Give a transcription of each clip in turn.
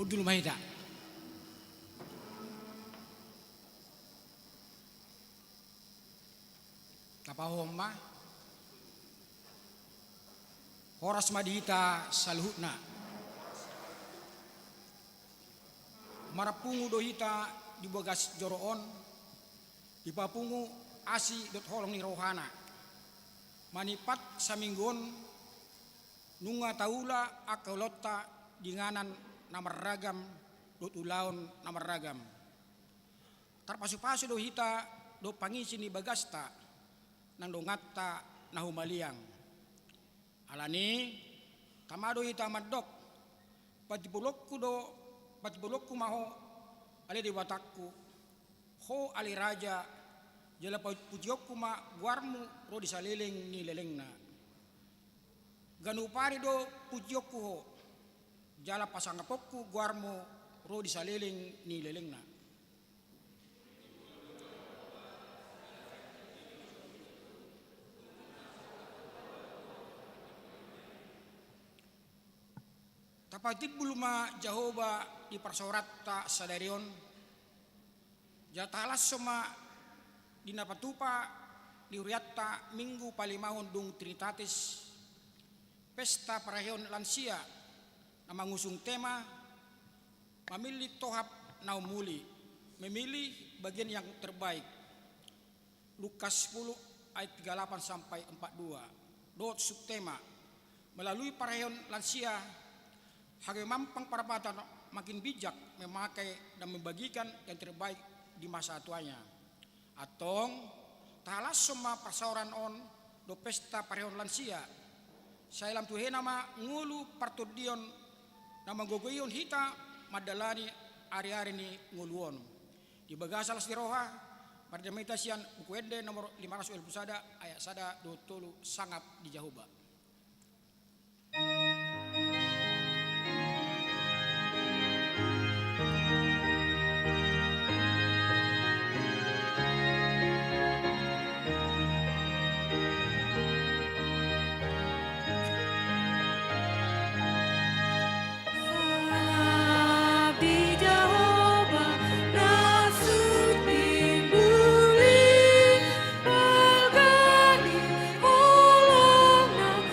Udul mahita. Tapahomma horas madita salhutna marapungu dohita di bogas joroon dipapungu asi dot holong ni rohana manipat saminggon nunga taula akalotta dinganan namar ragam dot ulaon namar ragam tarpasu-pasu dohita do pangisi ni bagasta nang dongatta nahumaliang alani tamado hita maddok patibulokku maho ale di watakku ho ali raja jala pujiokku ma guarmu ro disaleleng ni lelengna ganu pari do pujiokku ho jala pasangapokku guarmu ro disaleleng ni lelengna tapatik buluma Jahoba di persoratta sadarion jatalas soma dinapatupa diuriatta minggu palimahon dung trinitatis pesta parahion lansia na mangusung tema memilih tohap naumuli memilih bagian yang terbaik Lukas 10 ayat 38 sampai 42 dot subtema melalui parahion lansia Hage mampang parapatan makin bijak memakai dan membagikan yang terbaik di masa tuanya. Atong talas semua persauran on do pesta pareon lansia. Saya lam tuhe nama ngulu partudion nama gogoyon hita madalani ari-ari ni nguluon. Di bagasal siroha pada meditasian buku ende nomor 500 pusada ayat sada do tolu sangap di Jahoba. Olong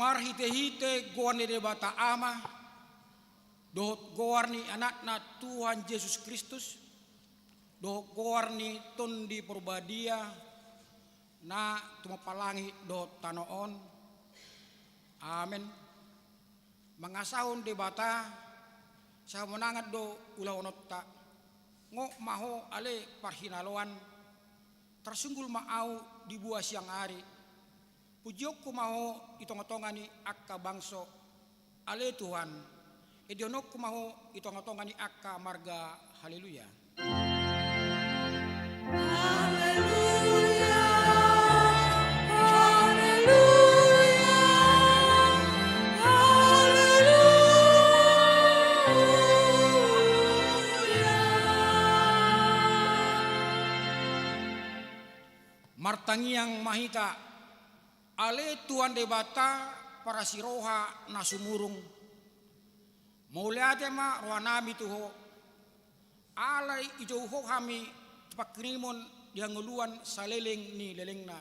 marhite-hite goan ni debata ama dohot goar ni anak na Tuhan Yesus Kristus, dohot goar ni tondi porbadia na tumapalangi dohot tanoon. Amen. Mangasahon debata sa menangat do ulaonotta ngo maho ale parhinaloan tersunggul maau di buah siang hari. Pujiok kumaho itong-tongani akka bangso ale Tuhan. Edionok kumaho itong-tongani akka marga. Haleluya. Haleluya. Haleluya. Haleluya. Martangiang mahita ale Tuhan debata para siroha na sumurung. Mauliate ma rohanami tuho. Alay ijauho kami pakrimon dianguluan sa leleng ni lelengna.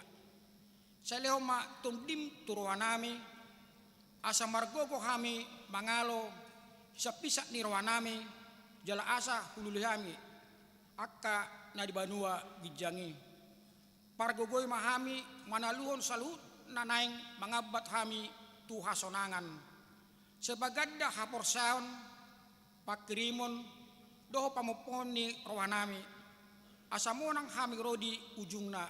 Sa leho ma tumdim turohanami. Asa margogo kami mangalo sa pisak ni rohanami. Jala asa hululihami. Akka na dibanua gijangi. Pargogoy mahami manaluhon salut nanaing mangabat kami tuhasonangan. Sebaganda haporsaon pakrimon doho pamupon ni rohanami. Asamonang kami rodi ujungna.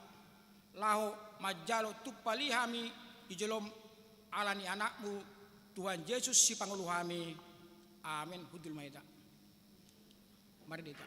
Laho majalo tupali kami ijolom alani anakmu Tuhan Yesus si Pangulu kami. Amin. Hudul maida. Mari kita.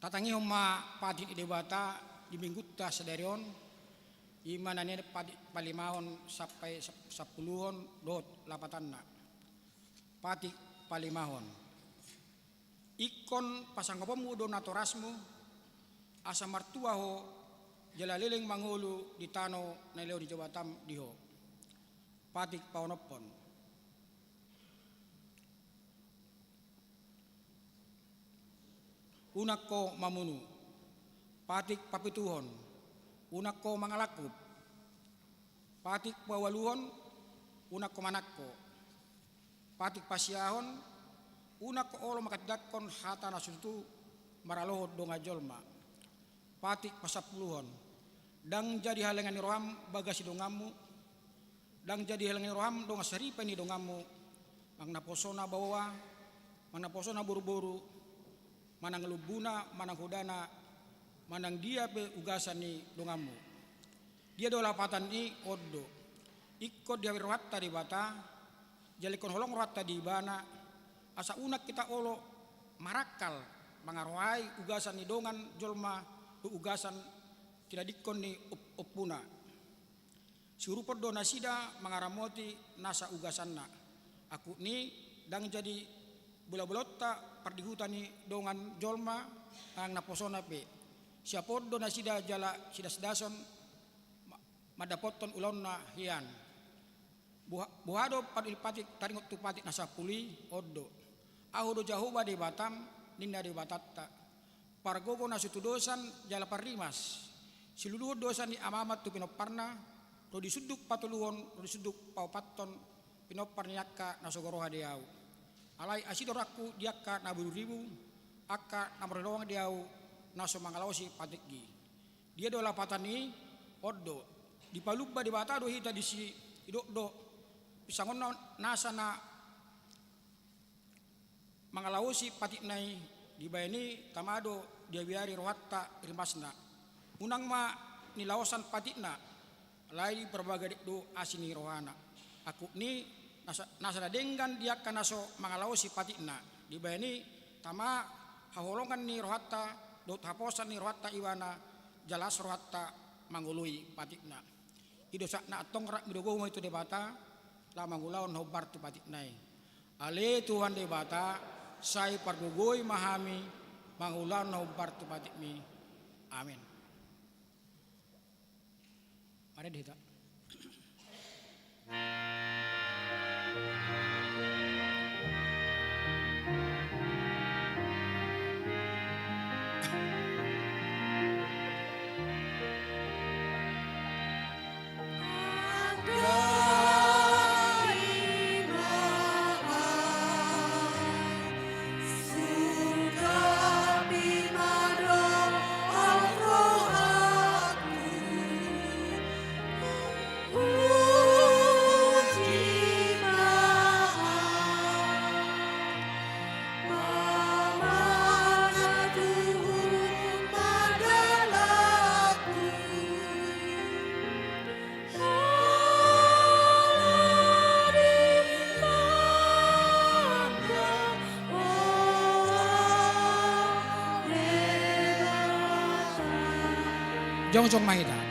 Tatangi homa padi debata di minggu ta sedarion imanane padi palimahon sampai 10 dot lapatanna. Padi palimahon. Ikon pasanggopomu donatorasmu asa martua ho jalalileng mangulu di tano na leo di Jawa Tam diho. Padi paonopon. Unak ko mamunu, patik papituhon, unak ko mangalakub, patik pawaluhon, unak ko manakko, patik pasiahon, unak ko olo makatdakkon hata nasutu maralohod donga jolma, patik pasapuluhon, dang jadi halangan ni roham bagasi dongamu, dang jadi halangan ni roham donga seripa ni dongamu, mang naposona bawa, mang naposona buru-buru, manang lubuna, manang hudana, manang dia pe ugasan ni dongamu. Dia do lapatan ni oddo. Ikko dia rohatta di bata, jalikon holong rohatta di bana, asa unak kita olo marakal mangaroai ugasan ni dongan jolma ugasan tidak dikon ni opuna. Surupod do nasida mangaramoti nasa ugasanna. Aku ni dang jadi bula-bulotta pardihutani dongan jolma ang naposona pe. Siapod do nasida jala sidas-dason madapoton ulonna hian. Buhado padilpati taringot tupati nasa puli oddo. Aho do jahoba de Batam ninda de Batatta. Pargogo na situdosan jala parimas. Siluluhod dosan ni amamat tu pinoparna. Do disuduk patuluhon, do disuduk paupatton pinopar niakka na sogoroha diau. Alai asidoraku diakka na bulu-ribu, akka na merelowang diau na somangalawsi patikgi. Dia do lapatani oddo. Di palubba di bata do hita disi idokdo pisangon nasa na mangalawsi patiknai dibayani tamado dia biari rohatta irmasna. Unang ma nilawasan patikna lai berbagai do asini rohana. Aku ni nasa denggan dia kanaso mangalawsi patikna dibayani tama haholongan ni rohatta do haposan ni rohatta iwana jelas rohatta mangului patikna. Ido sakna tongrak midogo itu debata la mangulaon hobar tu patiknai. Ale Tuhan debata sai pargogoi mahami mangulaon hobar tu patikmi. Amin. Mari dihita. Jongsong mahita.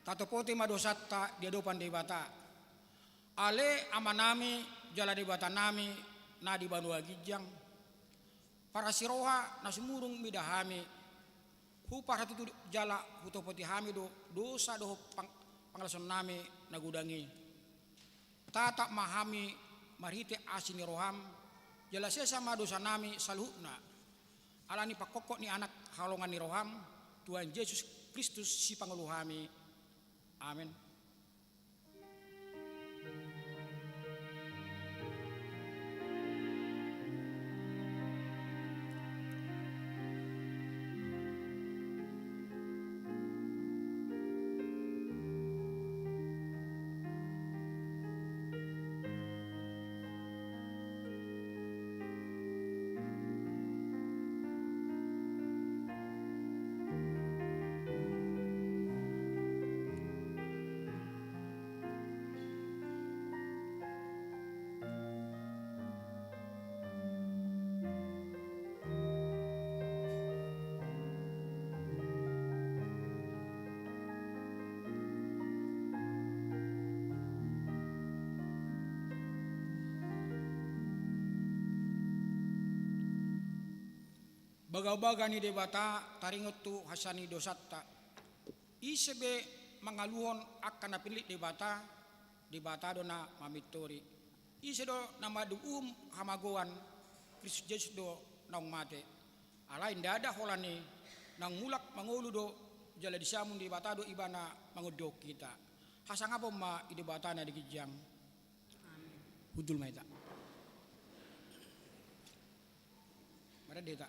Tatopoti madosatta dia dopan debata. Ale amanami jala debata nami na di Banua Gijang. Para siroha na sumurung midahami. Hupar hatu jala hutopoti hami do dosa do pangalason nami nagudangi. Tata mahami marhite asini roham jala sesa madosa nami saluhna. Alani pakokok ni anak halongan ni roham Tuhan Yesus Kristus si panguluhami. Amin. Baga-baga ni debata taringot tu hasani dosatta. Isebe mangaluhon akan napilit debata do na mamitori. Ise do nama duum hamagoan Kristus Yesus do naung mate. Alain dada holani nang mulak mangulu do jala disamun di batado ibana mangodok kita hasang apa ma ide batana di kijang hudul maita mara deta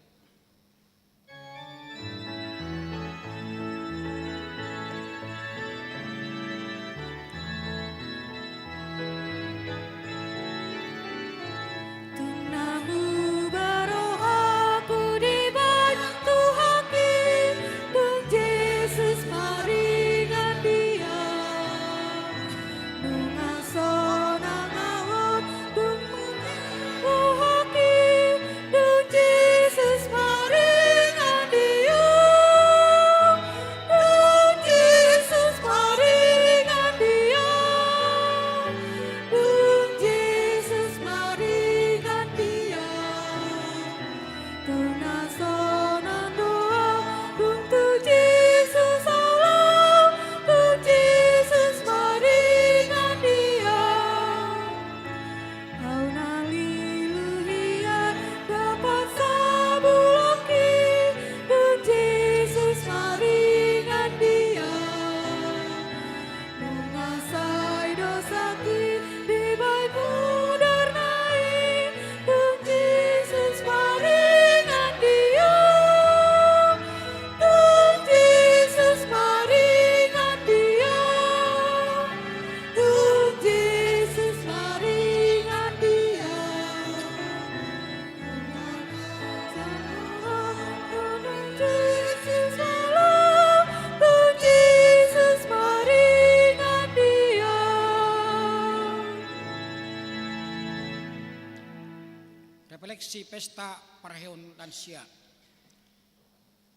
Tunahu baru aku dibantu hakim Dung Yesus maringan dia Nung asona ngawon dung menyaku hakim Dung Yesus maringan dia Dung Yesus maringan dia Dung Yesus maringan dia Tunasonan doa Dung tu Yesus Allah Dung Yesus maringan dia Kau naliluhian dapat sabulaki Dung Yesus maringan dia Mengasai dosaki di bait mudernai Dung Yesus maringan dia Dung Yesus maringan dia Dung Yesus maringan dia Dung Yesus Allah Dung Yesus maringan dia refleksi pesta paraheon lansia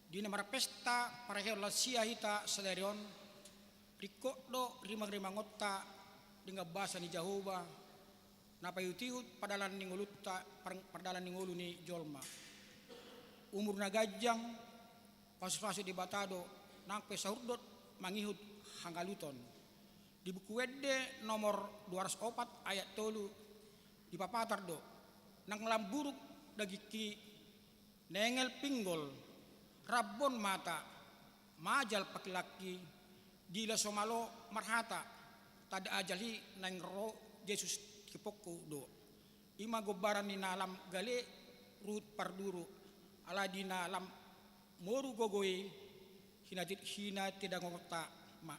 di namara pesta paraheon lansia hita sadarion rikok do rimang ngotta dengan bahasa ni Jahoba napayutiut padalan ni ngulutta padalan ni ngulu ni jolma umur na gajang pasu-pasu di batado nang pesahurdot mangihut hanggaluton di buku wedde nomor 204 ayat 3 di papatar do nang lamburuk dagiki nengel pinggol rabon mata majal pakilaki dila somalo marhata tada ajali nang ro Yesus kipokku do ima gobaran ni nalam gale rut parduru ala di nalam moru gogoy hina tidak ngota ma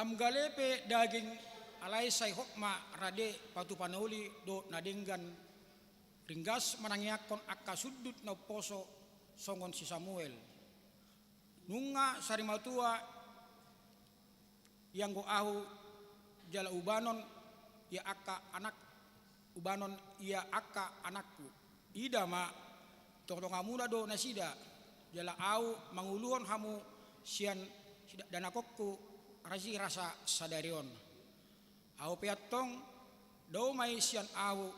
lam galepe daging alai sai hokma rade patu panoli do nadenggan ringgas manangiakon akka sudut na poso songon si Samuel nunga sarimatua yang go ahu jala ubanon ya akka anak ubanon ya akka anakku ida ma tongtongamuna do nasida jala au manguluon hamu sian danakokku raji rasa sadarion au piatong do mai sian au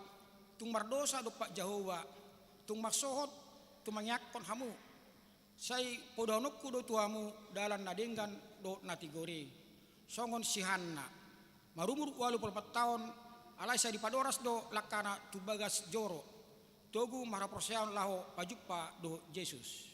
tung mardosa do Pak Jahoba tung maksohot tung mangyakon hamu sai podonokku do tuamu dalan nadenggan do natigori songon sihanna marumur 84 tahun alai sai dipadoras do lakana tubagas joro togu maraprosean laho pajuppa do Jesus.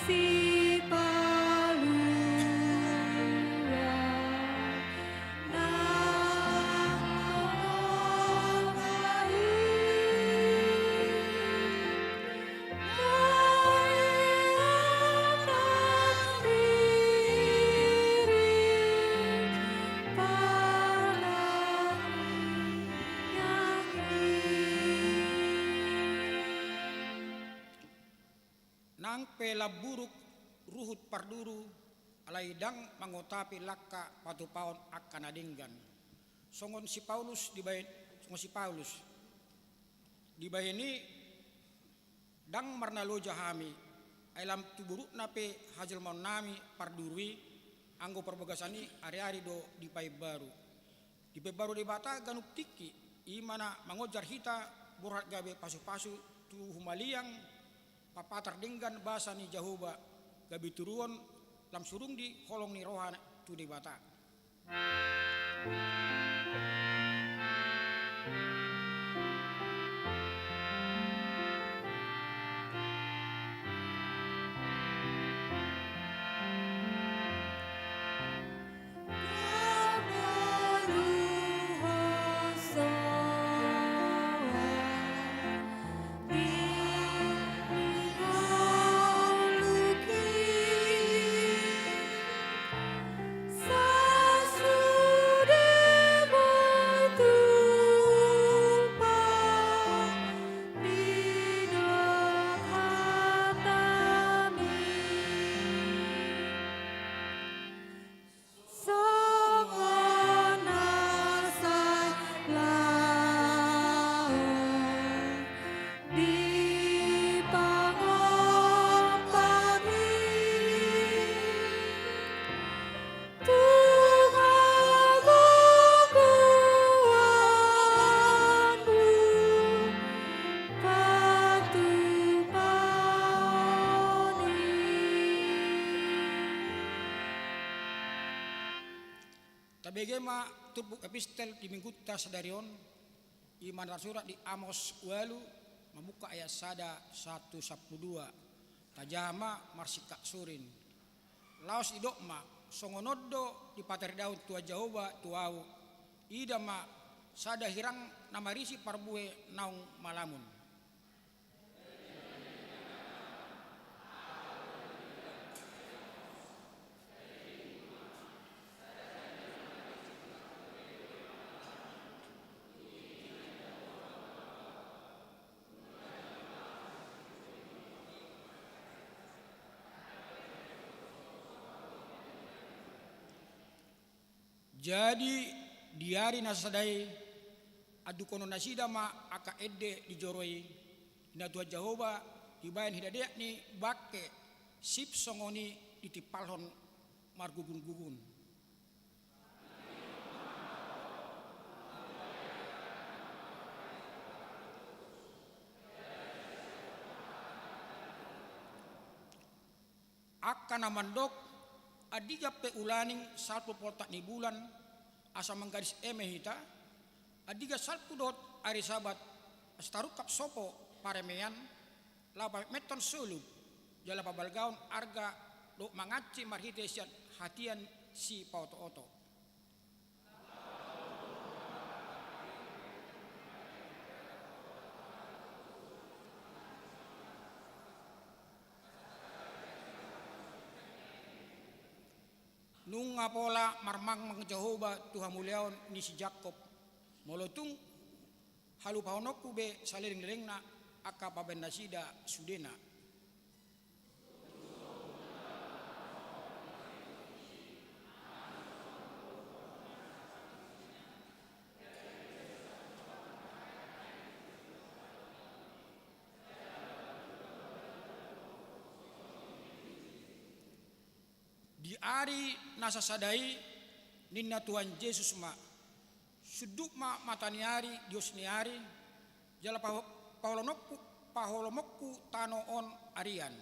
Si Nang pela buruk ruhut parduru alaidang mangotapi lakka patupaon akan adinggan. Songon si Paulus dibayani dang marnalo jahami ailam tuburuk nape hajal mon nami pardurui anggo perbagasani ari-ari do di pai baru. Di pai baru di bata ganuk tiki imana mangojar hita burat gabe pasu-pasu tu humaliang papatar dinggan bahasa ni Jahoba gabi turuan lam surung di holong ni rohan tu di bata. Tabegema turbuk epistel di mingguta sadarion iman surat di Amos walu membuka ayat sada 112 tajama marsika surin laos idokma songonodo di pater daun tua Jahoba tuau idama sada hirang namarisi parbue naung malamun. Jadi diari nasadai adu kono nasida ma aka edde di joroi na tua Jahoba dibayan hidadek ni bakke sip songoni ditipalhon margugun-gugun. Akan namandok adiga pe ulaning salpu poltak ni bulan asa menggaris emehita adiga salpu dot ari sabat astarukap sopo paremean lapa meton sulub jala pabalgaon arga do mangaci marhitesian hatian si pauto-oto. Nung pola marmang mang Jahoba Tuhan muliaon ni si Jakob molotung halu pahonokku be saliring-liringna akka pabenda sida sudena. Di ari nasasadai ninna Tuhan Yesus ma suduk ma mataniari Dios niari jala paholomokku tanoon arian.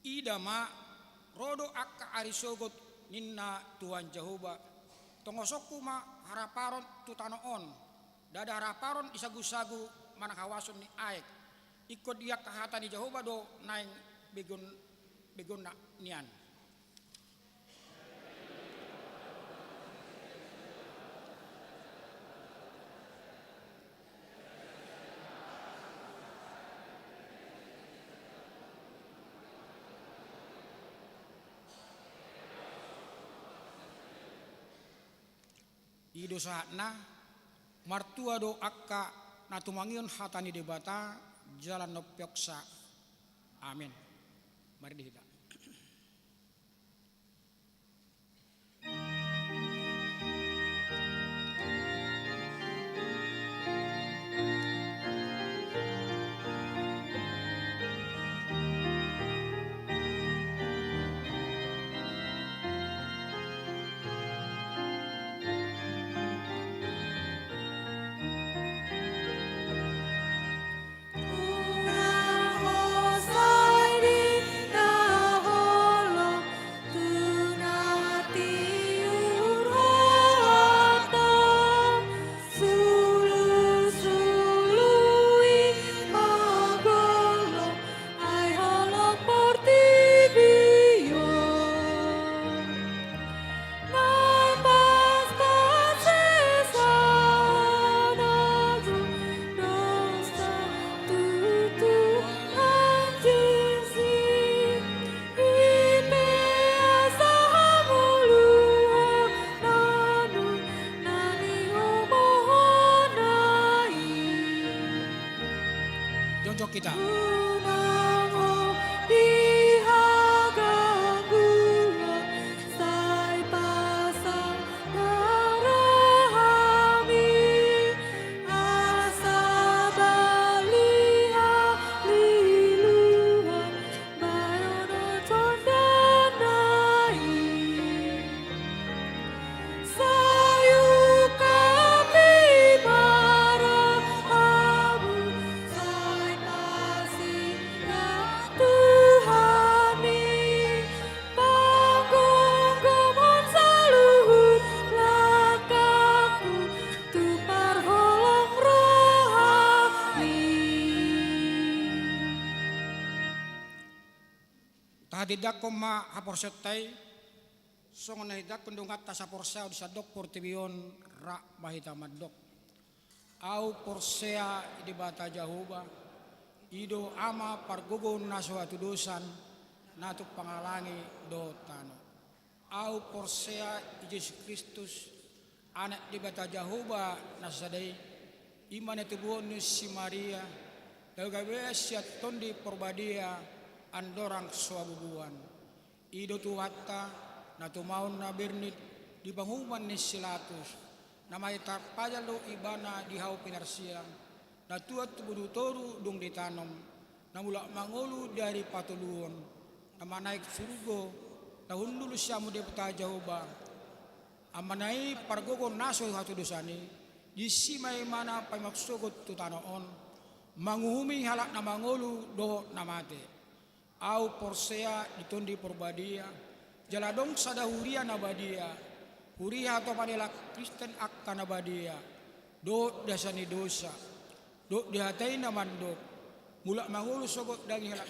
Idama rodo akka arisogot ninna Tuhan Jehovah tongosokku ma haraparon tutanoon dada haraparon isagu-sagu manakawason ni aek ikut dia kahata ni Jehovah do naing begon nian. Ido saatna martua do akka natumangion hatani debata jalan nopyoksa. Amin. Mari dihita. Kita. Hadidak koma haporsetai songon hidak kundungat tasaporsea disadok portibion ra bahita madok au porsea di bata Jehovah ido ama pargogon naso atudosan natuk pangalangi do tano au porsea Yesus Kristus anak di bata Jehovah nasadai iman itu bonus si Maria dagawe siat tondi porbadia andorang suabubuan ido tuwatta na tumaon na bernit di banguman ni silatus na may tapayalo ibana di hau pinarsiang na tuat tubudutoru dung ditanom na mula mangulu dari patuluon na manaik surugo na hundulu siya mo deputa Jehovah amanay pargogon naso hatudusani di simay mana paymaksugot tutanoon manguhumi halak na mangulu do na mate au porsea ditundi porbadia jaladong sadahuria nabadia huria atau panela Kristen akka nabadia do dasani dosa do dihatai namandok Mula mangulu sogot dagi halak.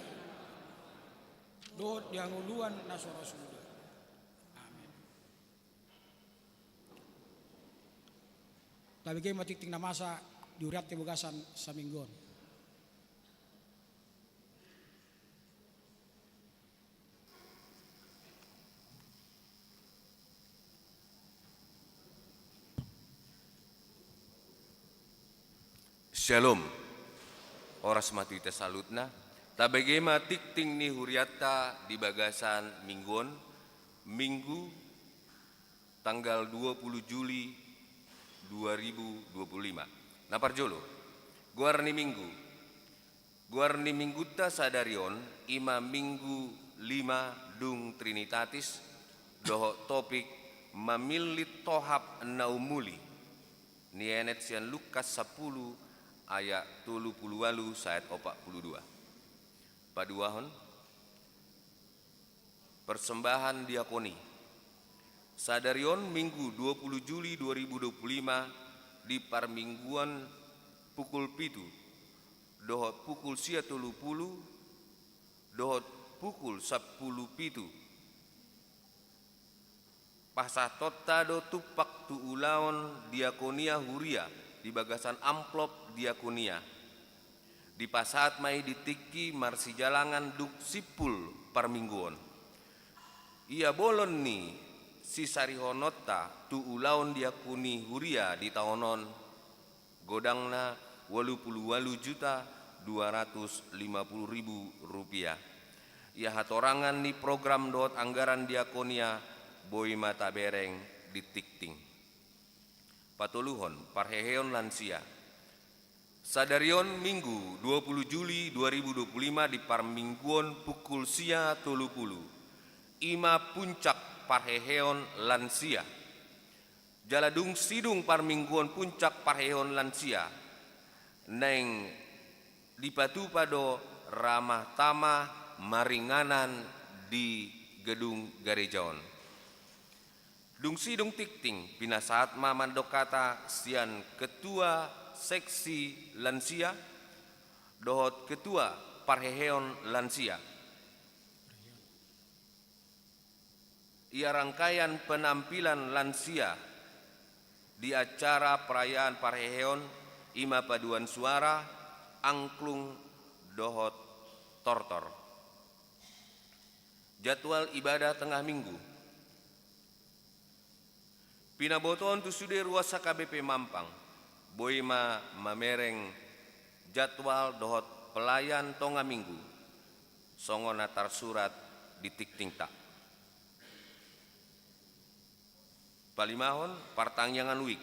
Dohot yang uluan nasoro suda. Amin. Tapi kayak matik ting namasa diuriat tebugasan saminggon. Shalom. Oras mati te salutna. Tabagema tikting ni huriata di bagasan mingguan Minggu tanggal 20 Juli 2025. Naparjolo. Guarni Minggu ta sadarion ima Minggu 5 dung Trinitatis doho topik mamilit tohap naumuli. Nienet sian Lukas 10 ayat 38 ayat 42. Paduahon persembahan diakoni. Sadarion Minggu 20 Juli 2025 di parmingguan pukul 7 dohot pukul 30 dohot pukul 10 pasah tota do tupak tu ulaon diakonia huria di bagasan amplop diakonia di pasat mai ditiki marsi jalangan duk sipul parmingguon ia bolon ni si sarihonota tu ulaon diakoni huria di tahonon godangna 88.250.000 rupiah. Ia hatorangan ni program dot anggaran diakonia boi mata bereng di tikting. Patuluhon parheheon lansia. Sadarion Minggu 20 Juli 2025 di parmingguon pukul sia 30. Ima puncak parheheon lansia. Jaladung sidung parmingguon puncak parheheon lansia. Neng dipatu pado ramah tamah maringanan di gedung gerejaon. Dung sidung tikting pinasaat mamandokata sian ketua seksi lansia dohot ketua parheheon lansia. Ia rangkaian penampilan lansia di acara perayaan parheheon ima paduan suara angklung dohot tortor. Jadwal ibadah tengah minggu. Pinaboton tu sude ruas KBP Mampang. Boima mamereng jadwal dohot pelayan tengah minggu. Songo natar surat di tikting tak. Palimahon partangyangan wik.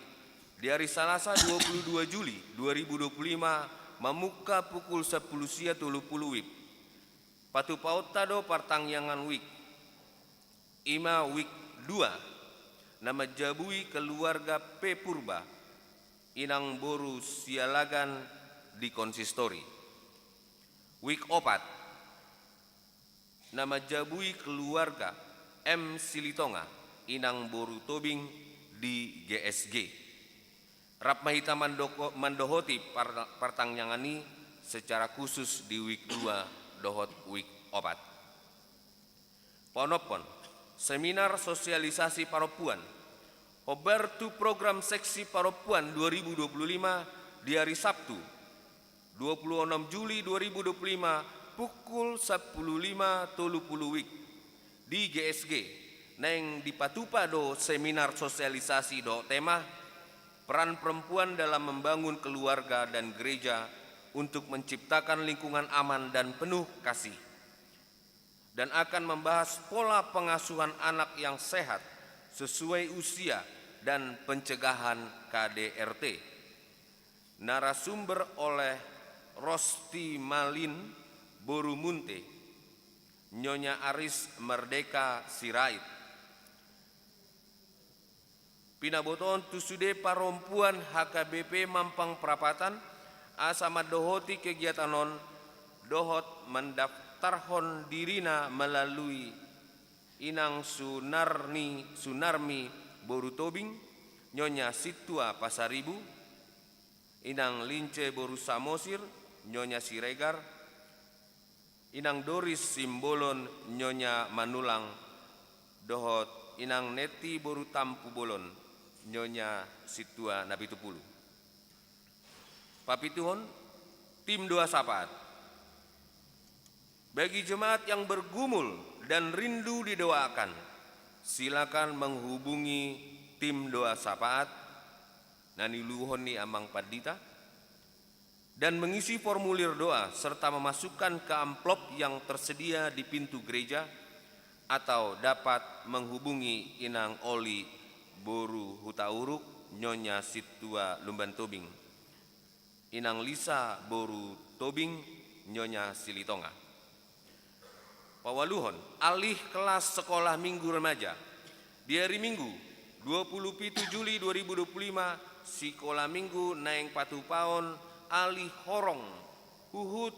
Di hari Selasa 22 Juli 2025 memuka pukul 10 sia 30 wib. Patu paut tado partangyangan wik. Ima wik 2. Nama jabui keluarga P. Purba. Inang boru sialagan di konsistori. Wik 4. Nama jabui keluarga M. Silitonga. Inang boru tobing di GSG. Rap mahita mandohoti partangyangani secara khusus di wik 2 dohot wik 4. Ponopon, seminar sosialisasi paropuan. Obertu program seksi paropuan 2025 di hari Sabtu 26 Juli 2025 pukul 10.05 wik di GSG. Neng dipatupa do seminar sosialisasi do tema peran perempuan dalam membangun keluarga dan gereja untuk menciptakan lingkungan aman dan penuh kasih. Dan akan membahas pola pengasuhan anak yang sehat sesuai usia dan pencegahan KDRT. Narasumber oleh Rosti Malin Borumunte, Nyonya Aris Merdeka Sirait. Pinaboton tusude parompuan HKBP Mampang Prapatan asama dohoti kegiatanon dohot mendaftarhon dirina melalui Inang Sunarmi Boru Tobing, Nyonya Situa Pasaribu, Inang Lince Boru Samosir, Nyonya Siregar, Inang Doris Simbolon Nyonya Manulang dohot Inang Neti Boru Tampu Bolon Nyonya Situa Nabitupulu. Papituhon tim doa sapaat. Bagi jemaat yang bergumul dan rindu didoakan, silakan menghubungi tim doa sapaat Nani Luhoni Amang Padita dan mengisi formulir doa serta memasukkan ke amplop yang tersedia di pintu gereja atau dapat menghubungi Inang Oli Boru Hutauruk Nyonya Situa Lumban Tobing, Inang Lisa Boru Tobing Nyonya Silitonga. Pawaluhon alih kelas sekolah minggu remaja di hari Minggu 27 Juli 2025 sekolah minggu naeng patupaon alih horong huhut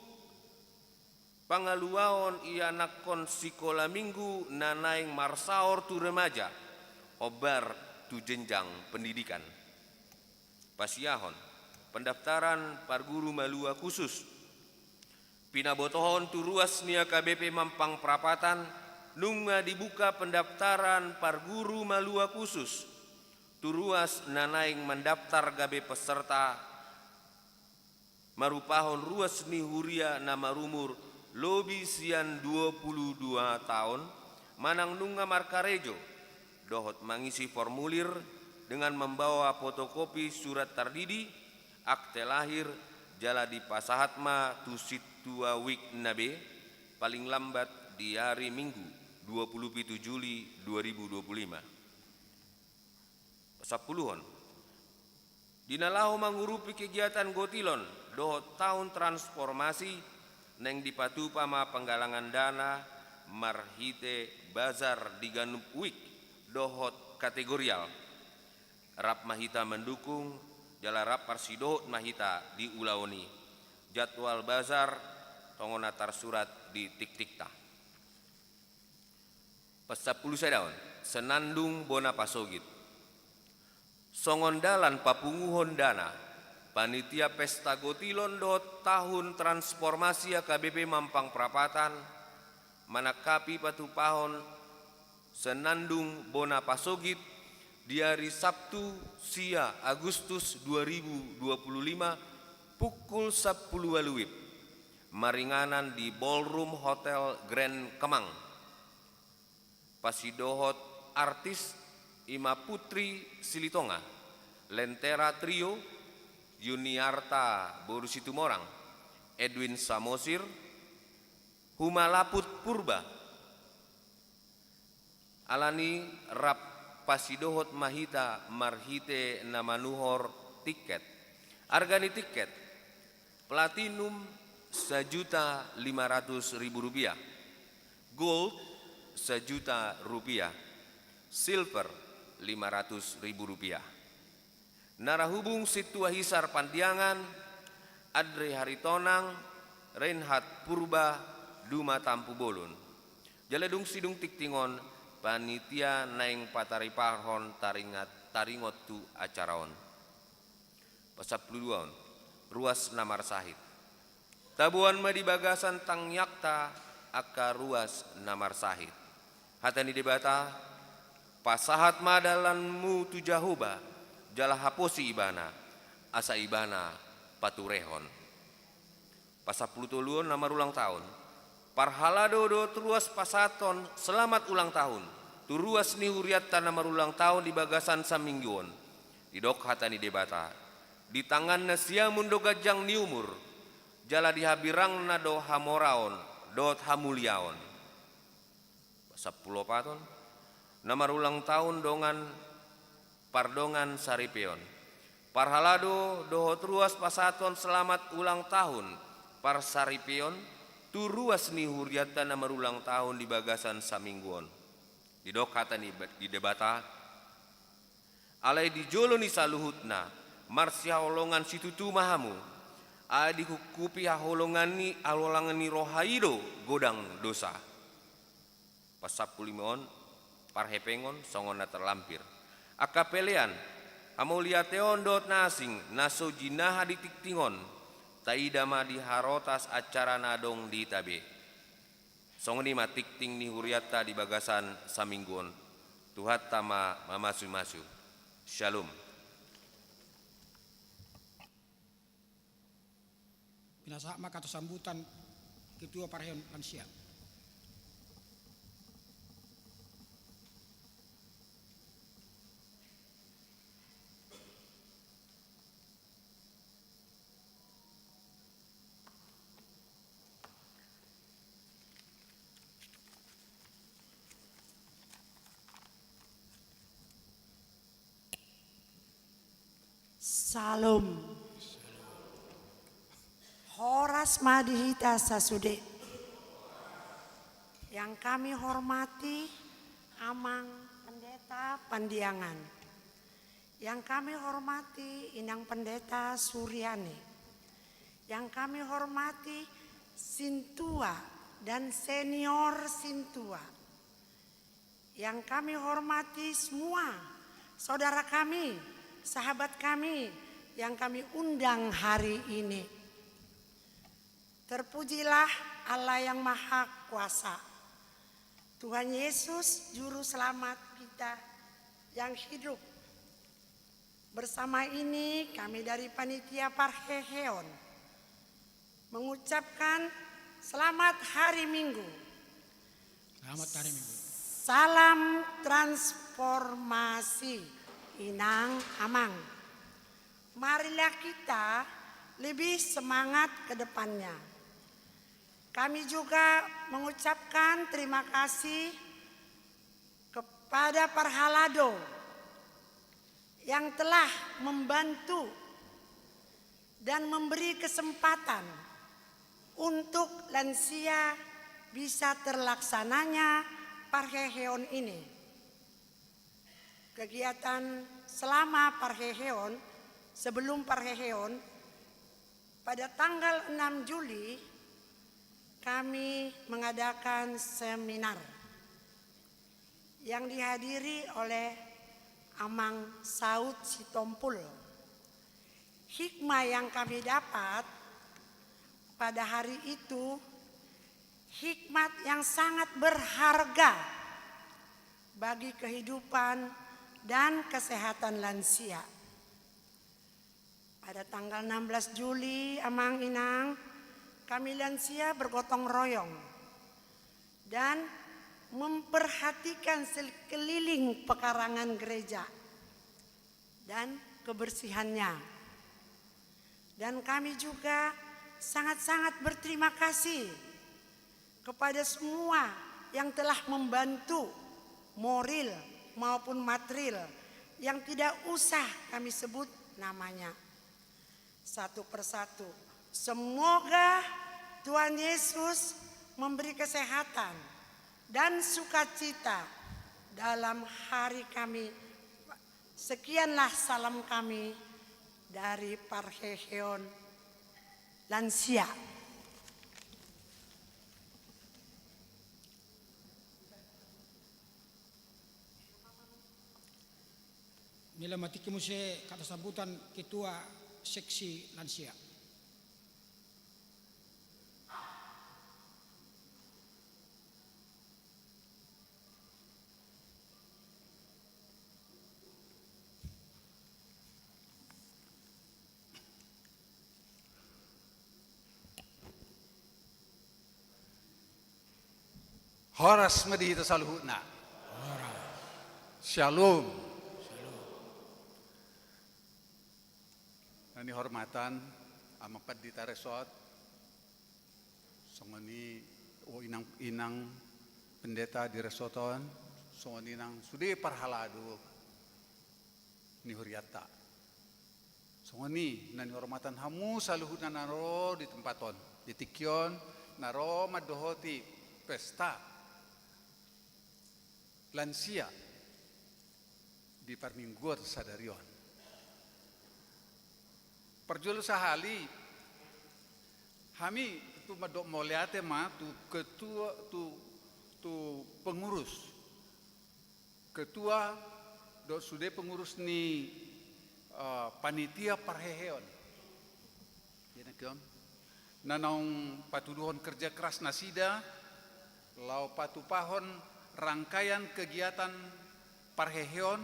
pangaluaon ia nakon sekolah minggu nanaeng marsaor tu remaja obar tu jenjang pendidikan. Pasiahon pendaftaran parguru malua khusus pinabotohon tu ruas nia KBP Mampang Prapatan nunga dibuka pendaftaran parguru malua khusus tu ruas nanaing mendaftar gabe peserta marupahon ruas ni huria nama rumur lobi sian 22 tahun manang nunga markarejo dohot mengisi formulir dengan membawa fotokopi surat tardidi, akte lahir, jala di pasahatma tu situa wik nabe paling lambat di hari Minggu 27 Juli 2025. Sapuluhon dinalahu mengurupi kegiatan gotilon dohot tahun transformasi neng dipatupa ma penggalangan dana marhite bazar di Ganup Wik dohot kategorial rap mahita mendukung jala rap parsidohot mahita di ulaoni jadwal bazar tongonatar surat di tik-tikta. Pasapulu sedaon senandung bona pasogit songondalan papunguhon dana panitia pesta gotilon dot tahun transformasi KBP Mampang Prapatan manakapi patupahon senandung bona pasogit di hari Sabtu sia Agustus 2025 pukul 10 waluwib maringanan di Ballroom Hotel Grand Kemang. Pasidohot artis Ima Putri Silitonga, Lentera Trio, Yuniarta Boru Situmorang, Edwin Samosir, Humalaput Purba, alani rap pasidohot mahita marhite namanuhor tiket. Argani tiket platinum Rp1.500.000, gold Rp1.000.000, silver Rp500.000. Narahubung Situa Hisar Pandiangan, Adre Haritonang, Reinhard Purba, Duma Tampu Bolon. Jaledung sidung tiktingon panitia naing pataripahon taringot tu acaraon. Pasapuluan ruas namar sahid. Tabuan madi bagasan tang yakta aka ruas namar sahid. Hatani debata pasahat madalanmu tu jahuba jala haposi ibana asa ibana paturehon. Pasapulutuluan namar ulang tahun. Parhalado do turuas pasaton selamat ulang tahun. Turuas ni huriatta namar ulang tahun di bagasan samingguon. Didok hatani debata. Di tangan nasia mundo gajang ni umur. Jala dihabirang na do hamoraon dot hamuliaon. Pasapuluh paton. Namar ulang tahun dongan pardongan saripeon. Parhalado doho turuas pasaton selamat ulang tahun. Par saripeon. Turuas ni huriata namar ulang tahun di bagasan samingguon. Di dokata ni di debata. Alai di jolo ni saluhutna. Marsia holongan situtu mahamu. Adi hukupi holongan ni alolangan ni rohaido godang dosa. Pasapulimon parhepengon songona terlampir. Akapelean amuliateon dot nasing naso jinaha di tiktingon. Taidama di harotas acara nadong di tabe. Songoni matik ting ni huriata di bagasan samingguon. Tuhat tama mamasu-masu. Shalom. Pinasama kata sambutan Ketua Parahyon Lansia. Salam. Horas Madihita Sasude. Yang kami hormati Amang Pendeta Pandiangan. Yang kami hormati Inang Pendeta Suryani. Yang kami hormati Sintua dan senior Sintua. Yang kami hormati semua saudara kami, sahabat kami yang kami undang hari ini. Terpujilah Allah yang Maha Kuasa, Tuhan Yesus Juru Selamat kita yang hidup. Bersama ini kami dari Panitia Parheheon mengucapkan selamat hari Minggu. Selamat hari Minggu. Salam transformasi Inang Amang. Marilah kita lebih semangat ke depannya. Kami juga mengucapkan terima kasih kepada Parhalado yang telah membantu dan memberi kesempatan untuk lansia bisa terlaksananya Parheheon ini. Kegiatan selama Parheheon, sebelum Parheheon, pada tanggal 6 Juli kami mengadakan seminar yang dihadiri oleh Amang Saud Sitompul. Hikmah yang kami dapat pada hari itu, hikmat yang sangat berharga bagi kehidupan dan kesehatan lansia. Pada tanggal 16 Juli, Amang Inang, kami lansia bergotong royong dan memperhatikan sekeliling pekarangan gereja dan kebersihannya. Dan kami juga sangat-sangat berterima kasih kepada semua yang telah membantu moral maupun material yang tidak usah kami sebut namanya satu persatu. Semoga Tuhan Yesus memberi kesehatan dan sukacita dalam hari kami. Sekianlah salam kami dari Parheheon Lansia. Nila matikimu se kata sambutan Ketua Seksi Lansia. Horas Madihita Saluhutna. Shalom. Nani hormatan ama Pendeta Resort. Songoni inang pendeta di resorton. Songoni nang sudah Parhalado ni huriata. Songoni nani hormatan hamu saluhutna naro di tempaton. Di tikyon naro madohoti pesta lansia di Parmingguor Sadarion. Perjulu sahali, kami tu madok moliate ma tu ketua tu pengurus, ketua do sude pengurus ni panitia Parheheon. Ya nak nanong patuduhon kerja keras nasida lau patupahon rangkaian kegiatan parheheon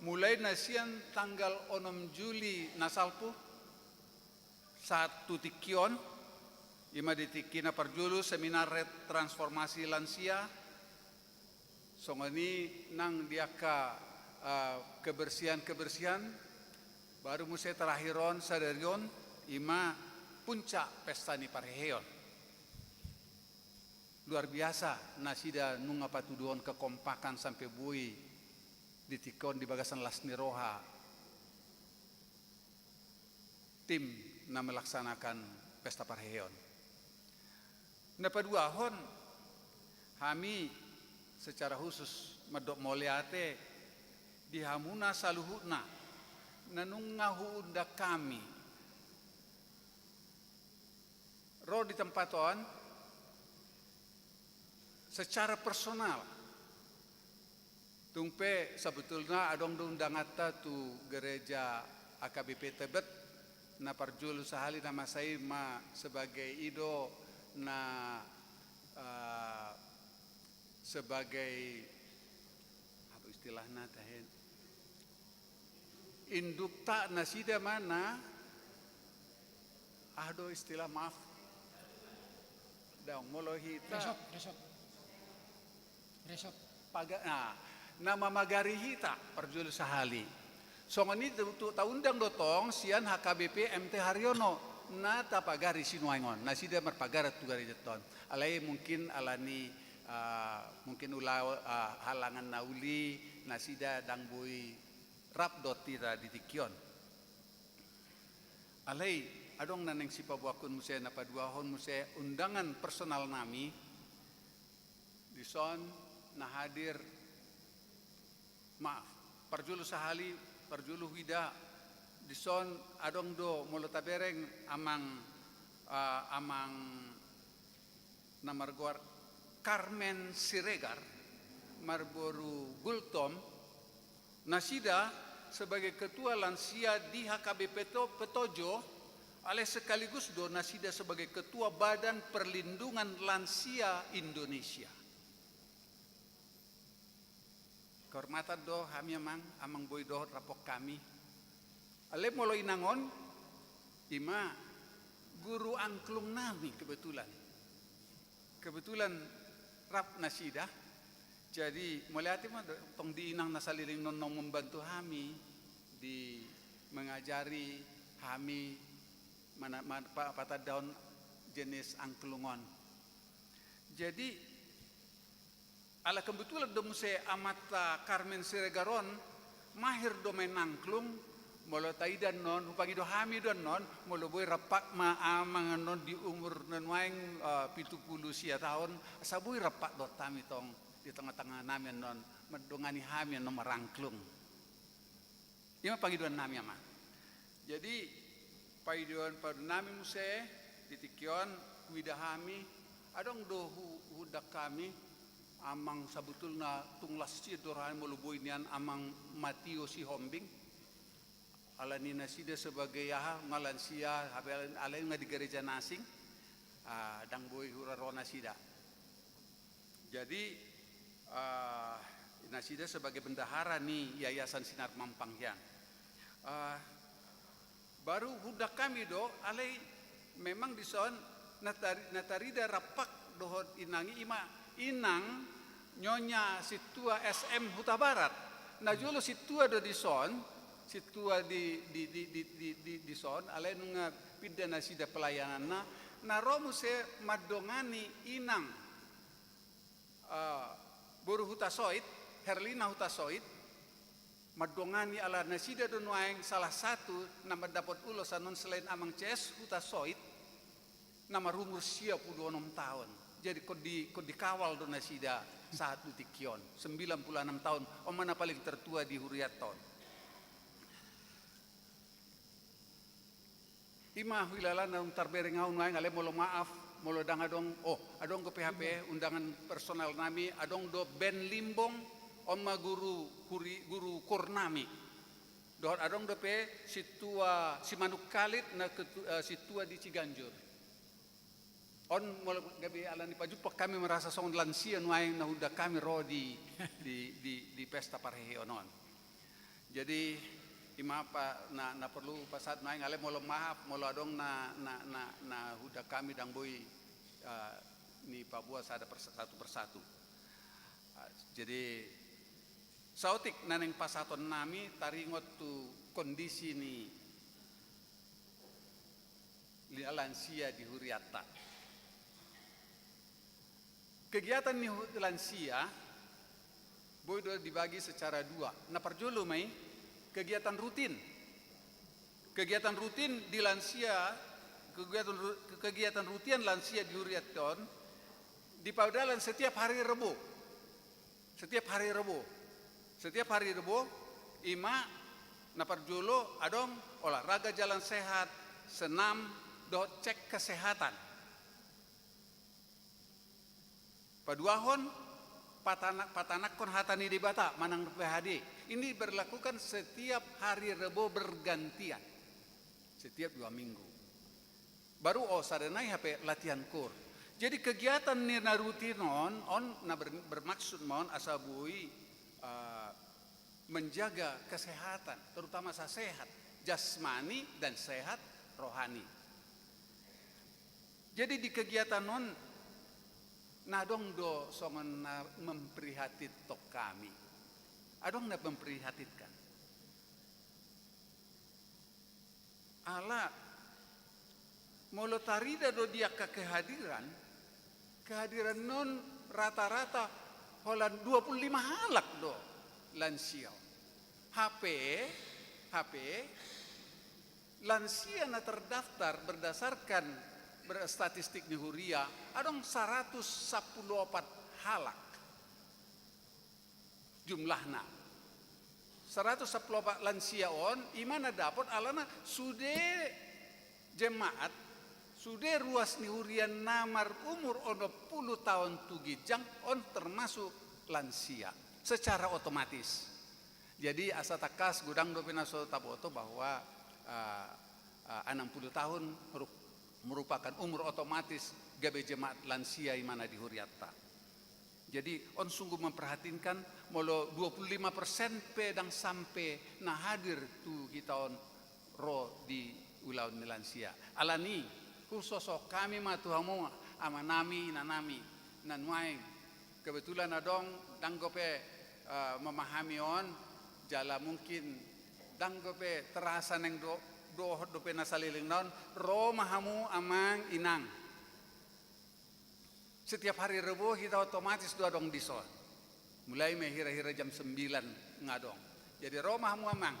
mulai nasian tanggal 6 Juli nasalpu saat tutikion ima ditikina parjulu seminar transformasi lansia songoni nang diaka kebersihan baru musai terakhiron sadarion ima puncak pesta ni parheheon. Luar biasa nasida nunga patuduon kekompakan sampai bui ditikon di bagasan lasni roha tim na melaksanakan pesta parheheon. Napadua hon kami secara khusus medok moliate di hamuna saluhutna nanungahu unda kami roh di tempatan secara personal tungpe sebetulnya adong undangata tu gereja AKBP Tebet na parjul sahali nama saya ma sebagai ido na sebagai apa istilahnya tahen indukta nasida mana ado istilah maaf daung molohita Resop. nama magari hita perjul sahali songoni tu taundang dotong sian HKBP MT Haryono na tapagari sinuangon nasida merpagarat tu gari jeton alai mungkin alani mungkin ulah halangan nauli nasida dangbui rap doti ra ditikyon alai adong naneng sipabuakun muse napadua hon muse undangan personal nami dison na hadir maaf parjulu sahali parjulu hida dison adong do molotabereng amang namarguar Carmen Siregar Marboru Gultom nasida sebagai ketua lansia di HKBP Petojo oleh sekaligus do nasida sebagai ketua Badan Perlindungan Lansia Indonesia. Kehormatan do kami amang boy do rapok kami. Ale molo inangon ima guru angklung nami kebetulan rap nasida. Jadi melihat mah tong diinang nasaliling non membantu kami di mengajari kami mana pada daun jenis angklungon. Jadi ala kebetulan do muse amata Carmen Siregaron mahir do main angklung molo taidan non upagi do kami don non molo boy rapak ma amang non di umur non waeng 70 tahun sabui rapak do tami tong di tengah-tengah nami non mendongani kami non merangklung. Ima panggiduan nami ama. Jadi panggiduan pada nami muse ditikyon wida kami adong do hudak kami amang sabutulna tunglas si dorahan moluboy nian amang Matio si Hombing alani nasida sebagai ngalansia alain nga di gereja nasing dang boy hurarona sida. Jadi nasida sebagai bendahara nih Yayasan Sinar Mampang yang baru hudak kami do alai memang dison natarida rapak dohot inangi ima inang nyonya situa SM Huta Barat na jolo situa do dison situa di son alai nunga pidana sida pelayanan na romu se madongani inang Boru Hutasoit Herlina Hutasoit madongani ala nasida do nuaeng salah satu nama dapat ulo sanon selain amang CS Hutasoit nama rumur 96 tahun. Jadi kod dikawal do nasida saat utikyon 96 tahun mana paling tertua di Huriaton. Ima hilala na tarbereng ngaun ngaing ale molo maaf molo dang adong adong ke PHP undangan personal nami adong do Ben Limbong oma guru Kurnami do adong do pe situa si Manuk Kalit na situa di Ciganjur. On mulai gabi alani pajupak kami merasa song lansia nuaing na huda kami ro di pesta parehionon. Jadi ima pa na perlu pasat nuaing ale molo maaf molo adong na huda kami dang boy ni Papua sada satu persatu. Jadi sautik naneng pasaton nami taringot tu kondisi ni lansia di Huriatta. Kegiatan ni lansia boy dibagi secara dua. Na parjolo mai kegiatan rutin. Kegiatan rutin di lansia, kegiatan rutin lansia di Huriatton dipaudalan setiap hari Rebo. Setiap hari Rebo ima na parjolo adong olahraga jalan sehat, senam, do cek kesehatan. Paduahon patanak kon hatani di bata manang PHD. Ini berlakukan setiap hari Rebo bergantian. Setiap 2 minggu. Baru sadanai HP latihan kur. Jadi kegiatan ni na rutinon na bermaksud mon asabui menjaga kesehatan, terutama sehat jasmani dan sehat rohani. Jadi di kegiatan non nadong do songon na memprihatit tok kami. Adong na memprihatitkan. Ala molo tarida do dia kehadiran non rata-rata holan 25 halak do lansia. HP lansia na terdaftar berdasarkan berstatistik di Huria adong 114 halak jumlahna. 114 lansia on imana dapat alana sude jemaat sudah ruas ni hurian namar umur 10 tahun tugijang on termasuk lansia secara otomatis. Jadi asa takas gudang do pinaso taboto bahwa 60 tahun merupakan umur otomatis gabe jemaat lansia imana di Huriatta. Jadi on sungguh memperhatikan molo 25% pedang sampai nah hadir tu kita on ro di ulau ni lansia. Alani khusus kami matuhamu ama nami nanuaing kebetulan adong danggope memahami on jala mungkin danggope terasa neng dope nasaliling non ro mahamu amang inang setiap hari Rebo kita otomatis do adong dison mulai hira-hira jam 9 ngadong jadi ro mahamu amang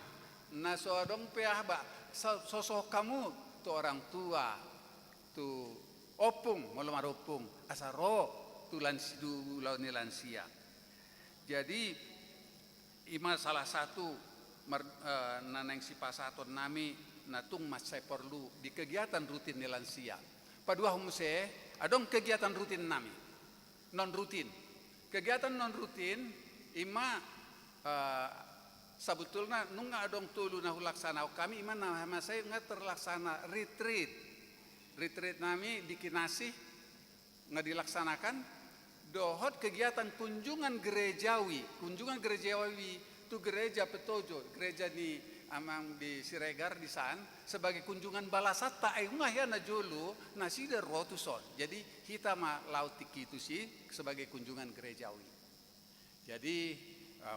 naso adong pe ba sosok kamu tu orang tua tu opung molo maropung asaro tu lansia. Jadi ima salah satu naneng si pasaton nami natung mas saya perlu di kegiatan rutin ni lansia. Padua humse adong kegiatan rutin nami non rutin. Kegiatan non rutin ima sebetulnya nunga adong tulu na hulaksana kami ima nama saya nggak terlaksana retreat nami di Kinasih nggak dilaksanakan dohot kegiatan kunjungan gerejawi tu gereja Petojo gereja di amang di Siregar di San sebagai kunjungan balasata ngah ya na jolo nasi der rotuson jadi kita ma lautik itu sih sebagai kunjungan gerejawi jadi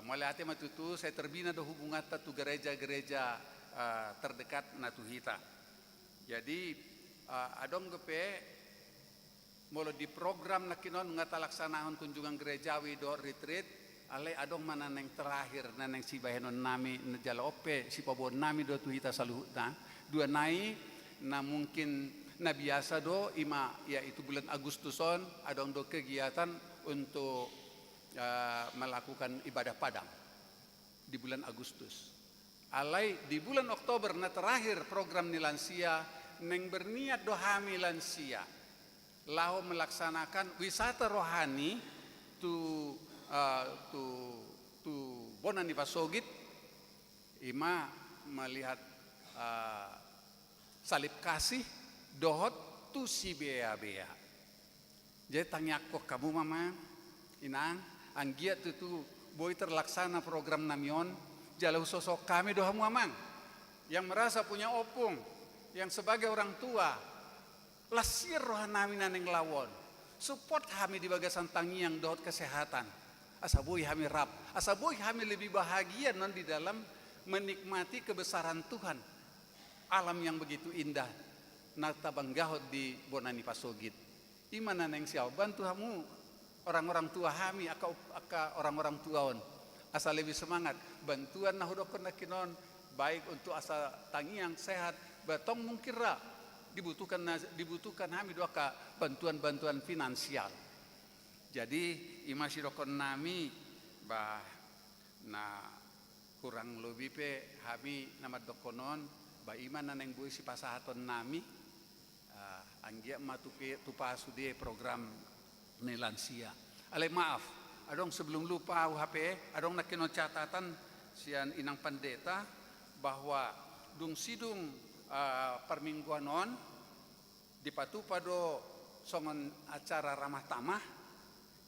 mulai hati matutu saya terbina do hubungan tu gereja-gereja terdekat natu hita jadi adong gepe molo di program nakinon ngatalaksanahon kunjungan gerejawi do retreat ale adong mana neng terakhir naneng si bahenon nami jala ope si pabon nami do tuhita saluhutna dua nai na mungkin na biasa do ima yaitu bulan Agustuson adong do kegiatan untuk melakukan ibadah padang di bulan Agustus alai di bulan Oktober na terakhir program ni lansia neng berniat dohami lansia lau melaksanakan wisata rohani tu Bonan di Pasogit ima melihat salib kasih dohot tu si bea Jadi tanya kok kamu mama, inang, anggiat itu boy terlaksana program namion, jalau sosok kami doa mamang, yang merasa punya opung, yang sebagai orang tua, lasir rohanami naneng lawon, support kami di bagasan tangiang doa kesehatan, asa boy kami rap, asa boy kami lebih bahagia non di dalam menikmati kebesaran Tuhan, alam yang begitu indah, nata banggahot di Bonani Pasogit. Imana neng siau bantu kamu orang-orang tua kami aka orang-orang tuaon asa lebih semangat bantuan nahudokon nakinon baik untuk asa tangiang sehat batong mungkin ra dibutuhkan kami doa bantuan finansial. Jadi imasidokon nami bah na kurang lebih pe kami nama dokonon bah iman neng bui si pasahaton nami anggia tupa sudie program nelansia. Ale maaf, adong sebelum lupa HP, adong nakino catatan sian inang pendeta bahwa dung sidung permingguan non di patupado songon acara ramah tamah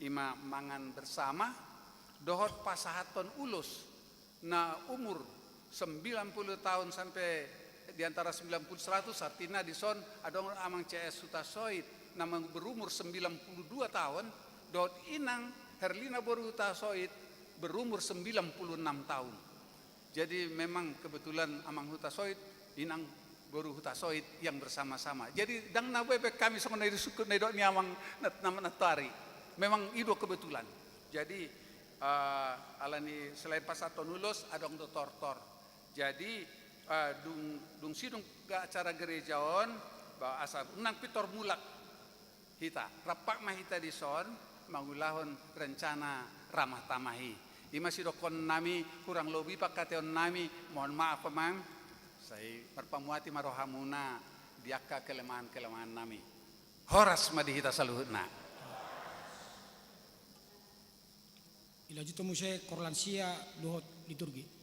ima mangan bersama dohot pasahaton ulus na umur 90 tahun sampai di antara 90-100 artinya di son adong amang CS Hutasoit namang berumur 92 tahun dot inang Herlina Boru Hutasoit berumur 96 tahun. Jadi memang kebetulan amang Hutasoit inang Boru Hutasoit yang bersama-sama. Jadi dang nabebek kami songon dari suku nedok ni amang natari. Memang itu kebetulan. Jadi alani selain pasaton ulus adong do tortor. Jadi dung sidung ke acara gerejaon ba asal nang pitor mulak hita rapak mah hita di son mangulahon rencana ramah tamahi ima sidokon nami kurang lebih pakateon nami mohon maaf pemang saya perpamuati marohamuna diaka kelemahan nami horas madi hita saluhutna Ilajuto musye korlansia dohot liturgi.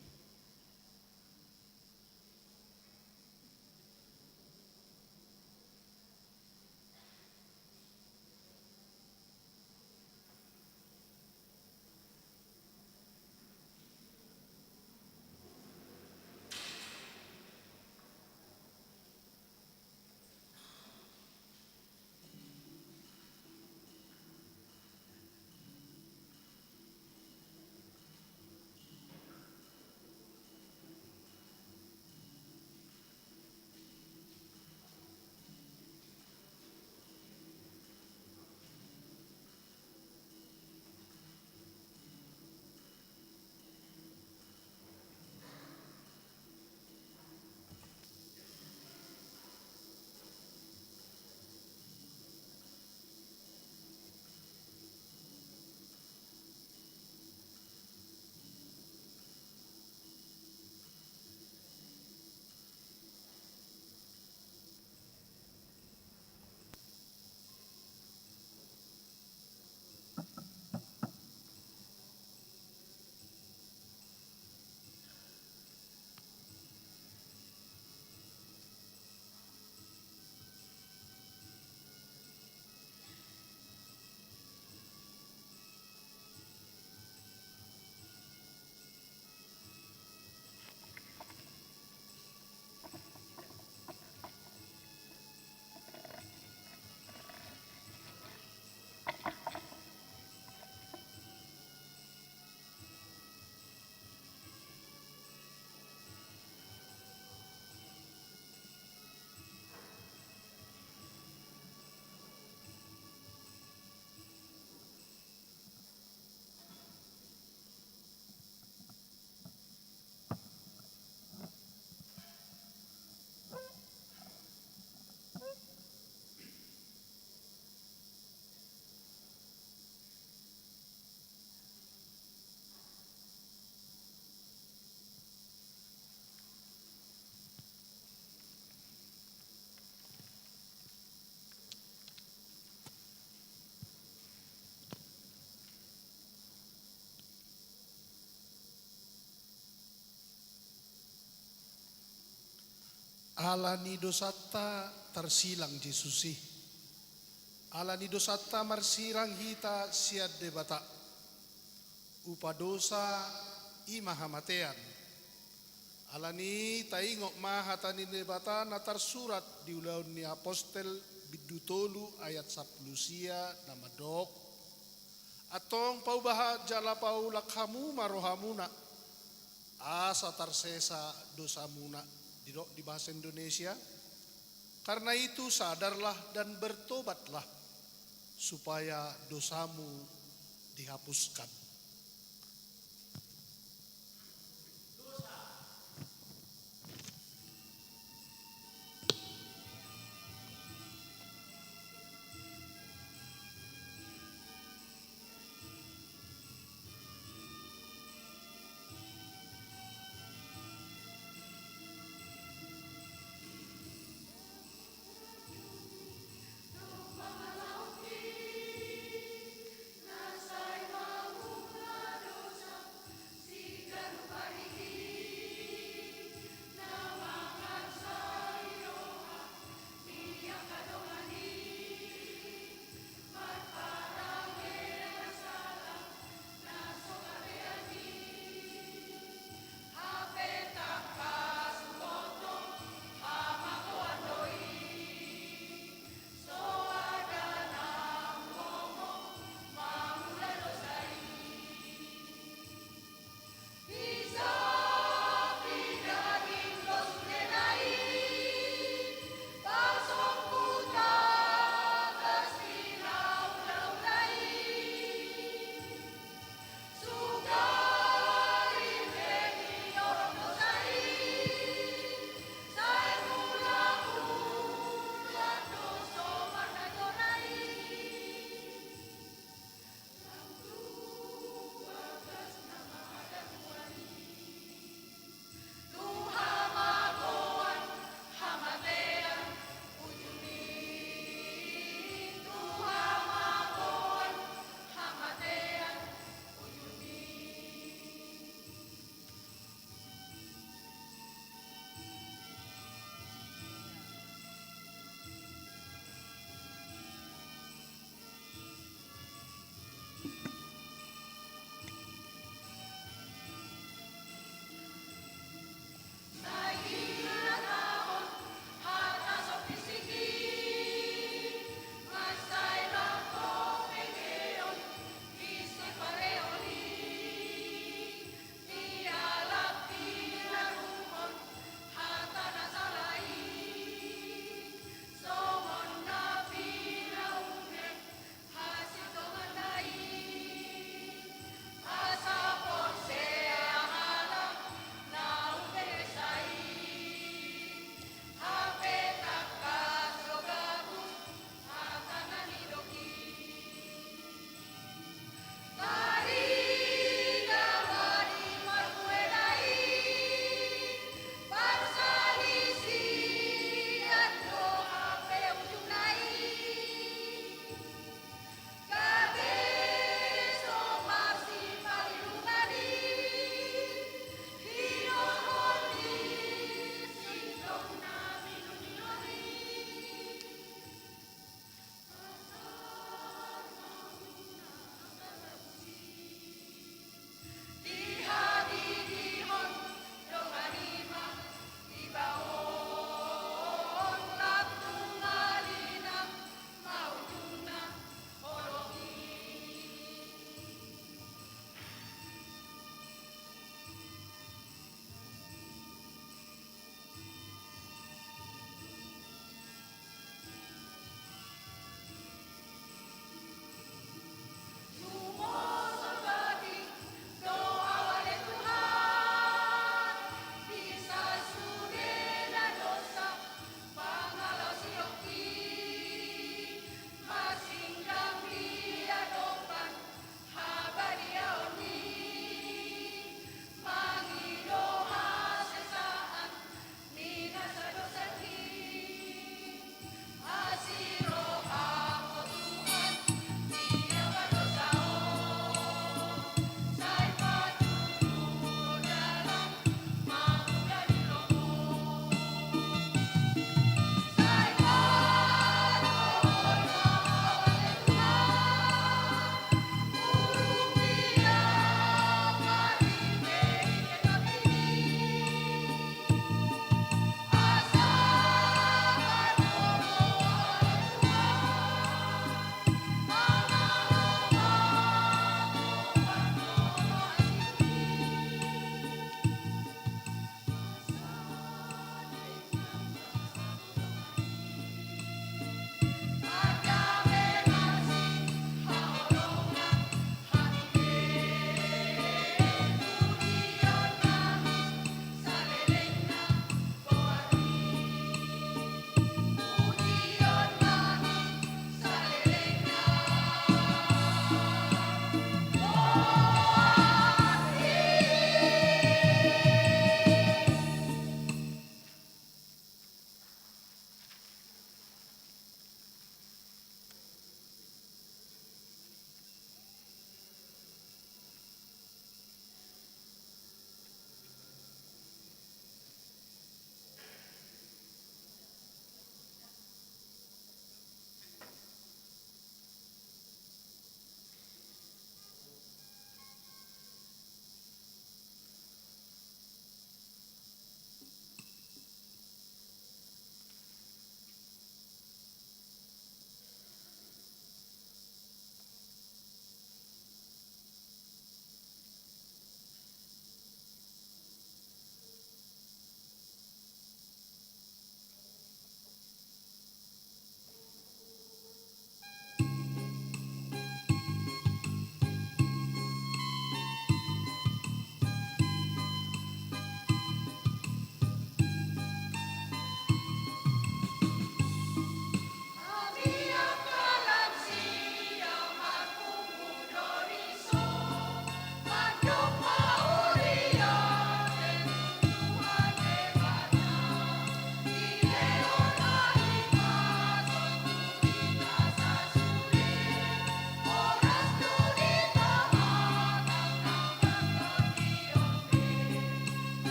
Alani dosata tersilang Jesusi. Alani dosata marsirang hita siad debata. Upa dosa imahamatean. Alani taingok mahatani debata natar surat di ulaun ni apostel bidutolu ayat 10 nama dok. Atong paubaha jala paulakhamu marohamuna. Asa tarsesa dosamuna di bahasa Indonesia. Karena itu sadarlah dan bertobatlah supaya dosamu dihapuskan.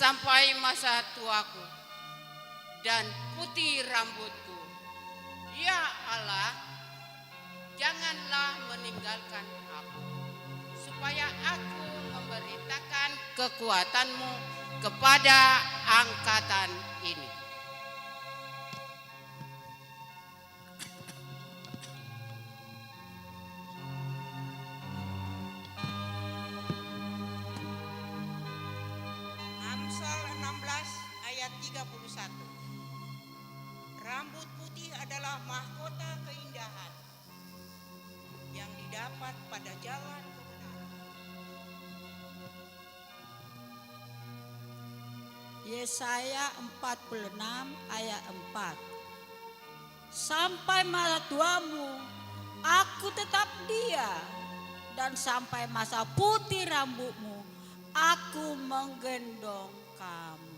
sampai masa tuaku dan putih rambutku. Ya Allah, janganlah meninggalkan aku, supaya aku memberitakan kekuatan-Mu kepada angkatan ini. Amsal 16 ayat 31. Rambut putih adalah mahkota keindahan yang didapat pada jalan kebenaran. Yesaya 46 ayat 4. Sampai masa tuamu aku tetap dia, dan sampai masa putih rambutmu aku menggendong kamu.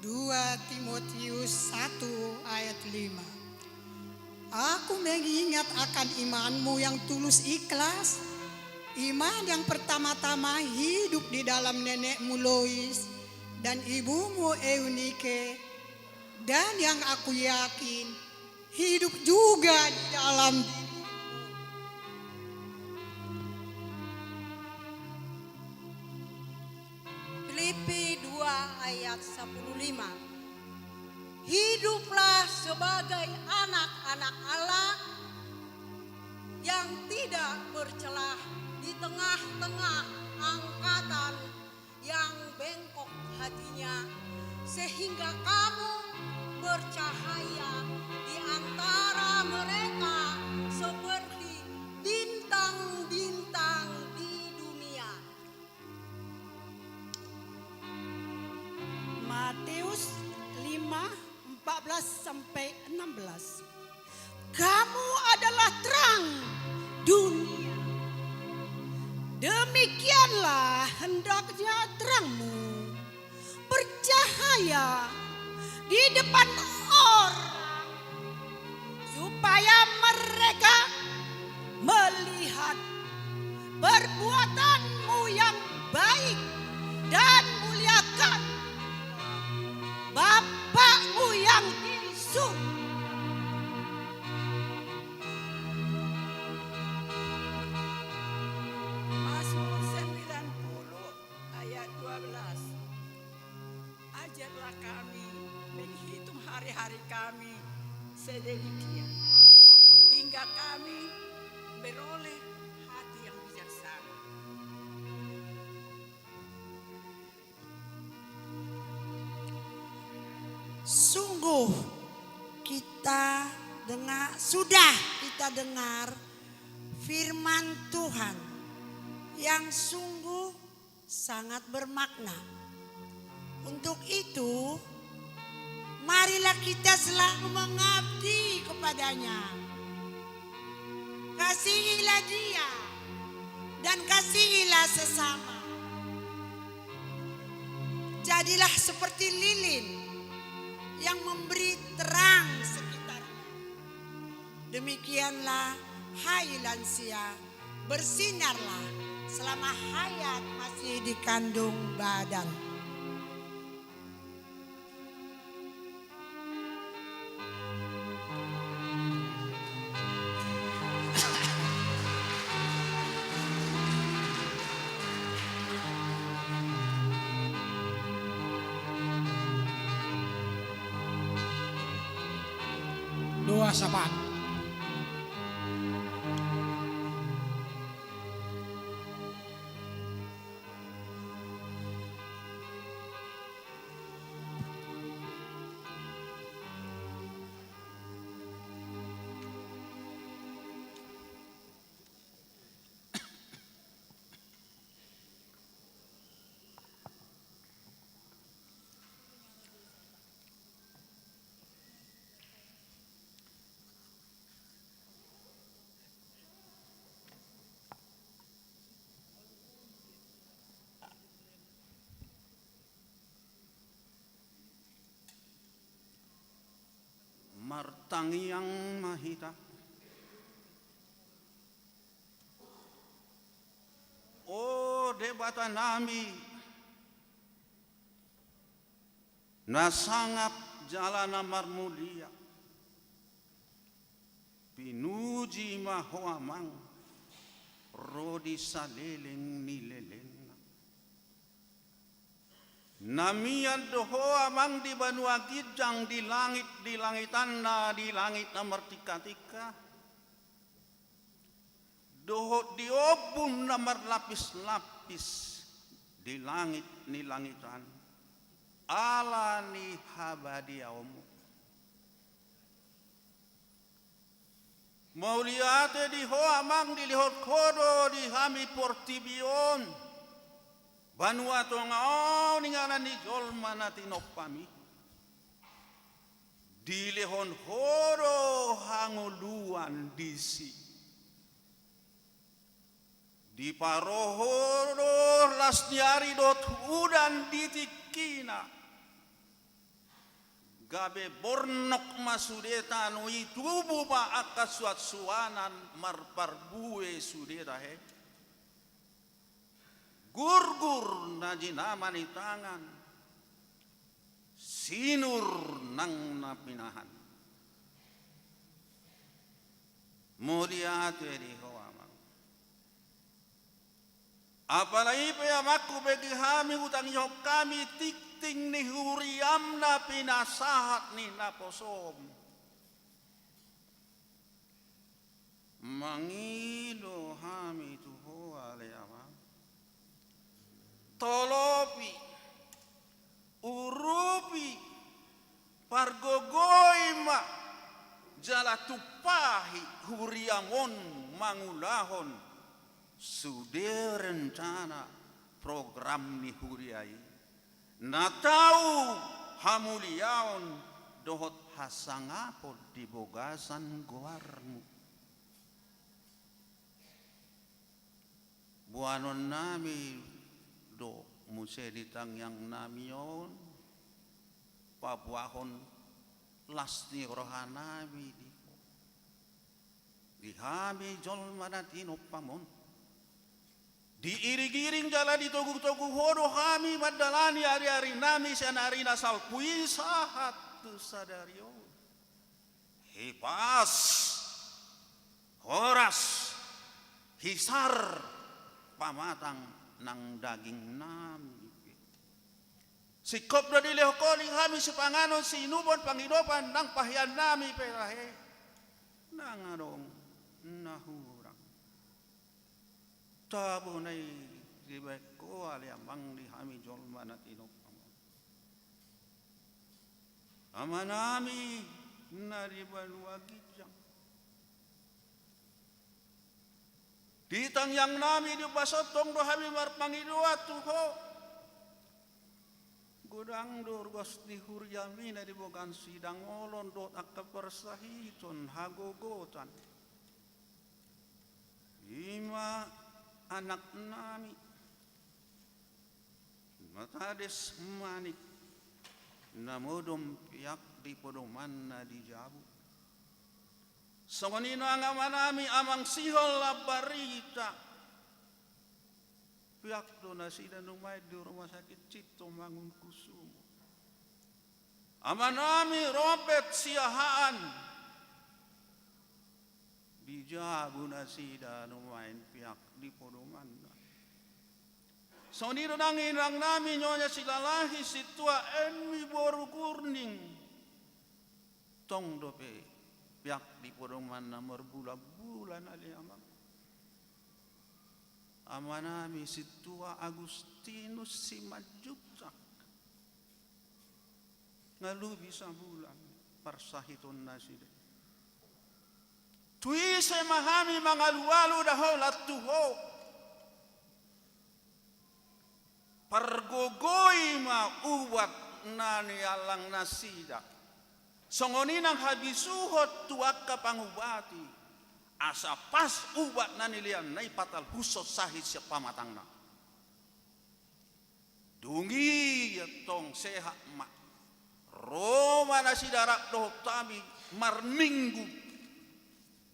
2 Timotius 1 ayat 5. Aku mengingat akan imanmu yang tulus ikhlas, iman yang pertama-tama hidup di dalam nenekmu Lois dan ibumu Eunike, dan yang aku yakin hidup juga di dalam dirimu. Filipi 2 ayat 15. Hiduplah sebagai anak-anak Allah yang tidak bercelah di tengah-tengah angkatan yang bengkok hatinya, sehingga kamu bercahaya di antara mereka seperti bintang-bintang di dunia. Matius 5:14-16. Kamu adalah terang dunia. Demikianlah hendaknya terangmu bercahaya di depan orang, supaya mereka melihat perbuatanmu yang baik dan muliakan Bapakmu yang di surga. Mazmur 90 ayat 12. Ajarlah kami menghitung hari-hari kami sedemikian, hingga kami beroleh hati yang bijaksana. Sungguh sudah kita dengar firman Tuhan yang sungguh sangat bermakna. Untuk itu, marilah kita selalu mengabdi kepadanya. Kasihilah Dia dan kasihilah sesama. Jadilah seperti lilin yang memberi terang sekitarnya. Demikianlah, hai lansia, bersinarlah selama hayat masih dikandung badan. Doa sabat. Martangiang mahita. Oh bata nami nasangap jalan amar mulia pinuji mahoamang rodi saleleng nileleng namian doho amang di banua gijang di langitan na di langit na martika-tika doho diobun na marlapis-lapis di langit ni langitan ala ni habadiaomu mauliate di ho amang di lihot kodo di hami portibion banua tongao ninganan ni jolma na tinopami dilehon horo hanguluan disi di parohoro lasnyari dot udan ditikina gabe bornok masudeta nui tubuh pa akasuat suanan marparbue sudeta he gurgur na jinamani tangan sinur nang napinahan mulia teri hoama apalagi payamaku bagi hami utang yok kami tikting ni huriam na pinasahat ni naposom mangido hami tuho aleama tolopi urupi pargogoima jala tupahi huriamon mangulahon sude rencana program ni huriai natau hamuliaon dohot hasangapod di bogasan goarmu buanon nami do museditang yang namion pabuahon lasni rohanami di hami jolmanat inopamon diiring-iring jala ditoguk-toguk hodo kami madalani hari-hari nami senari nasal puisahat tu sadario hipas horas hisar pamatang nang daging nami sikop na dilehokoli kami sepanganon sinubon pangidopan nang pahian nami perahe nangarong nahurang tabo nai dibeko aliamang di kami jolmanat inopam amanami naribaluagijang ditang yang nami di basotong do kami marpangidua tuho godang dorgos di hurjami na di bogan sidang olon dot akka persahiton hagogotan lima anak nami matades manik namodom piak di podoman na di jabu songonino ang ama nami amang sihol labarita piak do na sida numay di rumah sakit Cito Mangun Kusumo ama nami Robert siahaan di jabu na sida numay piak di podoman na songonino nang inang nami nyonya silalahi situa enmi boru kurning tong dope piak di podoman nomor bulan-bulan aliamang amanami situa Agustinus Simajuksak ngalu bisa bulan parsahiton naside tuise mahami mangalualu daho latuho pargogoi ma uwat nani alang nasida songoninang habisuhot tuak ka pangubati asa pas ubat nanilian nai patal husos sahid siap pamatangna dungi ya tong sehat mak Roma nasi darak doh tami marminggu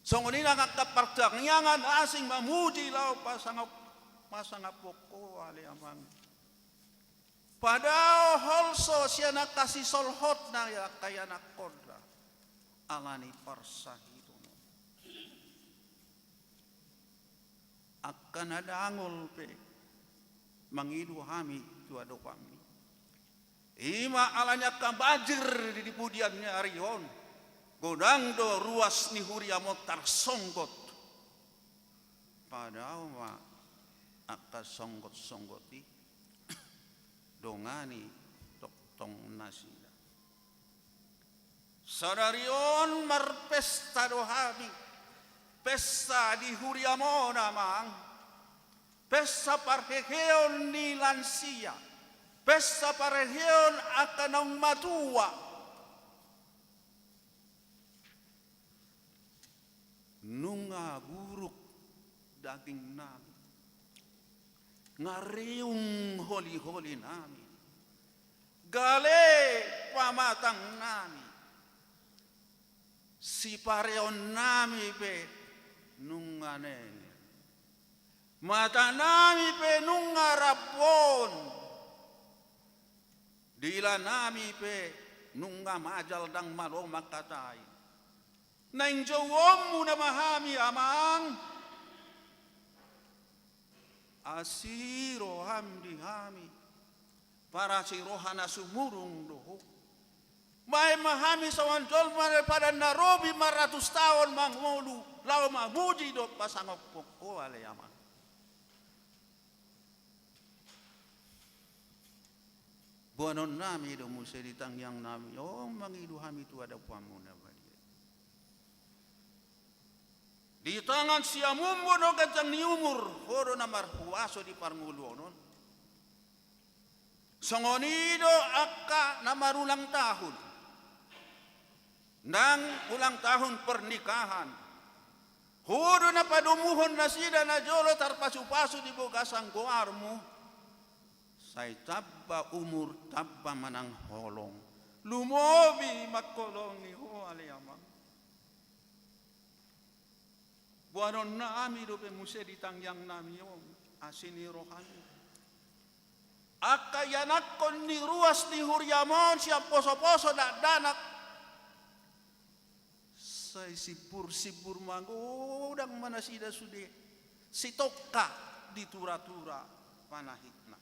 songoninang ka partangyangan asing mamuji lau pasangok masanga poko ali amang. Padao holso siya nakasi solhot na ya kaya nakodra alani parsahito no. Akan ada angol pe mangidu hami tua dopami. Ima alanya kabajir di pudiannya arion. Godang do ruas ni huriamot tarsonggot. Padao ma akka songgot-songgoti dongani tong nasida. Sadarion marpesta dohami, pesta di huriamona mang, pesta parheheon ni lansia, pesta parheheon akan ang matua. Nunga buruk daging nami. Ngariung holi-holi nami. Gale pamatang nami. Si pareon nami pe nunganeng. Mata nami pe nungarapon. Dila nami pe nungamajal dang malo makatay. Naing jawom mo na mahami amang. Asiro hamdi hami para si rohana sumurung doho may mahami sawan dolman pada narobi 100 tahun mangmolu law mamuji do pasangok poko aleyaman buanon nami do musedi tangyang nami mangidu hami tu ada pamuna badi di tangan siamumbo no gajang ni umur horo na marhuaso di parmuluonon songonido akka na marulang tahun nang ulang tahun pernikahan horo na padumuhon na sida na jolo tarpasu-pasu di bogasang goarmo say tabba umur tabba manang holong lumobi makolong ni ho aliyamang buanon nami dope muse ditangyang nami yung asini rohani. Akayanakon ni ruas ni huriamon siya poso-poso na danak. Say sipur-sipur magodang manasida sude. Sitoka di tura-tura panahitna.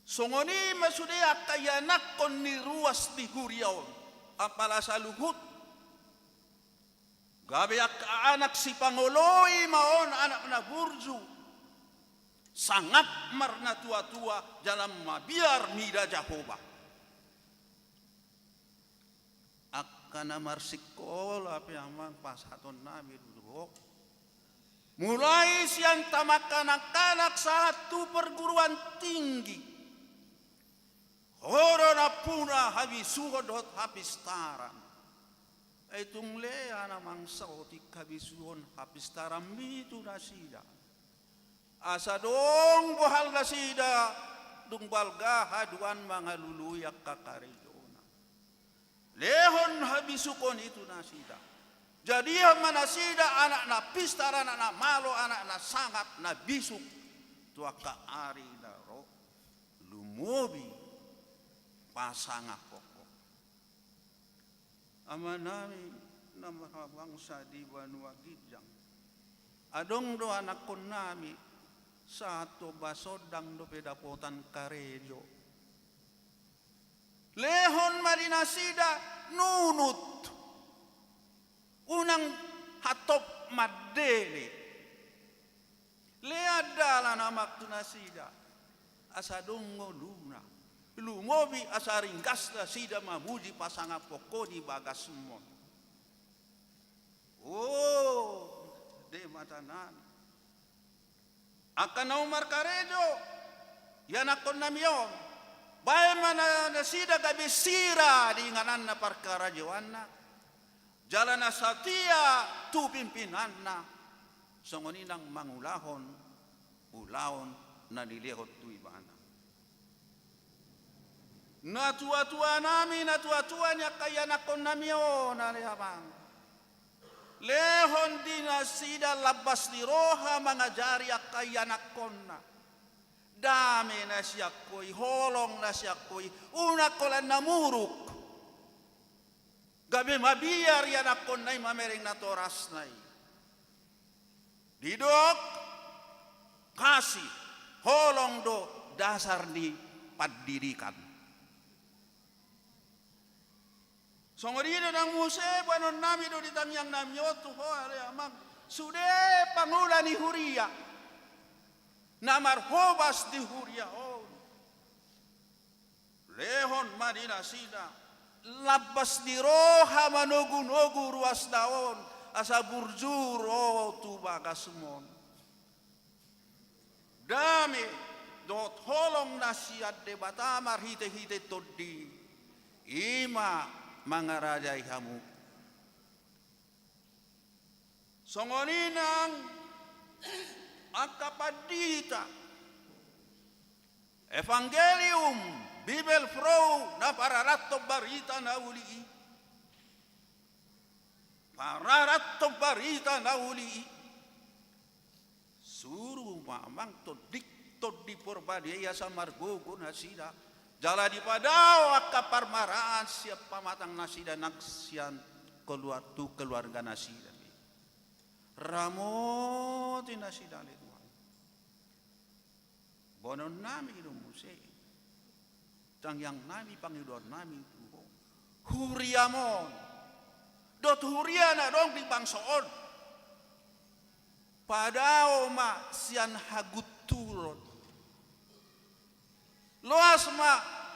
Songoni masude akayanakon ni ruas ni huriamon. Apala sa luhut. Gabi anak si Pangoloy maon anak na burju. Sangat marna tua-tua dalam mabiar mida Jehovah. Akan amar sikola piamang pasaton nami duduk. Mulai siang tamat kanak-kanak satu perguruan tinggi. Horona puna habis suhodot habis taran. Aitung lea namang sauti kabisuhon habis tarami itu nasida. Asa dong bohal nasida dung balga haduan mga luluyak kakarejona. Lehon habisukon itu nasida. Jadi manasida anak na pistar anak na malo anak na sangat na bisuk tua kaari na ro lumobi pasangak. Amanami na mahabangsa di Banua Gijang. Adong do anak kon nami sa ato basodang do pedapotan karejo. Lehon marinasida nunut. Unang hatop madele. Leadala namak tunasida. Asadongo luna. Lumobi asaringgas na sida mamuji pasanga poko di bagas mon. Oh, de matanan. Akan naumar karejo, yan akon namiyon. Bayan mana na sida gabi sira di nganan na parkarajuan na. Jalan na satia tu pimpinan na. Songoninang mangulahon, ulahon na nilihot tu ibana. Na tua-tua nami, na tua-tua niya kaya nakon namiyon, aliyabang. Lehon dinasida labas di roha mangajari akay anak konna. Dami na siya ko'y, holong na siya ko'y, una ko lang namuruk. Gabi mabiyar yan ako na'y mamering na toras na'y. Didok, kasih, holong do, dasar di pendidikan. Songorino ng muse, panon nami do ditamyang namyo, tuho, amang, sude pangula ni Huria. Namarhobas di Huriaon. Lehon madina sida. Labas di roha manogu-nogu ruas daon. Asa burjur o tubagasmon. Dami dot holong nasiat de batamar hite-hite todi. Ima mangarajai hamu. Songoninang akapadita Evangelium Bibel Pro na pararato barita na uli. Pararato barita na uli. Suruh mamang todik di porbadia sa margogo na sida. Jala di padaw akaparmaraan siap pamatang nasida naksian keluarga nasida. Ramoti nasida le Tuhan. Bonon nami idong muse. Tang yang nami pangidon nami Tuhan. Huriamon. Dot huriana dong di bangsoon. Padao ma sian hagut turun. Loas ma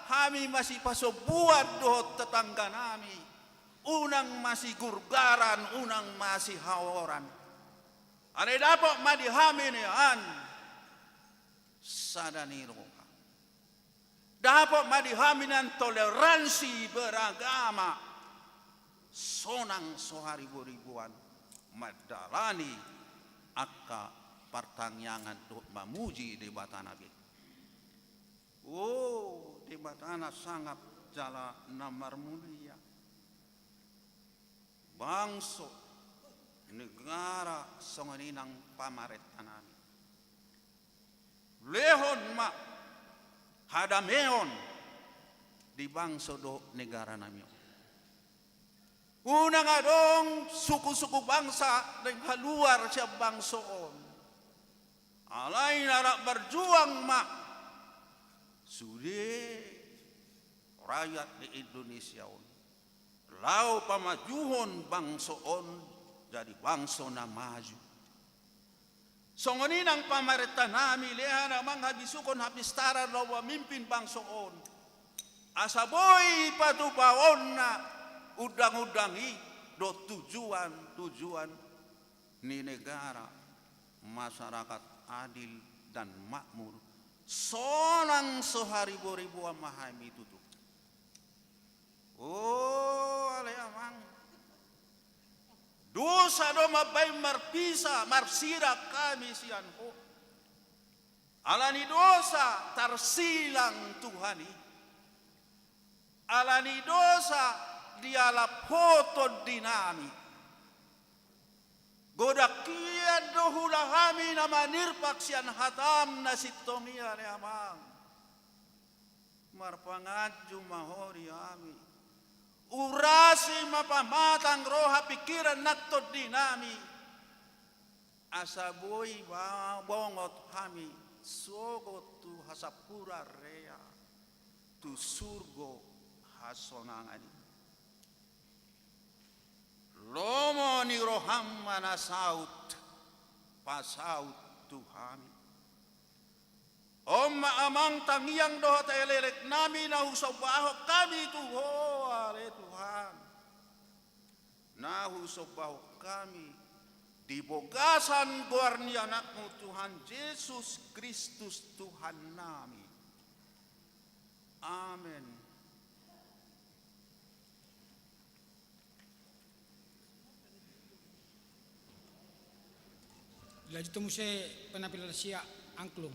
kami masih pasobuat dot tetangga nami. Unang masih gurgaran, unang masih haoran. Ane dapat madihami ni an sadani roha. Dapat madihami nan toleransi beragama. Sonang sohari ribuan madalani akka pertangyangan dot mamuji di batana be. Oh, di batana sangat jala namar mulia. Bangso negara songaninang pamaretan nami. Lehon ma hadameon di bangso do negara nami. Unang adong suku-suku bangsa dan haluar siya bangsoon. Alay narak berjuang ma sude rakyat di Indonesia on. Lau pamajuhon bangsoon jadi bangso na maju. Songoninang pamarita nami leha namang habisukon habistara lawa mimpin bangsoon. Asaboy patupaon na udang-udangi do tujuan ni negara masyarakat adil dan makmur. Sonang sehari-ribuan mahami tutup. Oh, aleamang. Dosa do mabay marpisa, marsira kami sianho. Alani dosa tarsilang Tuhani. Alani dosa dialap foto dinami. Godakian dohula kami na manirpak sian hatam na sitomia ni amang. Marpangadju mahori ami. Urasi mapamatang roha pikiran nakto dinami. Asaboy bongot kami. Sogot tu hasapura rea. Tu surgo hasonangani. Lomo ni roham manasaut. Pasaut Tuhan. Om amang tangiang doha taelelek nami na husabahok kami tuho ale Tuhan. Na husabahok kami di bogasan guarni anakmu Tuhan Yesus Kristus Tuhan nami. Amen. Lanjut muse penampilan sia angklung.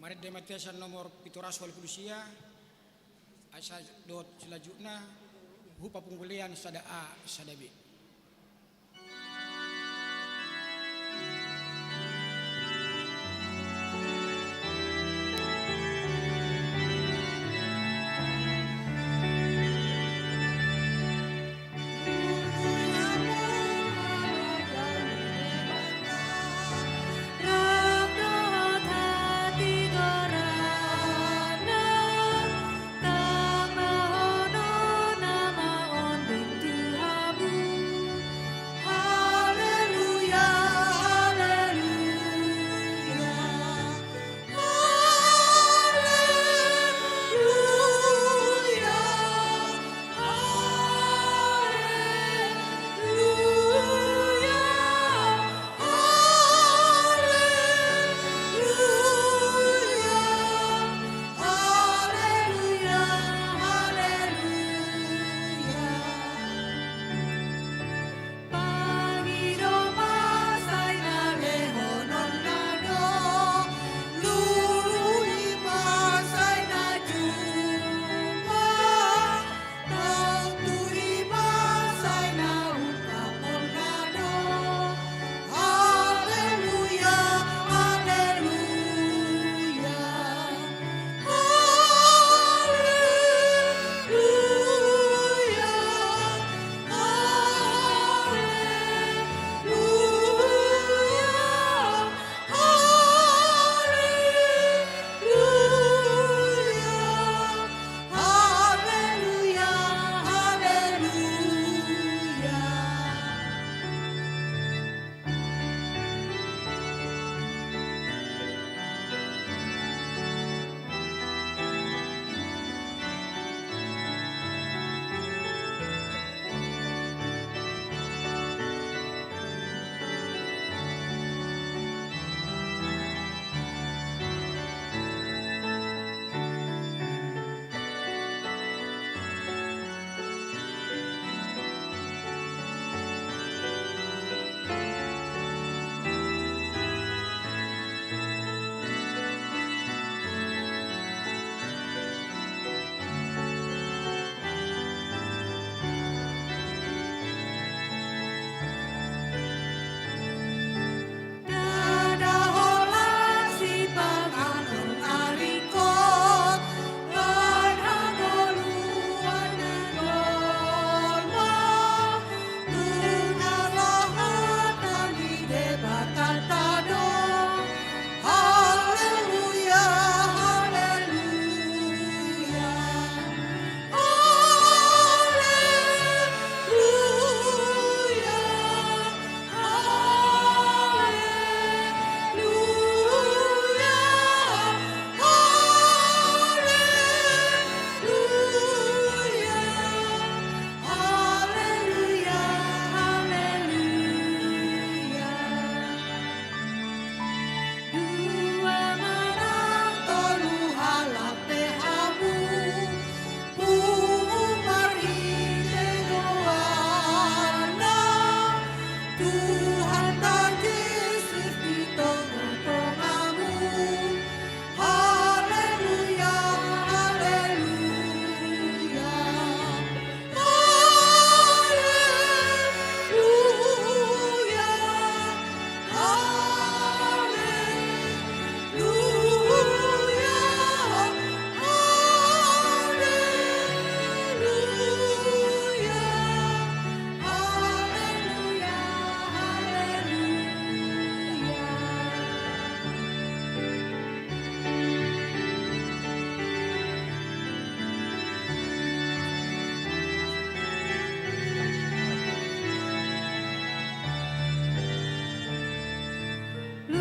Maret dematiasan nomor pitoras wal pulusia asa dot selanjutnya hupa penggulian sada A sada B.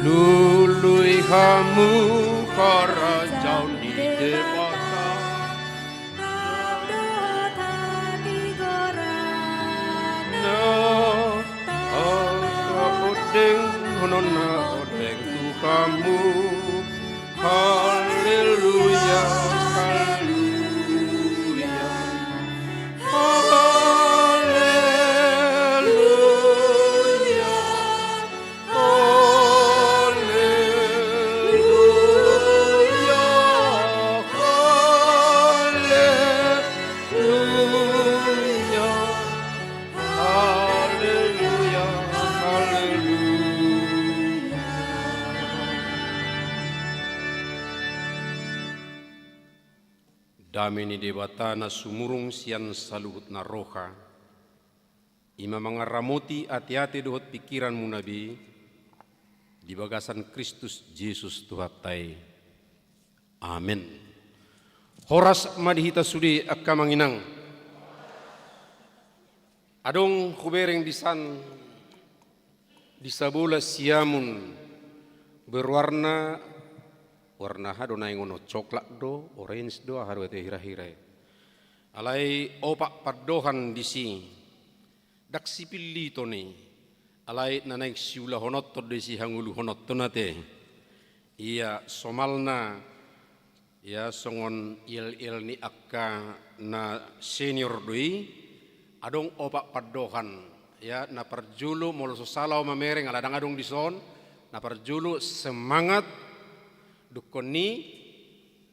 Lului kamu kerajaan di dewata. No, odeng honona odeng tu kamu. Haleluya, haleluya, haleluya, haleluya. damini debatana sumurung sian saluhut na roha. Ima mangaramoti ati-ati dohot pikiranmu nabi, di bagasan Kristus Yesus Tuhatai. Amin. Horas madihita sudi akka manginang. Adong kubereng disan disabola siamun berwarna warna hado na ngono coklat do, orange do, haro ete hira-hira. Alay opak padohan disi dak sipilito ni alay na naik siula honot to disi hangulu honot to nate. Iya somalna ya songon il ni akka na senior doi adong opak padohan ya na perjulu molo salau mamereng ala adong dison na perjulu semangat dukoni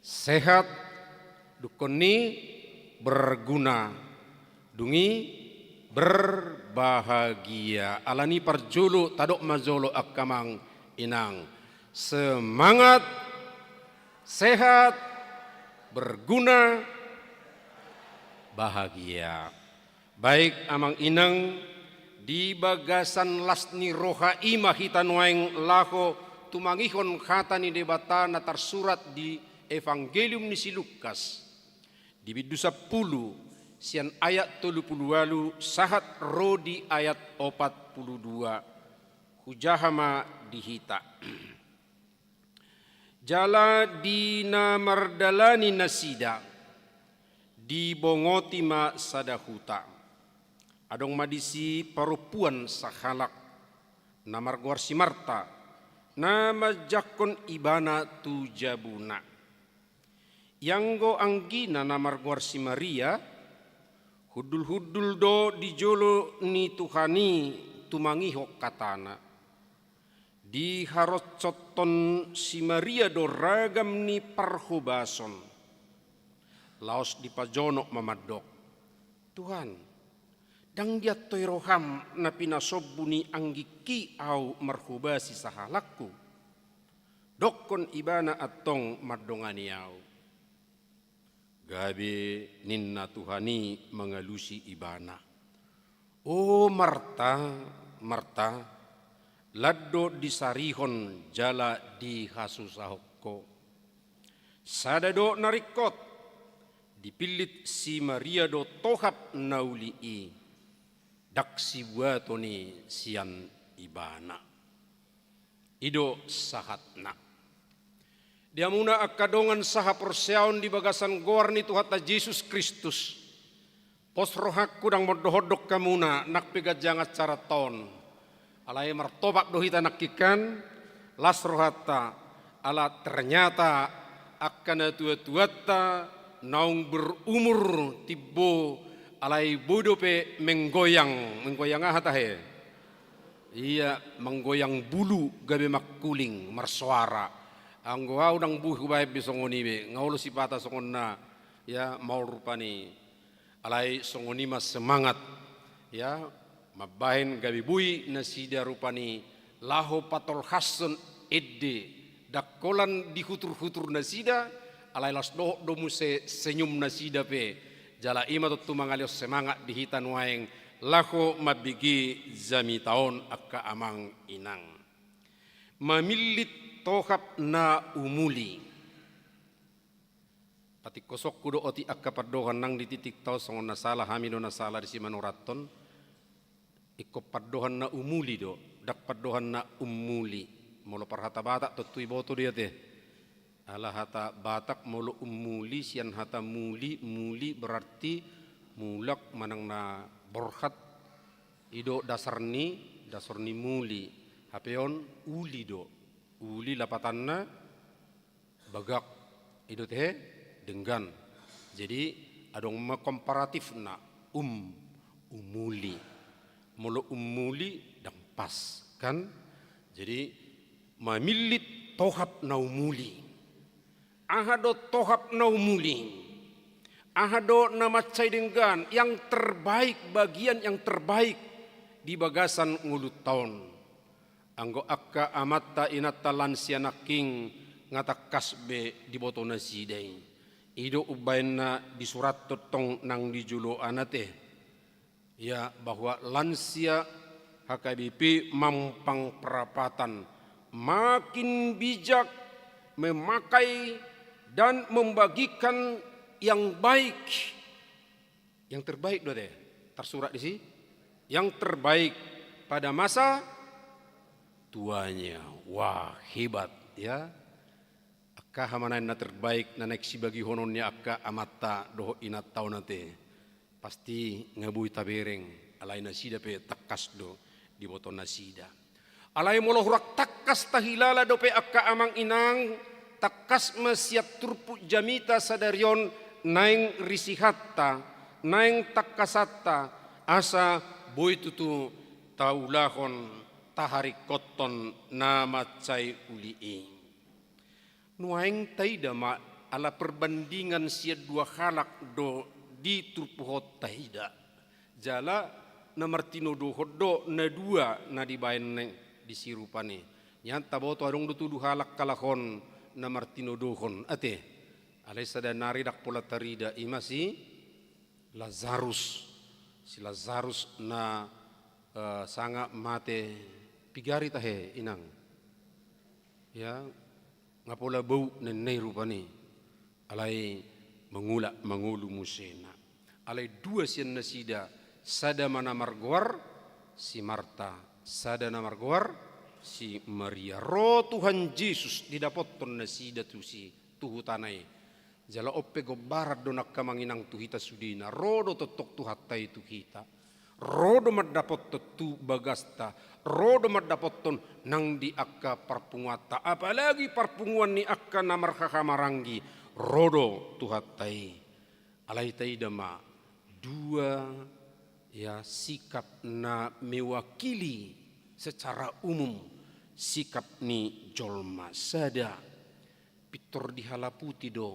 sehat dukoni berguna dungi berbahagia alani perjulu tadok mazolo akamang inang semangat sehat berguna bahagia. Baik amang inang di bagasan lasni roha ima hitan waeng laho tumangihon kata ni debata na tersurat di Evangelium ni si Lukas di bidu 10 sian ayat 38 sahat rodi ayat 42 hujahama dihita. Jala dina mardalani nasida di bongotima sadahuta adong madisi parupuan sahalak namar guarsi marta nama jakon ibana tujabuna yanggo anggina namar guarsi Maria hudul-hudul do dijolo ni Tuhani tumangiho katana di harocoton si Maria do ragam ni parhubason laos di pajonok mamadok Tuhan dang dia toiroham na pinasobuni anggiki au marhubasi sahalakku dokon ibana atong madonganiau gabe ninna Tuhani mengalusi ibana oh Marta Marta laddo disarihon jala di hasusahokko sadado narikot dipilit si Maria do tohap naulii dak si buatoni sian ibana ido sahatna dia muna akadongan saha perseaon di bagasan goar ni Tuhata Yesus Kristus pos rohakku dang modohodok kamuna nak pegajangat cara ton alai martobak dohita nakikan las rohata ala ternyata akan tua-tuata naung berumur tibo alai bodope menggoyang ahatahe iya menggoyang bulu gabe makuling marsuara anggo au dang buh bae bisongoni be ngaulo sipata songonna ya mau rupani alai songoni mas semangat ya mabahin gabi bui nasida rupani laho patol hasun edde dakolan dihutur-hutur nasida alai las do muse senyum nasida pe jala ima tu mangalios semangat dihitan waeng laho mabigi zami taon akka amang inang mamilit tohap na umuli pati kosok kudo oti akka padohan nang di titik tau songon nasalah hamino nasalah di simanuraton iko padohan na umuli do dak padohan na umuli molo parhata batak tutui boto dia teh ala hata batak molo umuli sian hata muli berarti mulak manang na borhat ido dasarni muli hapeon uli do uli lapatanna bagak ido teh denggan jadi adong ma komparatif na umuli molo umuli dang pas kan jadi mamilit tohap naumuli ahado tohap naumuli ahado namacay denggan yang terbaik bagian yang terbaik di bagasan ngulut taon anggo akka amata inatalan sianaking ngata kasbe di botona sidai Ido ubaina di surat totong nang di julo anate. Ya bahwa lansia HKBP mampang perapatan makin bijak memakai dan membagikan yang baik. Yang terbaik doa deh. Tersurat di sini. Yang terbaik pada masa tuanya. Wah, hebat ya. Akka hamanain na terbaik na neksi bagi hononnya akka amata doho inat tau nate. Pasti ngabui tabereng alai nasida pe takas do di boton nasida. Alai molo hurak takas tahilala do pe akka amang inang takas masiap turpu jamita sadarion naing risihatta naing takasatta asa boy tutu taulahon taharikoton namacai ulii. Nuaing taida ma ala perbandingan sia dua halak do di turpuhot taida. Jala na martino do hodo na dua na dibayan di sirupane. Nyanta boto adong do tudu halak kalahon na martino dohon ate. Alay sadanari dak pola tarida imasi Lazarus. Si Lazarus na sanga mate pigari tahe inang. Ya ngapola bau nenay rupani. Alay mangulu musena. Alay dua siyan nasida sada mana margwar si Marta, sada na margwar si Maria. Ro Tuhan Yesus didapoton nasida tu si tuhu tanay. Jala oppe go barat do nakkamanginang tuhita sudina. Rodo totok tuhatai tu kita. Rodo madapot tu bagasta. Rodo madapoton nang di akka parpunguata. Apalagi parpunguan ni akka namarhakamaranggi. Rodo tuhatai. Alai taidama dua ya sikap na mewakili secara umum sikap ni jolma sada pitor dihalaputi do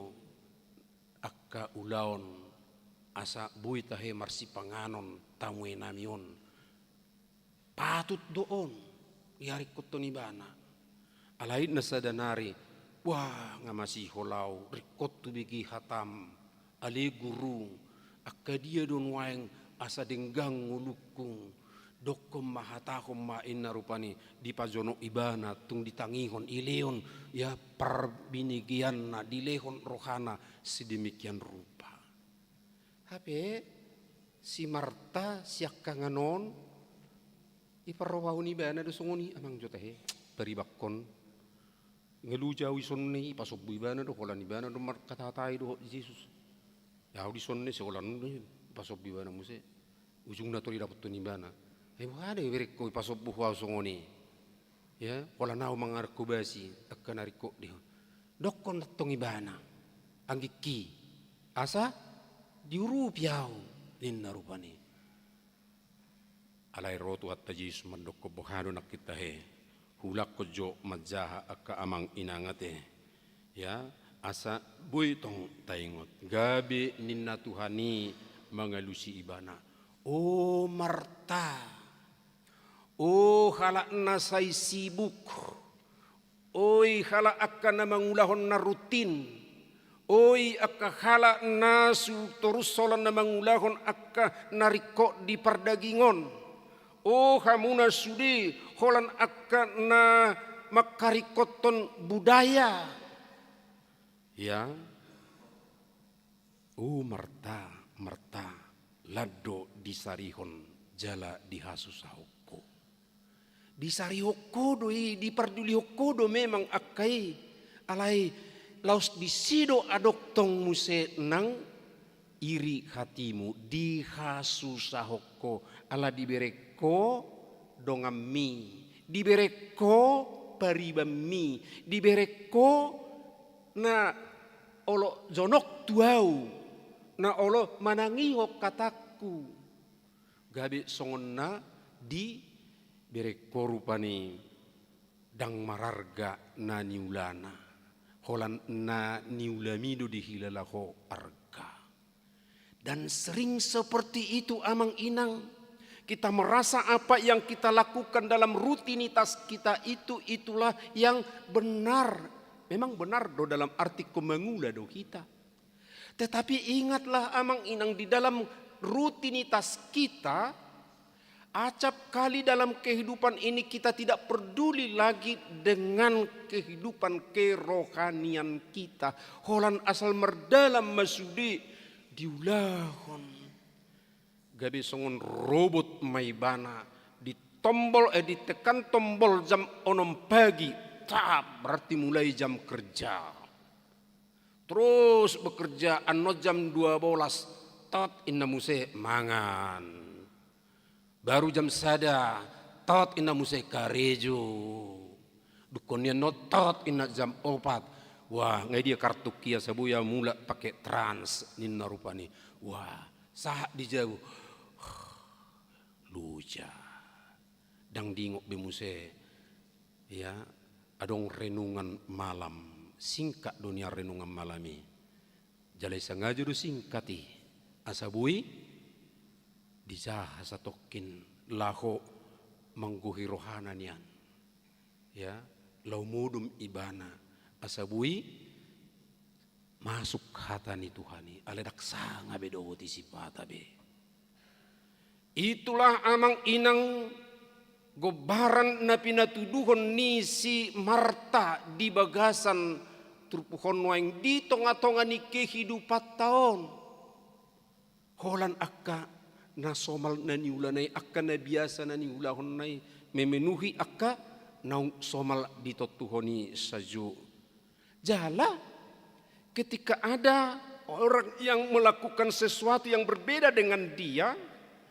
akka ulaon asa bui tahe marsi panganon tamwe namion patut doon yari koton ibana alaid na sadanari wah nga masih holau rikot tu bigi hatam ali guru akka dia don waeng asa denggang ngulukung dokom mahatakom main narupani di pajono ibana tung ditangihon ileon ya perbinigian na dilehon rohana sedemikian rupa. Tapi si Marta siak kanganon iparwahun ibana do sunguni amang jotahe peribakon ngelujawi sonni pasob ibana do holan ibana do markatatai do Yesus. Ya di sonne seolan pasob ibana muse ujung na tori dapat ibana. Ada berik ko pasok buhaw songoni. Ya, wala nao mangarko basi akan nariko dia. Dokon tong ibana. Anggiki. Asa diurupiaw din narupani. Alay rotu at tajis mandoko bohado nakita he. Hulak ko jo madjaha akka amang inangate. Ya, asa boy tong taingot. Gabi ninna tuhani mangalusi ibana. Oh Marta. Oh halak na say sibuk. Oy halak akka na mangulahon na rutin. Oy akka halak na terus solan na mangulahon akka nariko di pardagingon. Oh hamuna sudi holan akka na makarikoton budaya. Ya. Oh Marta, Marta lado disarihon jala dihasusahok. Di sari hokodo di parduli hokodo memang akai alai laus disido adok tong muse nang iri hatimu di hasusahoko ala dibereko dongami dibereko paribami dibereko na olo jonok tuau na olo manangihok kataku gabi songonna di bereko rupani dang mararga na niulana holan na niulamido dihilalaho arga dan sering seperti itu amang inang kita merasa apa yang kita lakukan dalam rutinitas kita itulah yang benar memang benar do dalam arti kemangula do kita Tetapi ingatlah amang inang, di dalam rutinitas kita, acap kali dalam kehidupan ini kita tidak peduli lagi dengan kehidupan kerohanian kita. Holan asal merdalam masudi diulahon. Gabi songon robot maibana ditekan tombol jam 6 pagi, tak berarti mulai jam kerja. Terus bekerja ano jam 12, tot inna muse mangan. Baru jam sada, tot inna muse karejo. Dukonnya no tot inna jam 4. Wah, ngai dia kartu kia sabuya mula pakai trans ninna rupani. Wah, sah di jauh. Luca. Dang dingok bemuse. Ya, adong renungan malam. Singkat dunia renungan malami. Jalai sengaja do singkati. Asabui dijah satokin laho mangguhi rohananian. Ya, laumudum ibana. Asabui masuk hatani Tuhani. Aledak sanga bedowoti sipatabe. Itulah amang inang gobaran na pinatuduhon ni si Marta di bagasan turpuhon waing di tonga-tonga ni kehidupan taon. Holan akka na somal na niulanay, akka na biasa na niulahon nay, memenuhi akka na somal ditotuhoni saju. Jala, ketika ada orang yang melakukan sesuatu yang berbeda dengan dia,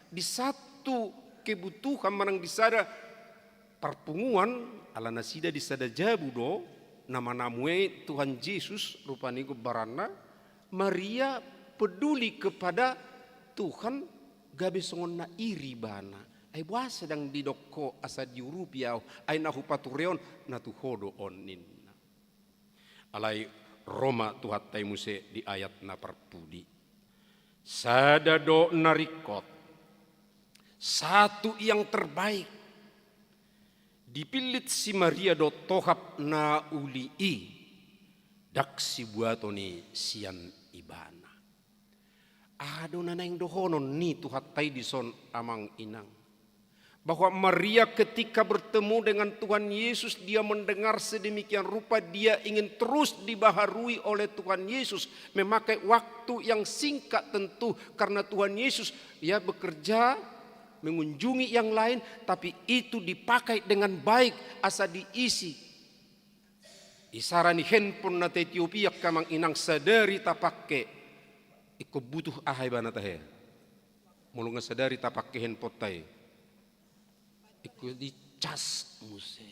di satu kebutuhan manang disada perpunguan ala nasida disada jabu do nama namue Tuhan Yesus rupani barana Maria peduli kepada Tuhan gabe songon na iri bana ai buah sedang didokko asa diurupiau ai na hupatureon na tuhodo onin alai Roma tuhat tai muse di ayat na perpudi sada do narikot satu yang terbaik dipilit si Maria do tohap na ulii dak si buatoni sian ibana ado nanang dohonon ni tuhat tai dison amang inang bahwa Maria ketika bertemu dengan Tuhan Yesus dia mendengar sedemikian rupa dia ingin terus dibaharui oleh Tuhan Yesus memakai waktu yang singkat tentu karena Tuhan Yesus ya bekerja mengunjungi yang lain tapi itu dipakai dengan baik asa diisi isarani handphone na Ethiopia kamang inang sadari tapake iko butuh ahay ba na tahe mulunga sadari tapake handphone tay iko di cas muse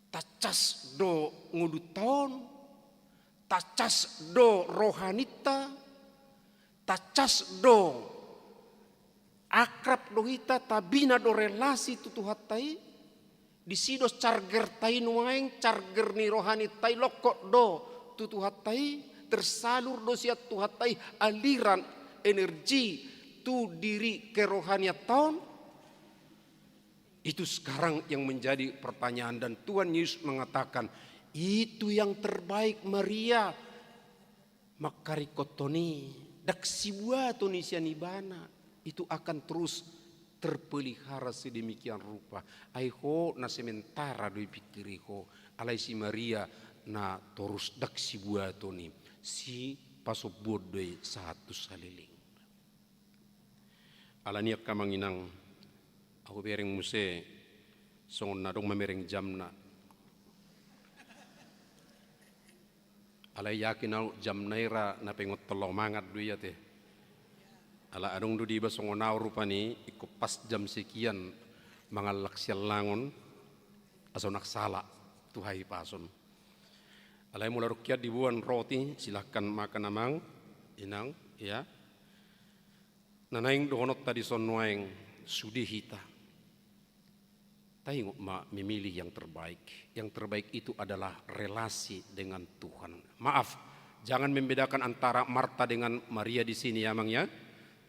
tacas do nguduton tacas do rohanita tacas do akrab dohita tabina do relasi tutuhat tai di sidos charger tai nuaeng charger ni rohani tai lokok do tutuhat tai tersalur do siat tuhat tai aliran energi tu diri kerohaniat tahun itu sekarang yang menjadi pertanyaan dan Tuhan Yesus mengatakan itu yang terbaik Maria makarikotoni dak sibua toni sianibana itu akan terus terpelihara sedemikian rupa. Aiho na sementara doi pikiriho alai si Maria na terus dak si buatoni si pasobodoi satu saliling. Alaniak kamanginang aku bereng muse songon nadong mamereng jamna. Alai yakin au jam naira na pengot tolo mangat doi ya teh. Ala adong do di basongonaw rupani iko pas jam sekian mangalak sial langon aso naksala tuhai pason. Alai mula rukyat dibuan roti silahkan makan amang inang ya. Nanaing doonot tadi sonnoeng sudi hita. Taing ma memilih yang terbaik. Yang terbaik itu adalah relasi dengan Tuhan. Maaf, jangan membedakan antara Marta dengan Maria di sini ya mang ya.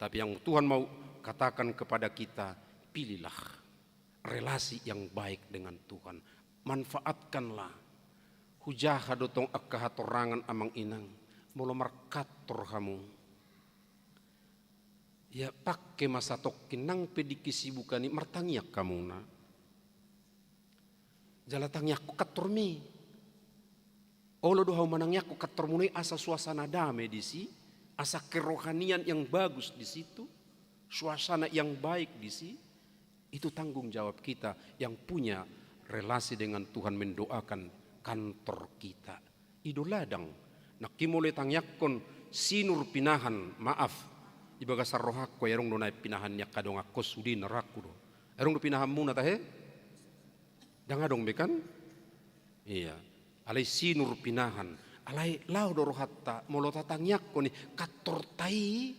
Tapi yang Tuhan mau katakan kepada kita, pilihlah relasi yang baik dengan Tuhan. Manfaatkanlah. Hujaha dotong akka hatorangan amang inang. molo markator kamu. Ya pakai masa tokin nang pedi kesibukani martangiak kamu na. Jalatangiak ku kator mi. Olo dohau manangnya ku kator munai asa suasana damai di si, asa kerohanian yang bagus di situ, suasana yang baik di si. Itu tanggung jawab kita yang punya relasi dengan Tuhan mendoakan kantor kita. Idoladang nakimole tangyakon sinur pinahan maaf ibaga sarrohakko erong donai pinahan yak kadong akko sudi neraku do. Erong do pinahan muna tahe? Dangadong bekan? Iya. Alai sinur pinahan. Alai lau do rohatta molo tatangyakko ni kator tai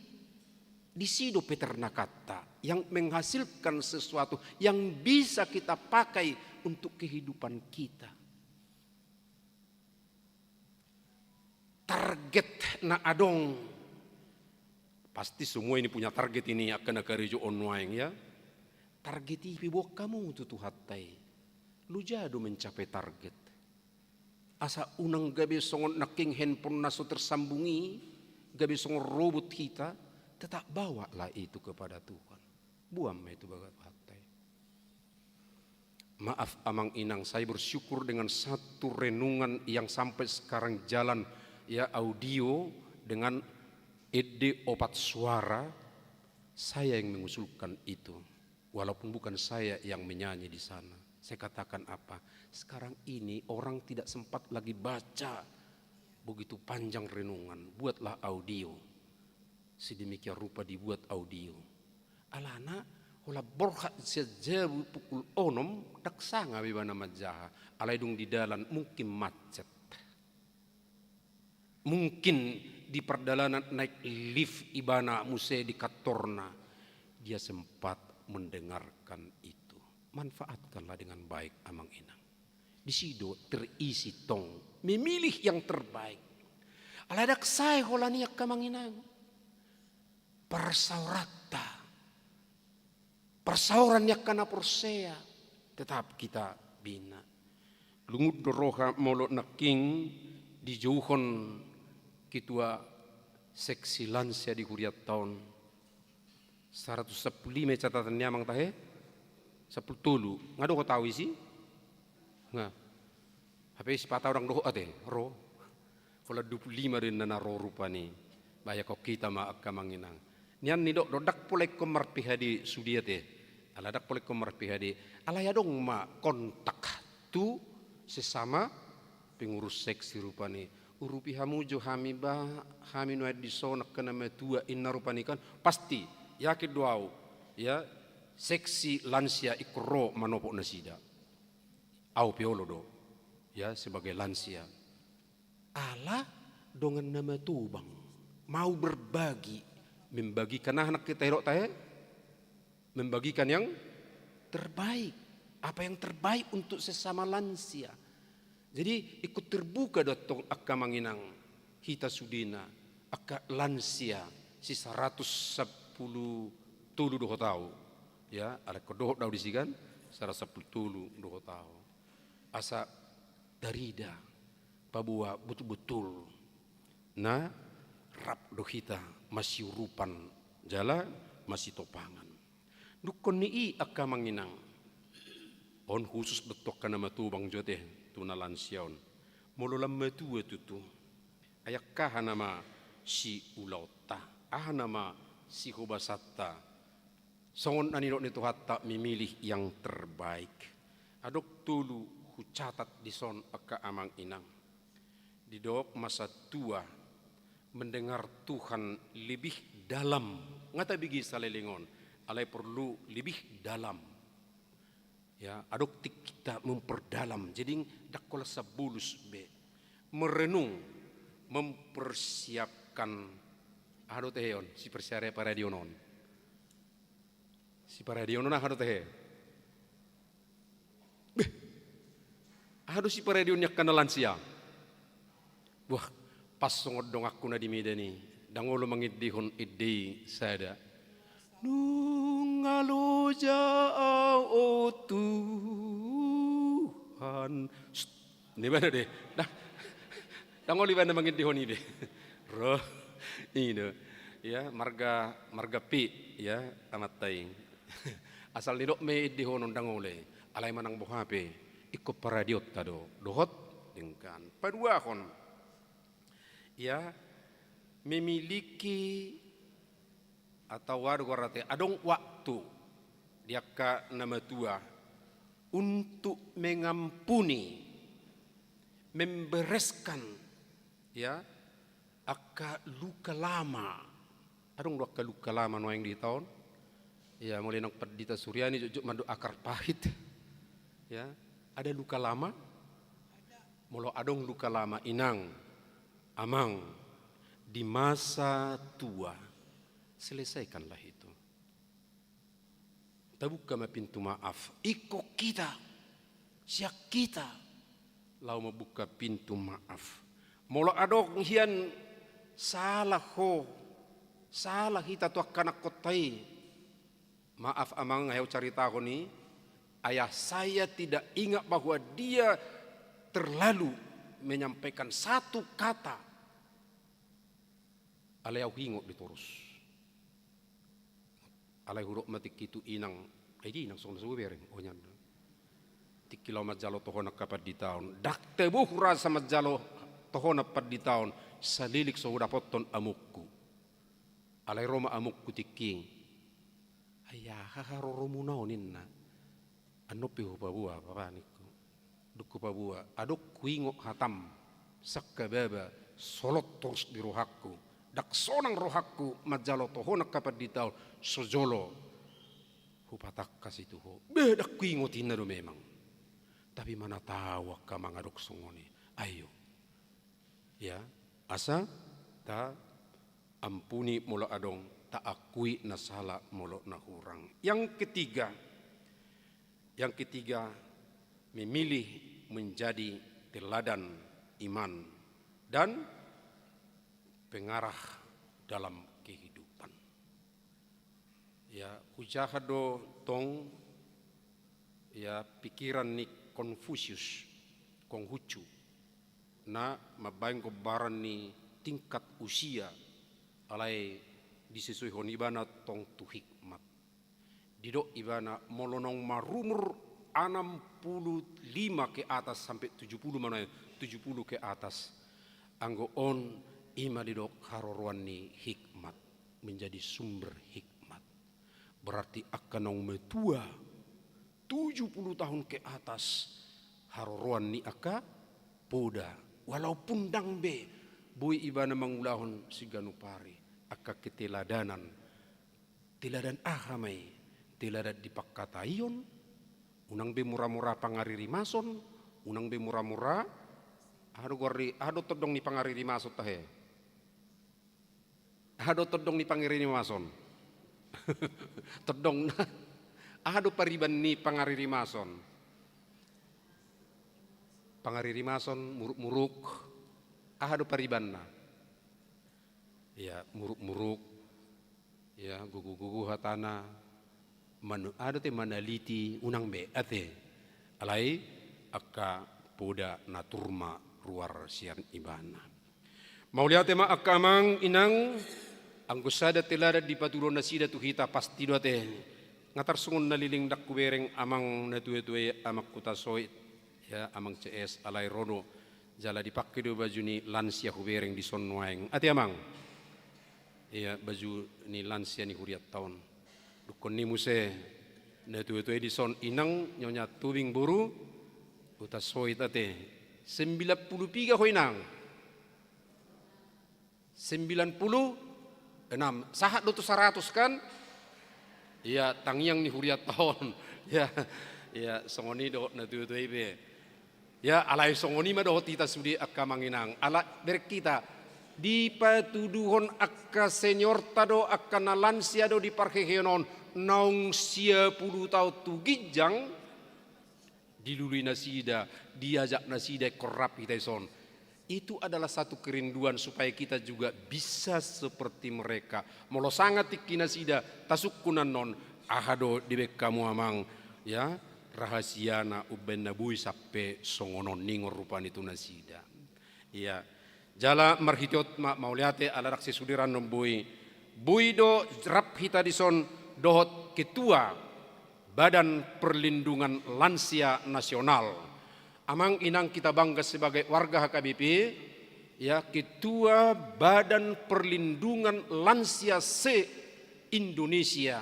di sido peternakata yang menghasilkan sesuatu yang bisa kita pakai untuk kehidupan kita. Target na adong, pasti semua ini punya target ini akan akarejo online ya. Target ipi buat kamu tuh hatai, lu jadu mencapai target. Asa unang gabi songon naking handphone naso tersambungi, gabi songon robot kita, tetap bawalah itu kepada Tuhan. Buam itu bagat hatai. Maaf amang inang, saya bersyukur dengan satu renungan yang sampai sekarang jalan ya audio dengan ide opat suara. Saya yang mengusulkan itu, walaupun bukan saya yang menyanyi di sana. Saya katakan apa? Sekarang ini orang tidak sempat lagi baca begitu panjang renungan, buatlah audio. Sedemikian rupa dibuat audio. Alana hola borhat sejabu pukul onom daksanga bibana majaha. Alaidung di dalam mungkin macet. Mungkin di perjalanan naik lift ibana muse di katorna. Dia sempat mendengarkan itu. Manfaatkanlah dengan baik amang inang. Di sido terisi tong. Memilih yang terbaik. Aladak saya hola niak kamang inang. Persauran yang kana persea tetap kita bina. Lungud doroha molo naking dijauhon kitua seksi lansia di huriat tahun 115 catatannya mang tahe 10 ngado ko tahu isi nga habis patah orang doh ate ro kola 25 rin na ro rupani baya ko kita maak kamanginang. Nian nidok dodak polek komar pihadi sudiate, aladak polek komar pihadi, alayadong ma kontak tu sesama pengurus seksi rupani. Urupi hamujo hami bah hami nuad disonak kena metua inna rupani kan pasti yakin doau ya seksi lansia ikro manopok nasida. Au piolo do ya sebagai lansia. Ala dongan nama tubang mau berbagi. Membagikan anak kita hirok tahe, membagikan yang terbaik. Apa yang terbaik untuk sesama lansia. Jadi ikut terbuka datang akka manginang hita sudina, akka lansia si 110 tulu doho tahu. Ya, ada kodoh daw disigan 110 tulu doho tahu. Asa darida pabua betul-betul. Nah, rap do kita masih urupan jala masih topangan. Dukon ni akka manginang. On khusus betok kana matubang jote tuna lansiaon. Mololam matu tutu. Ayakah nama si ulauta. Nama si hubasata. Songon naniro nito hatta memilih yang terbaik. Adok tulu hucatat di son akka amang inang. Didok masa tua mendengar Tuhan lebih dalam. Ngata bigi salelingon, alai perlu lebih dalam. Ya, adok kita memperdalam. Jadi dakola sabulus be merenung, mempersiapkan. Ado teheon si persiare paradionon. Si paradionon ado tehe. Beh, ado si paradionnya kana lansia. Wah, pas songodong aku na di medani dangolo mangidihon iddi sada nungalo jao Tuhan ni bana deh dangolo bana mangidihon ide Roh ini ya marga pi ya amat taing. Asal nidok me di honon dangole alai manang bohape ikut paradiot tado dohot dengkan padua kon ya memiliki atau wargorate adong waktu diaka nama tua untuk mengampuni membereskan ya aka luka lama adong luka lama no yang di tahun ya mulai nang Perdita Suryani jujuk madu akar pahit ya ada luka lama molo adong luka lama inang amang di masa tua selesaikanlah itu tabuka ma pintu maaf iko kita siak kita lau membuka pintu maaf molo adong hian salah kita tu akan kotai. Maaf amang ayo cerita aku nih, ayah saya tidak ingat bahwa dia terlalu menyampaikan satu kata. Alai au hingok diturus. Alai huruk matik itu inang, inang song nasu bereng, oh nyan. Tikilo majalo tohona kapat di tahun, dak tebuh rasa majalo tohona pat di tahun, salilik so dapoton amukku. Alai Roma amukku tiking. Ayah haroromunau ninna anopi hupabua papaniku duku pabua aduk kuingok hatam sakababa solot terus di rohakku dak sonang rohakku majalo tohona kapat di tahun sojolo hupatak kasih tuho bedak kuingok tinna do memang tapi mana tahu ka mangaduk songoni ayo ya asa ta ampuni mula adong tak akui na salah molo na hurang. Yang ketiga memilih menjadi teladan iman dan pengarah dalam kehidupan. Ya ujahado tong ya pikiran ni Konfusius Konghucu na mabayang kobaran ni tingkat usia alai disesuai hon ibana tong tu hikmat. Didok ibana molonong marumur 65 ke atas sampai 70 mana 70 ke atas. Anggo on ima didok haroroan ni hikmat menjadi sumber hikmat. Berarti akan nong metua 70 tahun ke atas haroroan ni aka poda walaupun dangbe boy ibana mangulahon siganupari. Aka keteladanan teladan ahamai teladan dipakatayon unang be murah-murah pangariri mason unang be murah-murah ado todong ni pangariri masot tahe ado todong ni pangariri mason todong na ado pariban ni pangariri mason muruk-muruk ado pariban na ya muruk-muruk ya gugu-gugu hatana ada te manaliti unang be ate alai akka poda naturma ruar sian ibana mauliate ma akka amang inang anggusada telada di paturon nasida tu hita pasti doate ngatar sungun naliling dak kubereng amang natue-tue amak kutasoit ya amang CS alai rono jala dipakai do baju ni lansia hubereng di sonwaeng ati amang iya baju ni lansia ni huriat tahun dukon ni muse na tu edison inang nyonya tubing buru utas soi tate 93 hoinang 96 sahat do 100 kan iya tangyang ni huriat tahun ya songoni do na tu ibe ya alai songoni ma do tita sudi akka manginang ala ber kita di patuduhon akka senior tado akka nalansia do di parkehenon naung 10 tahun tu gijang dilului nasida diajak nasida korap kita son itu adalah satu kerinduan supaya kita juga bisa seperti mereka molo sangat tiki nasida tasukkunan non ahado di kamu amang ya rahasiana uben nabui sampai songonon ningor rupan itu nasida ya Jala marhitiot mauliate ala raksi sudiran nombui. Buido rap hita dison dohot ketua Badan Perlindungan Lansia Nasional. Amang inang kita bangga sebagai warga HKBP, ya, Ketua Badan Perlindungan Lansia se-Indonesia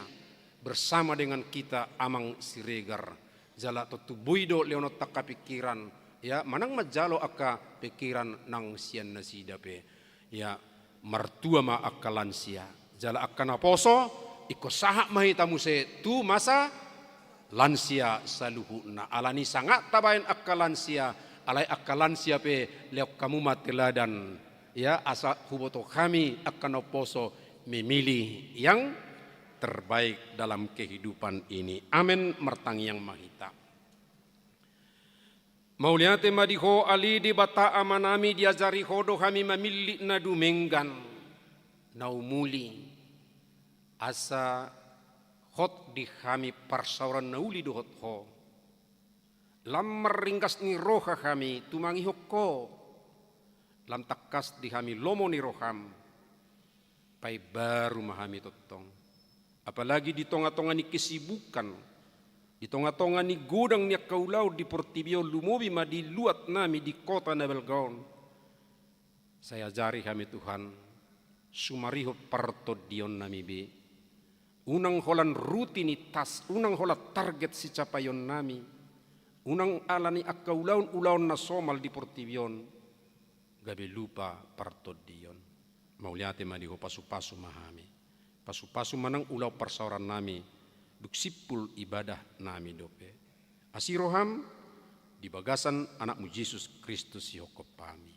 bersama dengan kita Amang Siregar. Jala totu buido leonot taka pikiran, ya, manang majalo aka pikiran nang sian nasidape, ya, mertua ma aka lansia. Jala aka naposo iko sahak mahitamu se tu masa lansia saluhuna alani sangat tabain aka lansia alai aka lansia pe leok kamu mateladan, ya, asa huboto kami akan oposo memilih yang terbaik dalam kehidupan ini. Amin martang yang mahita. Mauliate madiho ali di bata amanami diajari hodo kami memilih nadu menggan naumuli asa hot di kami parsauran nauli do hot ho lam meringkas ni roha kami tumangi hokko lam takas di kami lomo ni roham pai baru mahami totong, apalagi di tonga-tonga ni kesibukan, di tonga-tonga ni gudang ni kaulau di Portibio lumobi ma di luat nami di kota Nabelgaon. Saya jari kami Tuhan sumariho parto dion nami be unang holan rutinitas, unang hola target si capayon nami, unang alani akaulaun na somal di Portibion, gabe lupa parto dion. Mauliate madiho pasu-pasu mahami, pasu-pasu manang ulau persauran nami, duk sipul ibadah nami dope. Asiroham di bagasan anakmu Yesus Kristus yokopami.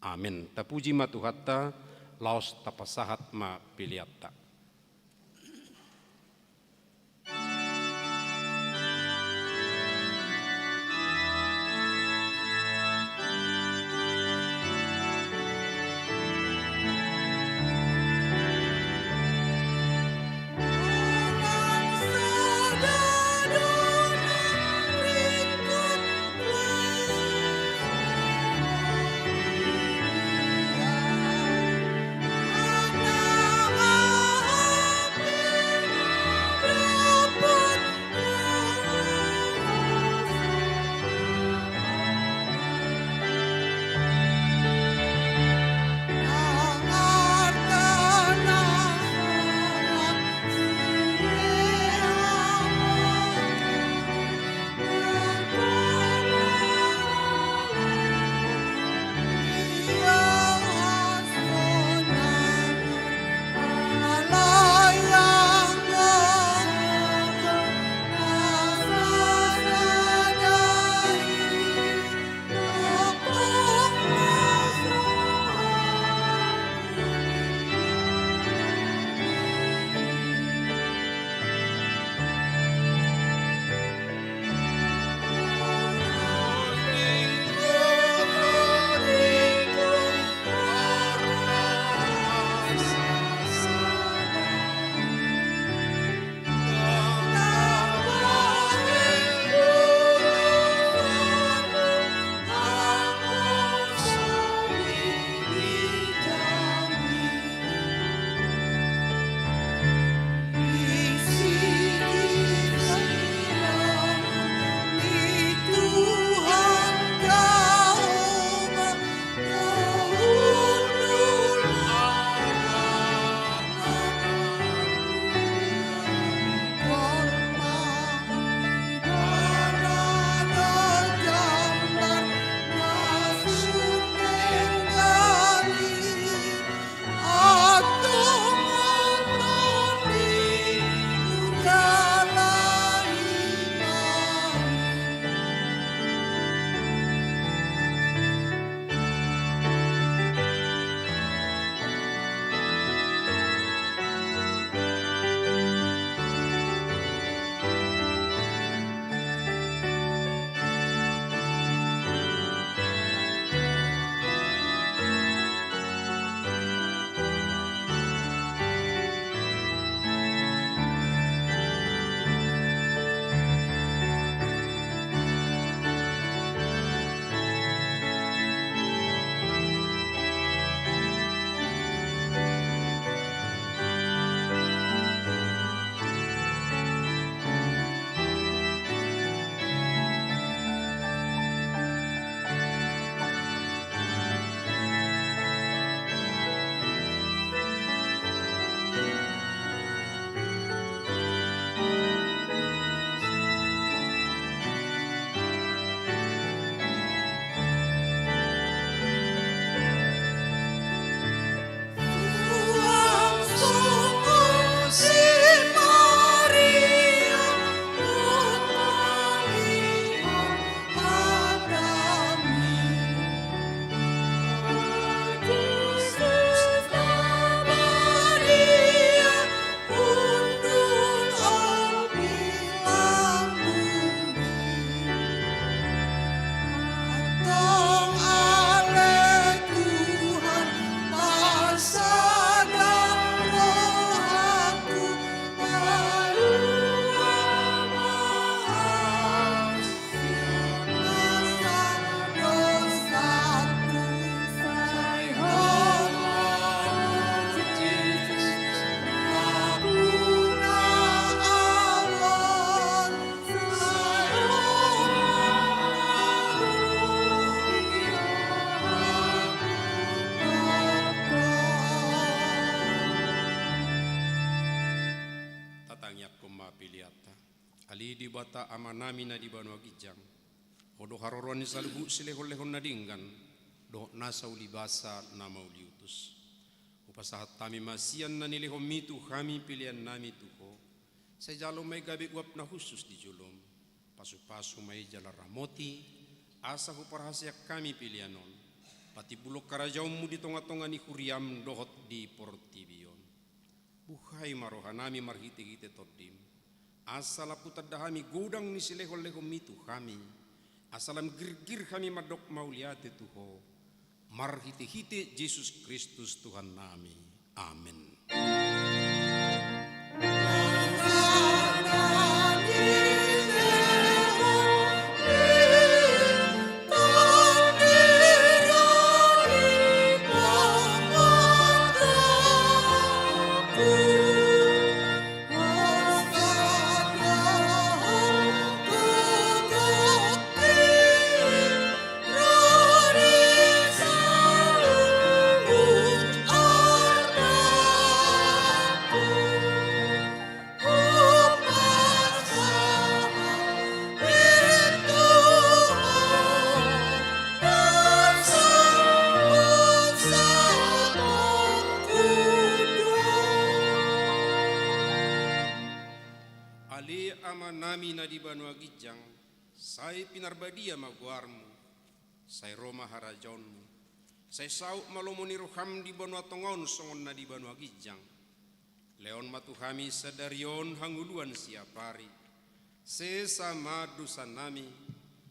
Amin. Tapuji ma Tuhatta, laos tapasahat ma piliatta. Anak Ali di bata amanami na di Banua Gijang. Odo haroron ni saluhu silehon-lehon na dinggan. Do nasa ulibasa na mauliutus. Upasahat tami masian na nilihom mitu kami pilihan nami tuho. Sa jalo may gabi guap na khusus di julom. Pasu-pasu may jala ramoti. Asa ko parahasyak kami pilihanon. Pati bulok karajaummu di tonga-tonga ni Huriam dohot di Portibion. Buhay marohanami marhiti-hiti todim. Asala putadahami godang ni silehol-lehom mitu kami. Asalam gir-gir kami madok mauliate tuho. Marhiti-hiti Yesus Kristus Tuhan nami. Amin. Nami na di Banua Gijang, say pinarbadia maguarmu, say Roma harajonmu, say sauk malomoni ruham di Banua Tongon songon na di Banua Gijang, leon matuhami sadarion hanguluan siapari, sesama dosa nami,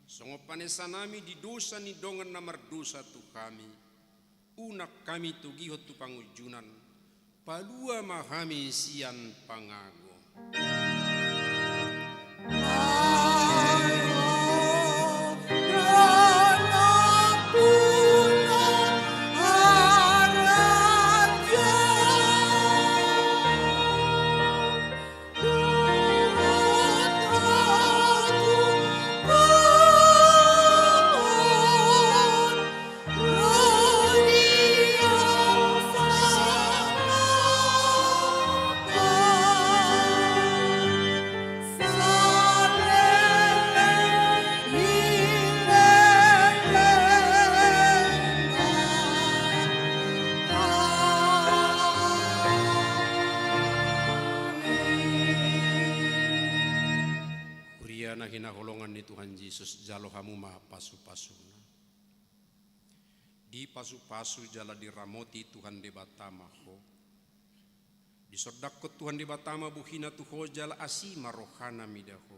songo panesa nami di dosa ni dongan namar dosa tu kami, unak kami tugihot tu pangujunan, palua mahami sian pangago. Na hinaholongan ni Tuhan Yesus jalo hamu ma pasu-pasu. Di pasu-pasu jala diramoti Tuhan debatama ho. Di sodakot Tuhan debatama buhina tuho jala asima rohana midaho.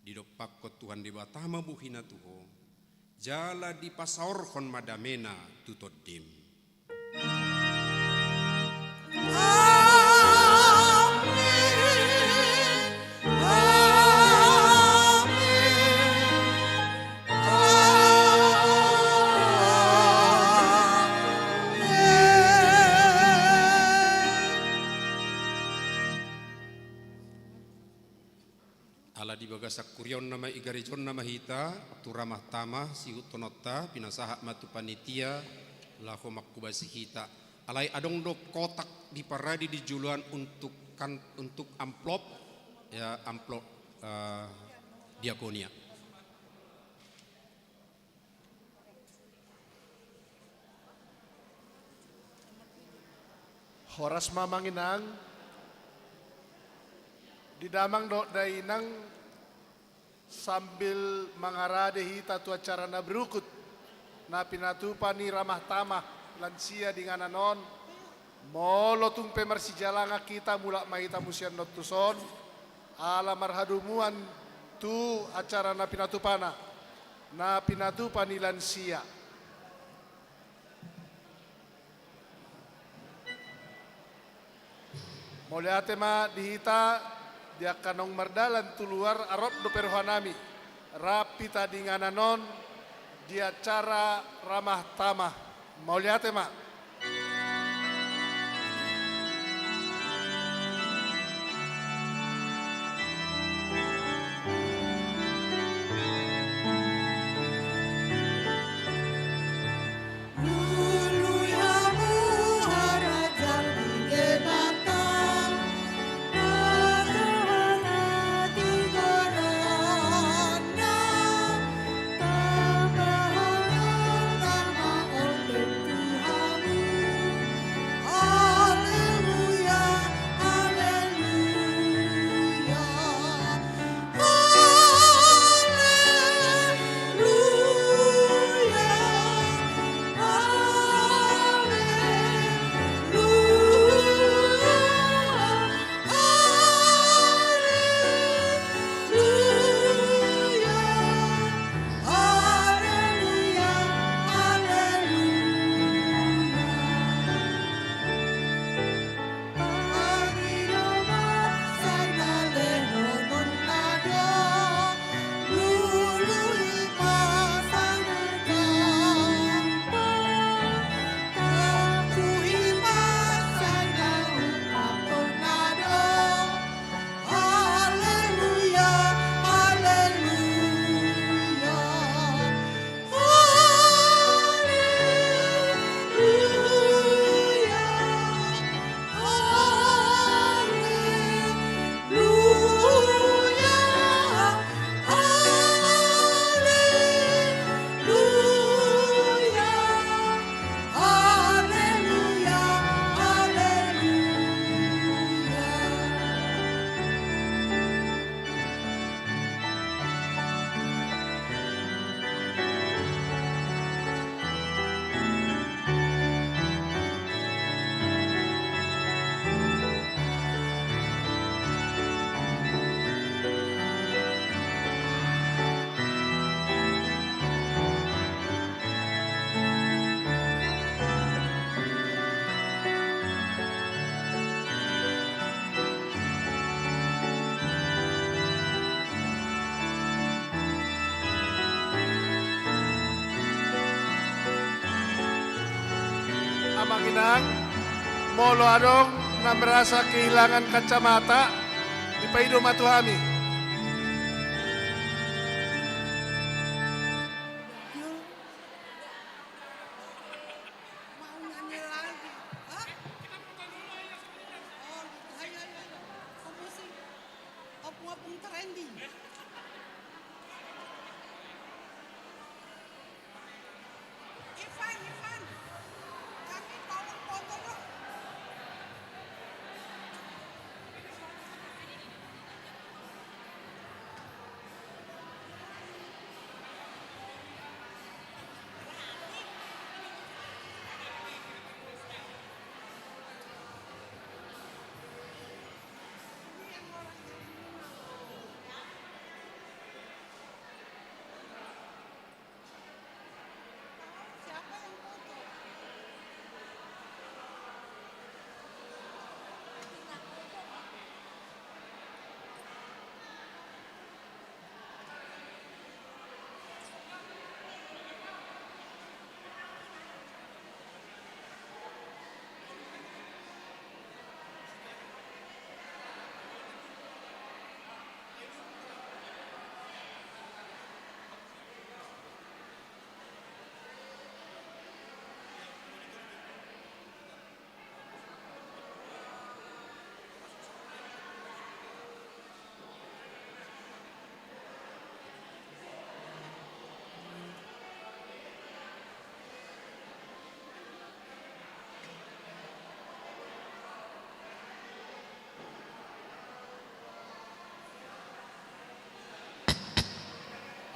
Di dopakot Tuhan debatama buhina tuho jala di pasaorhon madamena tutodim. Di bagasak kuryon nama igarijon nama hita tu ramah tamah si utonotta pinasaha matu panitia lahu makubasi hita alai adong do kotak di paradi di juluan untuk amplop ya amplop diakonia. Horas mamanginang di damang do dainang sambil mengarade hita tu acara na berukut na pinatupani ramah tamah lansia dengan anon molo tung pemersi jalanga kita mulak mahita musian notuson ala marhadumuan tu acara na pinatupani lansia. Moliate ma dihita dia kanong mardalan tuluar arop do perhoanami rapi tadi ngananon dia cara ramah tamah mau lihat mak Di Maginang, molo adong na merasa kehilangan kacamata di paido matuhami. Mau nyanyi lagi. Hah? Oh, ayo. Musik. Opung-opung trending. Ivan. Kami tolong foto dong. Siapa yang foto?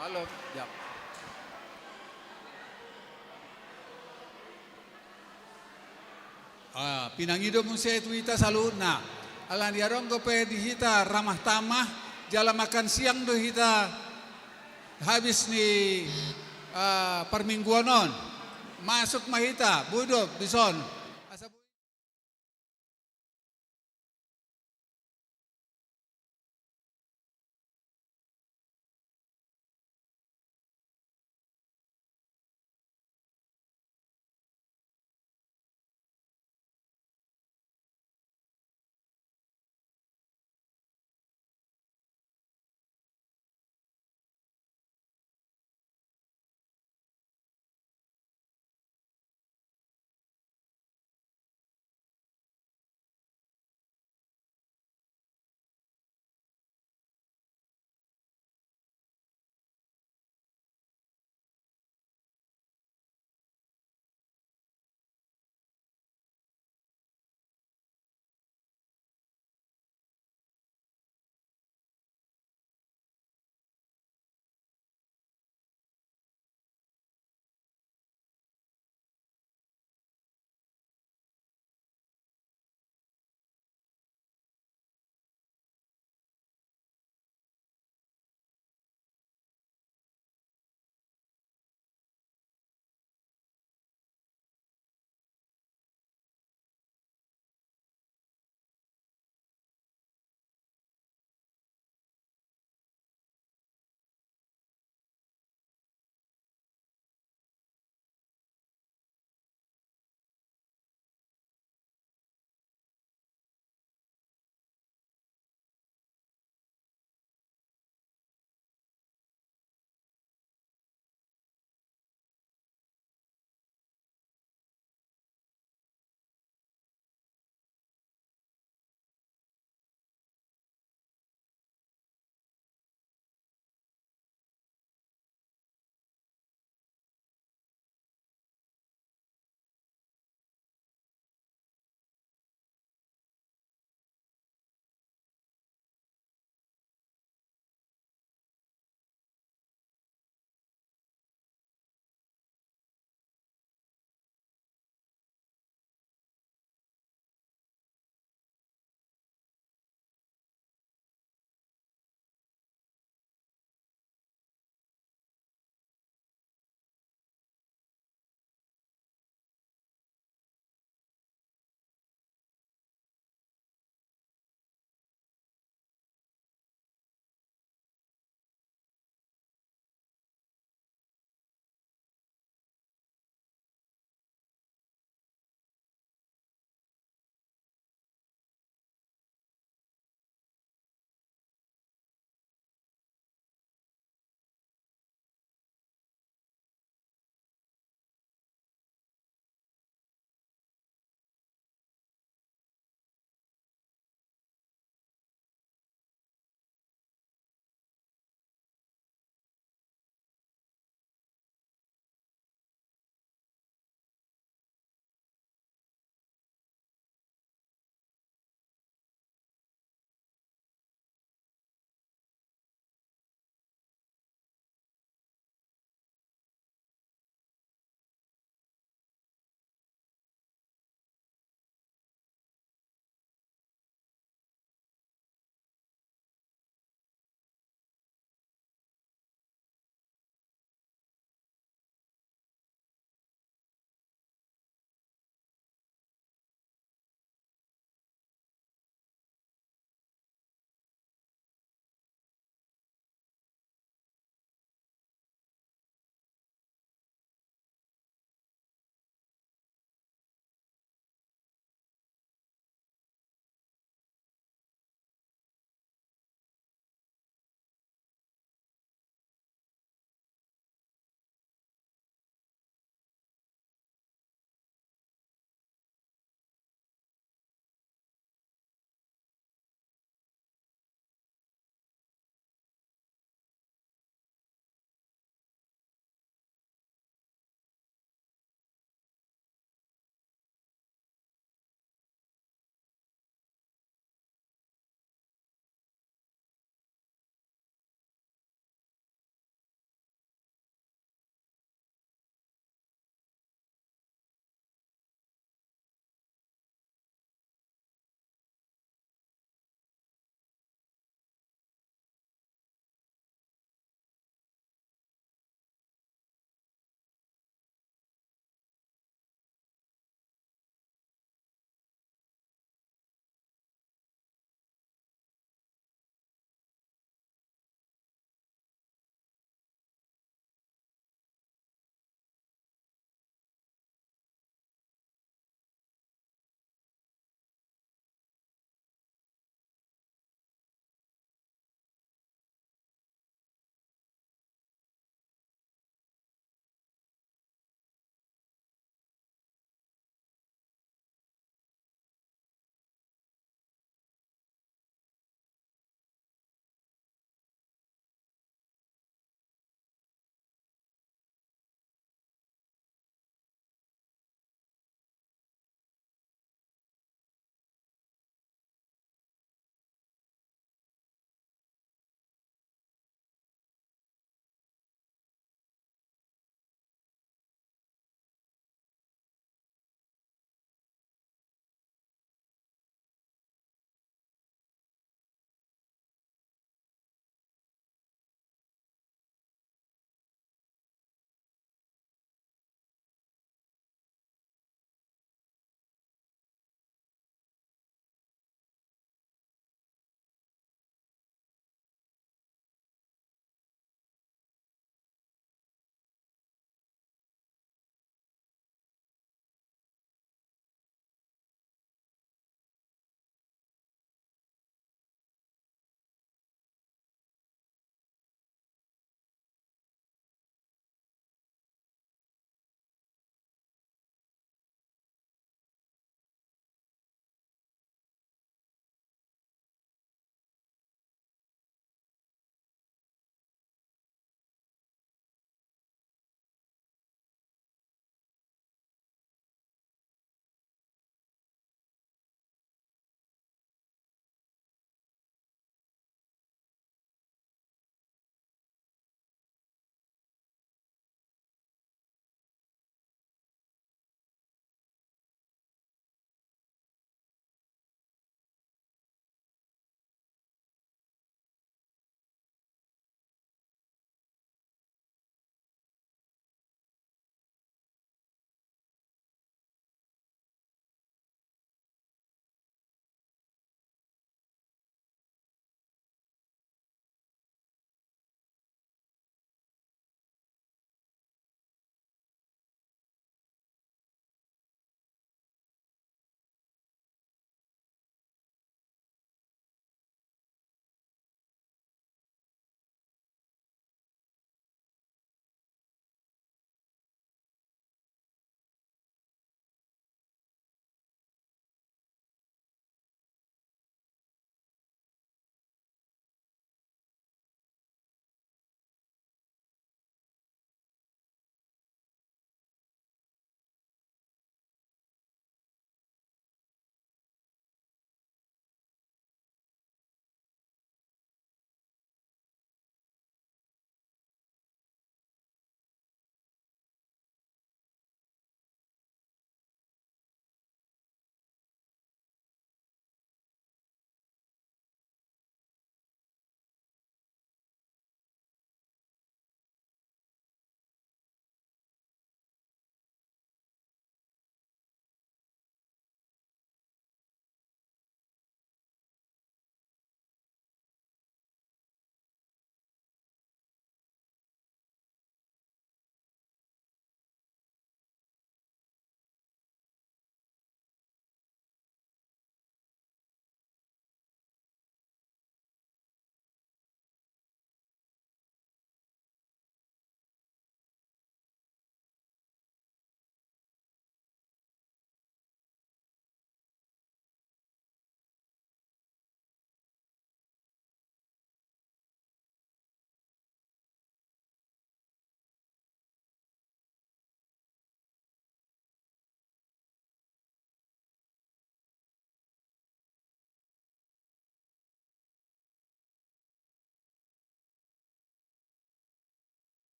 Halo, ya. Pinangido mo sa tuita sa luna. Alan yarong ko pwede hita ramah tamah. Jala makan siang do hita habis ni permingguanon. Masuk mahita, budok, bison.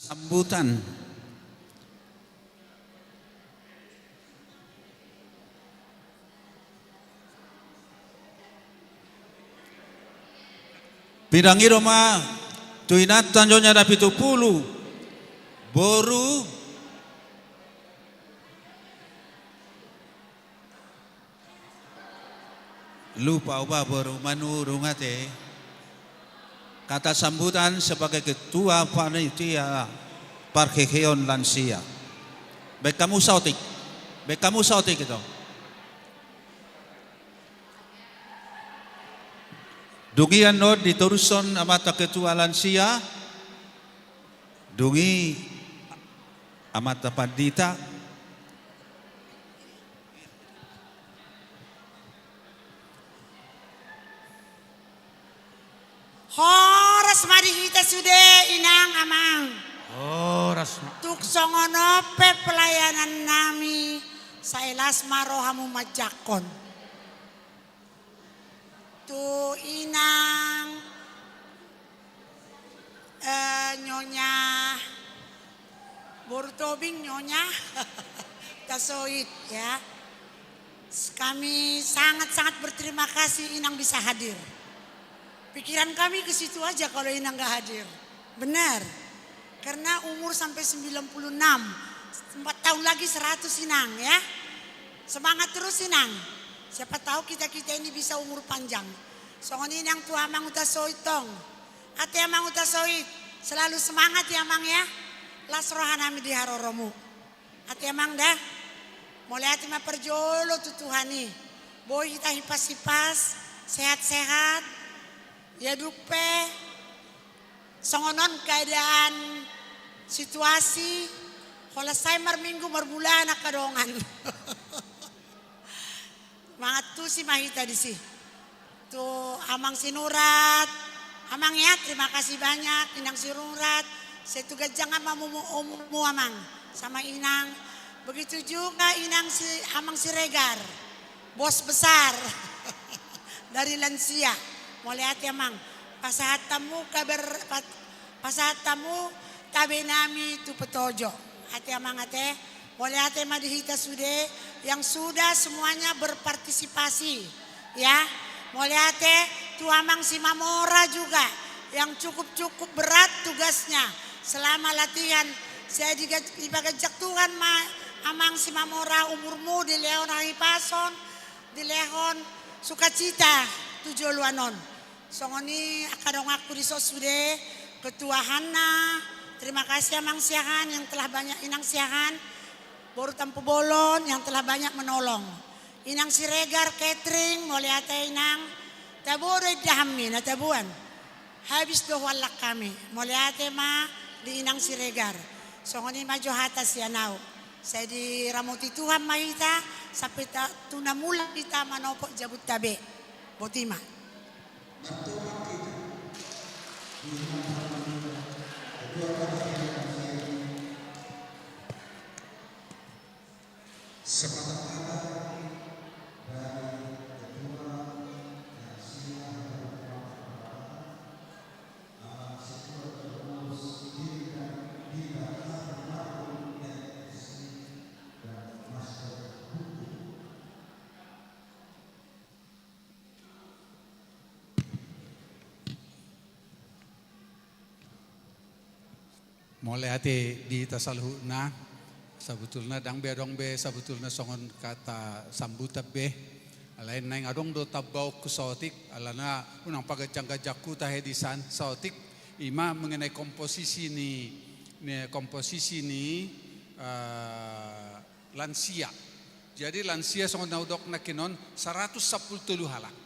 Sambutan. Pidangi Roma tuinat tanjonya da 70 boru lupa ubah boru manurungate kata sambutan sebagai ketua panitia Parkeheon Lansia. Baik kamu sautik itu. Dungi ano dituruson amata ketua lansia, dungi amata pandita, Horas madihita sude inang amang. Horas. Tuk songono pe pelayanan nami sailas marohamu majakon. Tu inang nyonya Bortobing nyonya Tasoit ya. Kami sangat-sangat berterima kasih Inang bisa hadir. Pikiran kami ke situ aja kalau Inang gak hadir. Benar. Karena umur sampai 96. 4 tahun lagi 100 Inang ya. Semangat terus Inang. Siapa tahu kita-kita ini bisa umur panjang. Songon Inang tua Amang Utasoit tong. Ate Amang Utasoit. Selalu semangat ya Amang ya. Las rohanami di haroromu. Ate Amang dah. Mulai hati ma perjolo tutuhani. Boy kita hipas-hipas. Sehat-sehat. Ya dupe. Songonon keadaan situasi. Kalau saya minggu merbulan kadongan. Mangat tuh si Mahita di sini. Tuh Amang Sinurat. Amang ya terima kasih banyak. Inang Sinurat. Saya tugas jangan mamu Amang. Sama Inang. Begitu juga Amang Siregar. Bos besar. Dari lansia. Mulai hati Amang. Pasahat tamu tabe nami tu petojo. Hati Amang hati. Mulai hati madihita sude. Yang sudah semuanya berpartisipasi. Ya. Mulai hati tu Amang Simamora juga. Yang cukup berat tugasnya. Selama latihan. Saya dibagajak Tuhan Amang Simamora umurmu di Leon Haripason. Di Leon Sukacita. Tujualuanon. Songoni akadong aku di sosude. Ketua Hana. Terima kasih Amang Siahan yang telah banyak Inang Siahan. Boru Tampu Bolon yang telah banyak menolong. Inang Siregar catering mulai ate Inang. Tabore dahami na tabuan. Habis dohwalak kami. Mulai ate ma di Inang Siregar. Songoni majo hata sianaw. Saya di ramuti Tuhan mahita. Sampai tunamula kita manopok jabut tabe. Botima. Mulai hati di tasalhuna sebetulnya dang bedong be sebetulnya songon kata sambutan be alain naing adong do tabau kusotik alana unang pagajang-gajakku tahedisan sotik ima mengenai komposisi lansia. Jadi lansia songon naudok nakinon 110 halak.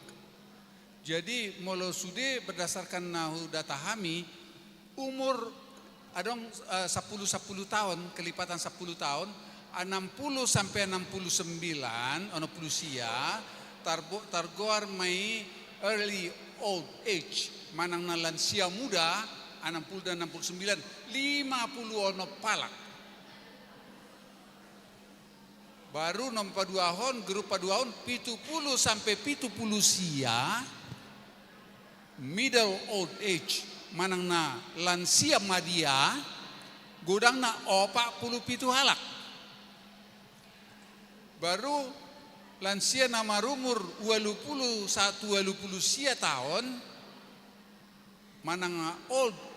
Jadi molo sude berdasarkan nahu data kami umur adong 10 tahun, kelipatan 10 tahun, 60 sampai 69, ono pulusia, targoar mai early old age, manang na lansia muda, 60 dan 69, 50 ono palak. Baru nomor 2 tahun, grup 2 tahun, 70 sampai 70 sia, middle old age, manang na lansia madia gudang na 47 halak. Baru lansia nama rumur 21 tahun manang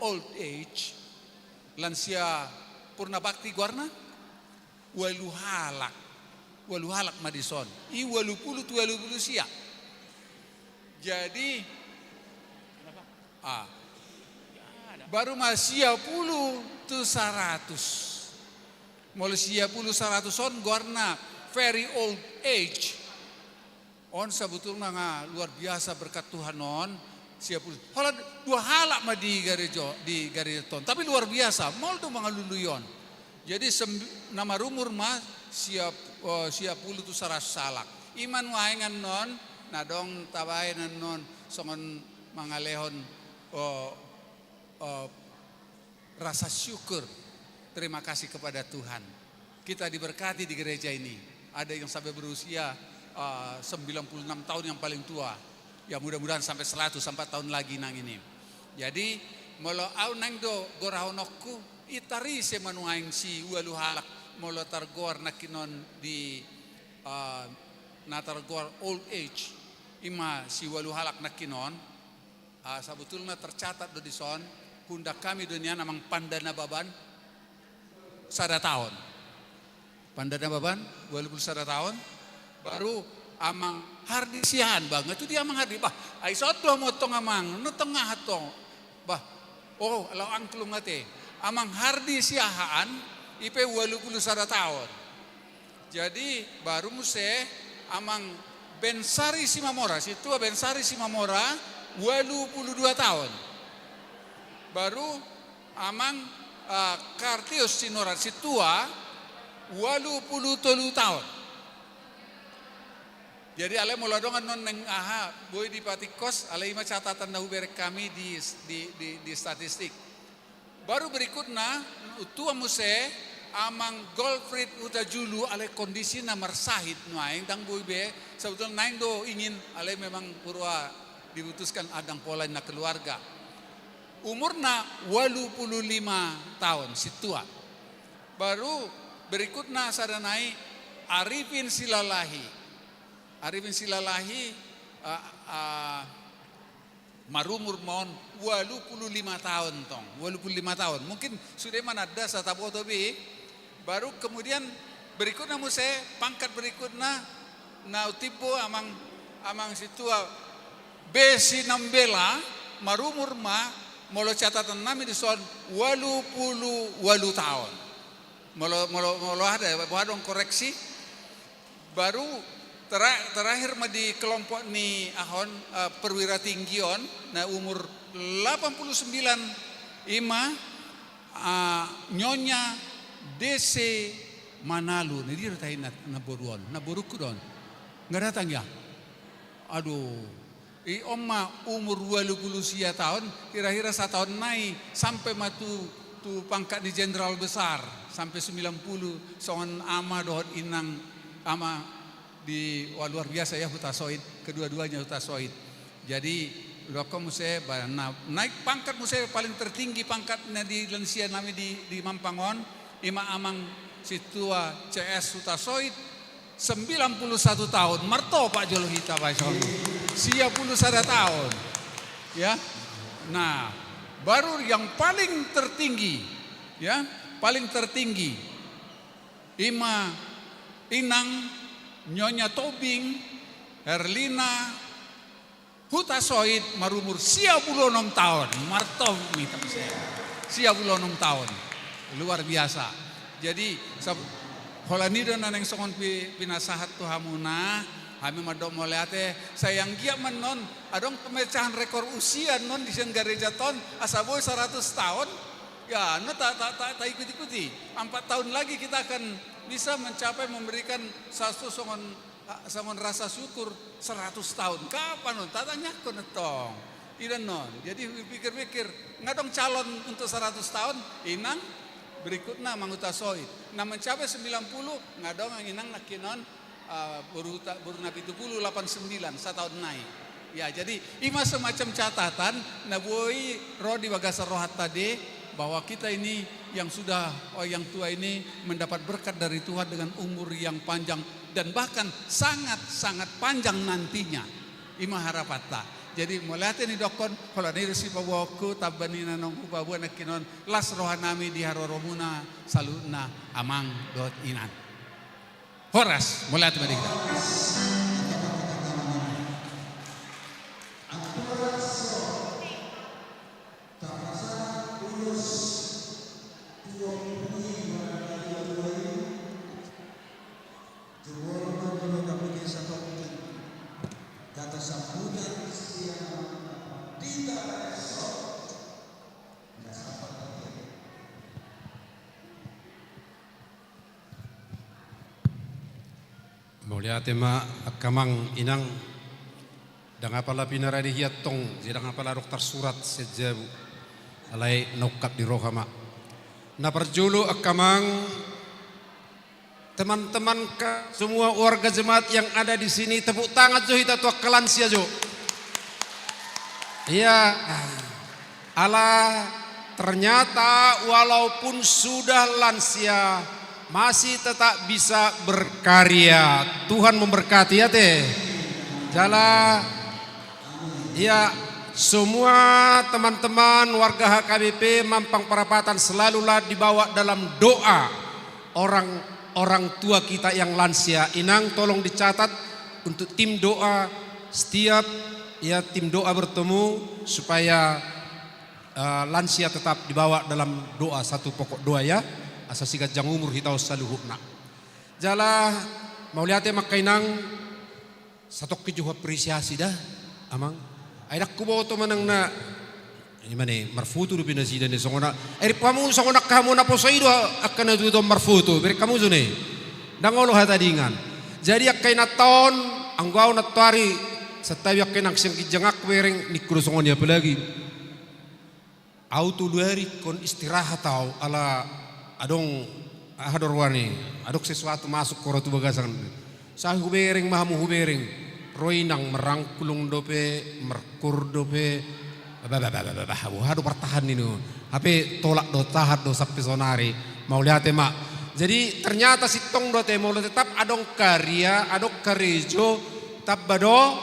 old age lansia purna bakti guarna 8 halak madison i 20 sia. Jadi baru masia puluh tu 100 malaysia puluh 100 on guarna very old age on sebetulnya luar biasa berkat Tuhan on siap hola 2 halak mah di garejo tapi luar biasa mol tu mangaluluyon. Jadi nama rumur mah siap puluh tu 100 salak iman waengan non nadong tabayan non songon mangalehon rasa syukur terima kasih kepada Tuhan. Kita diberkati di gereja ini. Ada yang sampai berusia 96 tahun yang paling tua. Ya mudah-mudahan sampai 100 sampai tahun lagi nang ini. Jadi molo au nang do gorahonokku itari se manuaing si walu halak molo targor nakinon di natargor old age ima si walu halak nakinon sebetulnya tercatat do di son kundak kami dunia namang pandana baban 100 tahun. Pandana baban 21 tahun baru amang hardi sihan banget itu dia amang hardi bah ai sotlo motong amang no tengah atong bah oh law angklung ate amang hardi siahaan ipe 21 tahun. Jadi baru muse amang Bensari Simamora situ Bensari Simamora 22 tahun. Baru amang Kartius Sinora situa 83 tahun. Jadi ale muladongan non neng aha boy di patikos ale ima catatan dahu berek kami di statistik. Baru berikutnya utua muse amang Goldfried Utajulu ale kondisi nomor sahid nuaing dang boy be sebetulnya naing do ingin ale memang purwa dibutuhkan adang pola na keluarga. Umurna 85 tahun situa. Baru berikutnya sadanai Arifin Silalahi. Arifin Silalahi marumur mon 85 tahun tong 85 tahun mungkin sudah mana ada satabo tobi baru kemudian berikutnya muse pangkat berikutnya na tipo amang situa besi nambela marumur ma molo catatan nami di son 88 tahun molo ada dong koreksi baru terakhir mah di kelompok ni ahon perwira tinggion na umur 89 ima nyonya DC Manalu ni dia tahu na boruon na boruku don nggak datang ya aduh omma umur 20 tahun kira-kira 1 tahun naik sampai matu tu pangkat di jenderal besar sampai 90 soan ama dohon inang ama di luar biasa ya hutasoid kedua-duanya hutasoid. Jadi lokom muse naik pangkat muse paling tertinggi pangkatnya di lansia nami di Mampangon ima amang situa CS hutasoid 91 tahun marto Pak Jolohita Pak Son 91 tahun ya. Nah baru yang paling tertinggi ya paling tertinggi ima inang Nyonya Tobing Herlina Hutasoid marumur 96 tahun marto minta saya 96 tahun luar biasa. Jadi holanida naneng songon pinasahat tu hamuna kami madok moleate sayang gia menon adong pemecahan rekor usia non di gereja ton asaboy 100 tahun ya no tak ikuti 4 tahun lagi kita akan bisa mencapai memberikan satu songon rasa syukur 100 tahun. Kapan non? Tatanya ko netong. Idan non. Jadi pikir-pikir ngadong calon untuk 100 tahun inang berikutnya mangutasoid. Nah mencapai 90 ngadong ang inang nakinon buruna 70 89 setahun naik. Ya jadi ima semacam catatan nabuoi roh di bagasa rohat tadi bahwa kita ini yang tua ini mendapat berkat dari Tuhan dengan umur yang panjang dan bahkan sangat panjang nantinya. Ima harapata. Jadi melihat ini dokon kalau ini si pawoku tabanina nong ubabu nakinon las rohanami di haroromuna saluna amang dot inan. Horas melihat mereka. Mulia tema akamang inang dang apala pinaradi hiatong jidang apala dokter surat sejabu alai nokap di rohama na perjulu akamang teman-teman semua warga jemaat yang ada di sini tepuk tangan jo hita tua kelansia jo. Iya, ala ternyata walaupun sudah lansia masih tetap bisa berkarya. Tuhan memberkati ya teh. Jala, ya semua teman-teman warga HKBP Mampang Perapatan selalulah dibawa dalam doa orang tua kita yang lansia. Inang tolong dicatat untuk tim doa setiap ya tim doa bertemu supaya lansia tetap dibawa dalam doa satu pokok doa ya. Asasigat jang umur hitau saluhukna. Jala mau lihatnya makainang satok kejuh apresiasi dah amang. Aidak ku bawa to manang na ini mana marfutu du pinasida ni songona. Kamu songona kamu na posaido akan adu to marfutu. Beri kamu zone. Dangolo hatadingan. Jadi akai na taon anggau na tuari setawi akai nang sing kijangak wereng nikru songonia apalagi. Auto luari kon istirahat tau ala adong hadorwani adok sesuatu masuk korotu bagasan sa hubereng mahamu hubereng roinang merangkulung dope merkur dope hado pertahan ini hape tolak do tahat do sampai sonari mau lihat mak jadi ternyata si tong do mau tetap adong karya adok karejo tab bado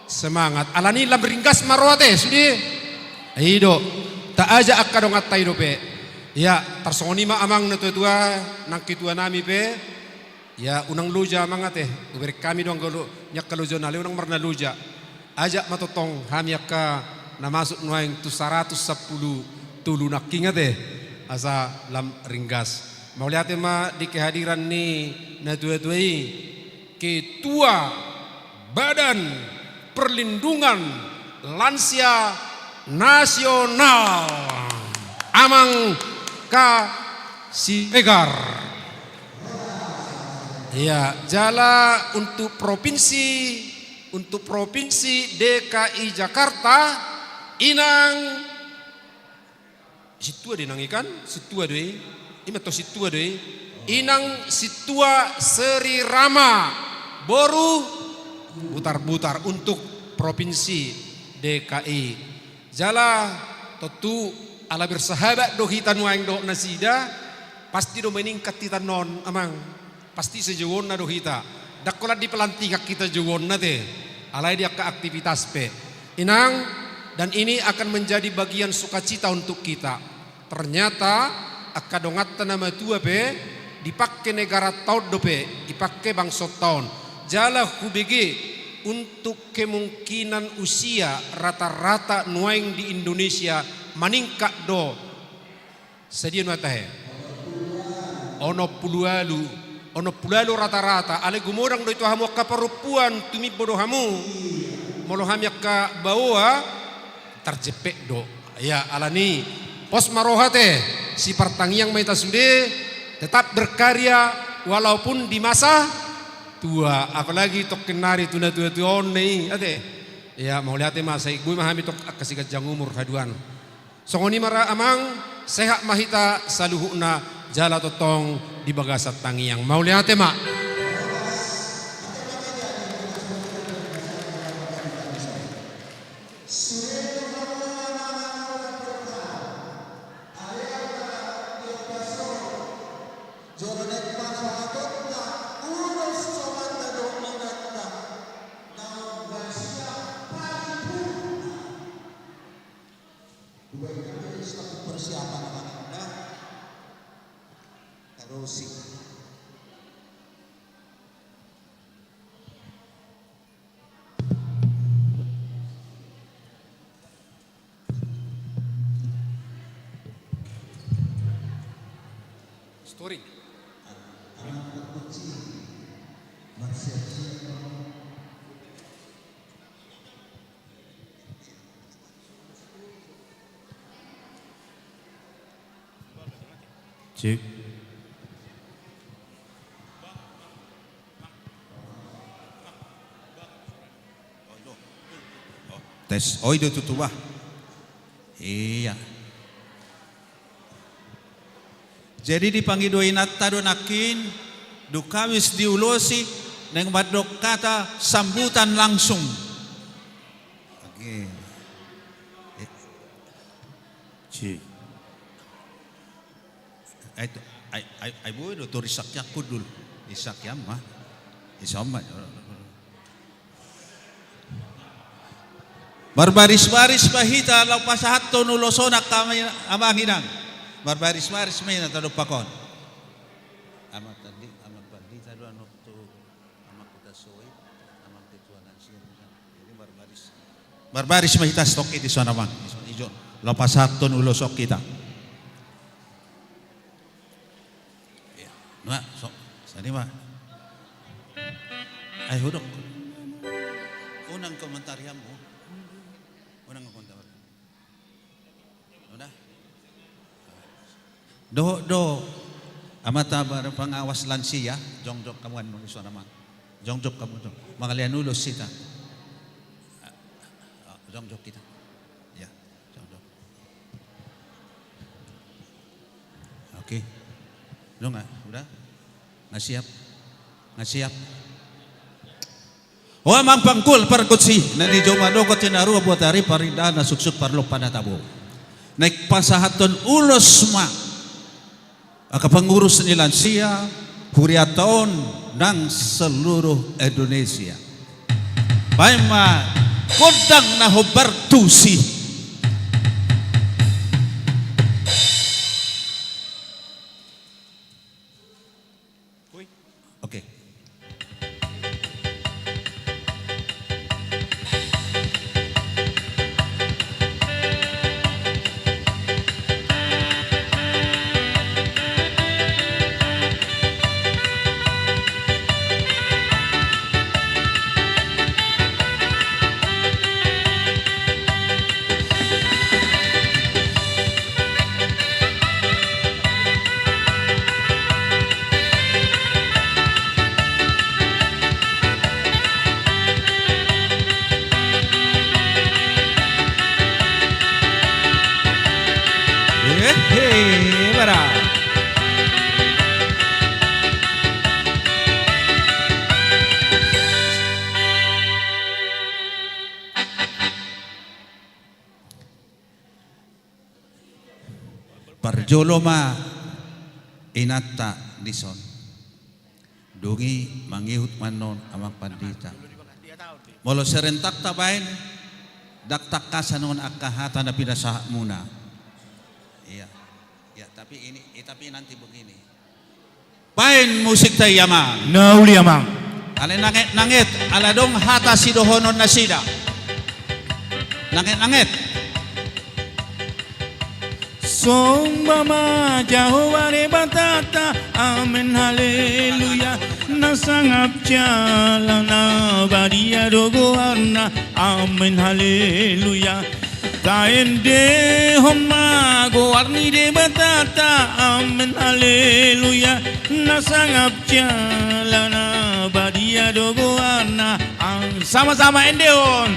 semangat alani lam ringkas marwate sudi aido tak aja akadong atai dope. Ya, tarsoni ma amang na tua nang kitua nami pe. Ya, unang luja amang ate. Uberi kami dong kalau nyak kalujo nali unang marna luja. Ajak matotong hami akka na masuk nuaing tu 110 tulu naking ate. Asa lam ringgas. Mau lihat ma di kehadiran ni na tua-tuai Ketua Badan Perlindungan Lansia Nasional Amang si Egar. Ya, jala untuk provinsi DKI Jakarta inang situa denang ikan situa doi ima to situa doi inang situa Seri Rama boru butar-butar untuk provinsi DKI jala tentu ala bersahabat do hitan waing do nasida pasti do meningkat kita non amang pasti sejauh na do hita dakolat di pelantikak kita jauh na te alai dia ke aktivitas pe inang dan ini akan menjadi bagian sukacita untuk kita ternyata akadongat nama tua pe dipakai negara tahun do pe dipakai bangsa tahun jala hubege untuk kemungkinan usia rata-rata nuaing di Indonesia maningkat do sedia nuatahe ono pulualu rata-rata ale gumorang do itu hamu kaparupuan tumi bodo hamu molo hamya ka bawa terjepek do ya alani pos marohate si pertangiang maita sude tetap berkarya walaupun di masa tua apalagi tok kenari tuna tua nei ate ya mau lihat masa gue mahami tok kasih jang umur haduan songoni mara amang sehat mahita saluhuna jala totong di bagasat tangiang mau lihat mak Story. Cik. Tes, oh itu tutup. Iya. Jadi dipanggil doin atta donakin, dukawis diulosi, neng badok kata sambutan langsung. Oke. Cik. Ay boy do to risak yakud dulu. Isak ya mah. Isomba. Barbaris-baris bahita law pasahatto nulosonak kami amanginang. Barbaris-baris may natado pakon. Amat tadi amat pandi tado anok to amak kutasoy amak tituanan siya. Jadi barbaris. Barbaris mahita stoki di sana man. Ijon law pasahatto nulosok kita. Mak, sok, sani mak. Ay hudok. Unang komentarya mo. Unang komentar. Udah. Do. Amata bar pengawas lansia, jongjok kamu anu suara mak. Jongjok kamu dong. Mangalian ulos kita. Jongjok kita. Ya, jongjok. Oke. Lo nggak, udah, nggak siap. Wah mang pangkul perkutsi, nanti joma dogot tinaru buat hari parida na suksuk parlo pada tabu. Naik pasahaton ulos ma, aka pengurus ni lansia, huriaton nang seluruh Indonesia. Paima kodang na hobartusi. Oke. Parjoloma inata dison dungi mangihut manon amak pandita molo serentak tabain daktak kasanon akahata na pinasah muna. Iya ya tapi nanti begini pain musik tayamang nauli amang ale nangit ala dong hata sidohonon nasida nangit Song mama Jehovah batata amen haleluya nasangap jalan badia dogo warna amen haleluya taende homa go warni de batata amen haleluya nasangap jalan badia dogo warna sama-sama endehon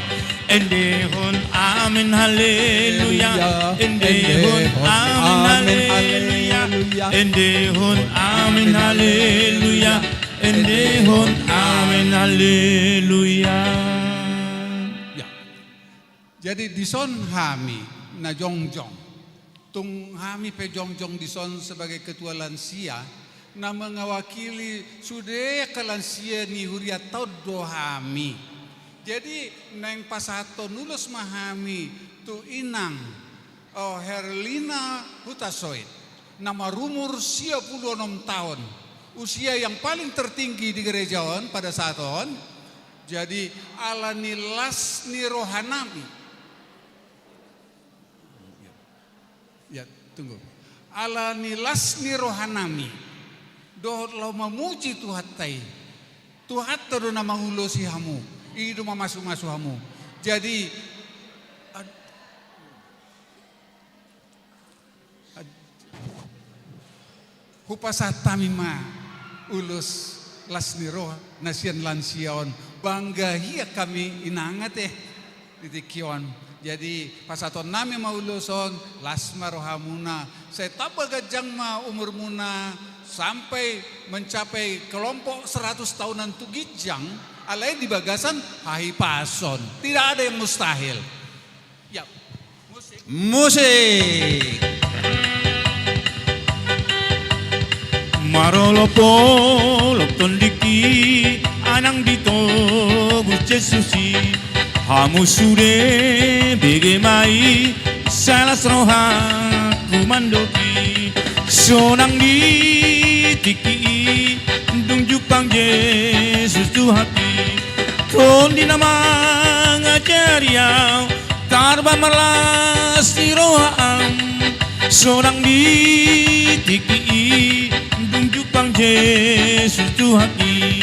amin haleluya endehun amin haleluya endehun amin haleluya endehun amin haleluya. Ya. Jadi dison hami na jongjong tung hami pe jongjong dison sebagai ketua lansia na mengawakili sudah ke lansia ni huriat todo hami. Jadi neng pasato nulus mahami tu inang Herlina Hutasoid nama rumur 96 tahun usia yang paling tertinggi di gerejaon pada saat on. Jadi ala nilas ni rohanami ya tunggu ala nilas ni rohanami do lau memuji Tuhan tai. Tuhan do nama ulo si hamu, idu masu hamu. Jadi hupasa tamima ulus lasniro nasian lansiaon bangga hia kami inangat ditikion. Jadi pasaton nami mauluson lasma rohamuna saya tapa gajang ma umur muna sampai mencapai kelompok 100 tahunan tu gijang alai di bagasan hai pason tidak ada yang mustahil. Ya musik Marolopo loptondiki anang dito gucesusi hamu sude begemai salas roha kumandoki sonang di tiki dung jupang Yesus Tuhaki kondi nama ngajariau tarba malas di rohaam sonang di tiki Jupang Yesus Tuhaki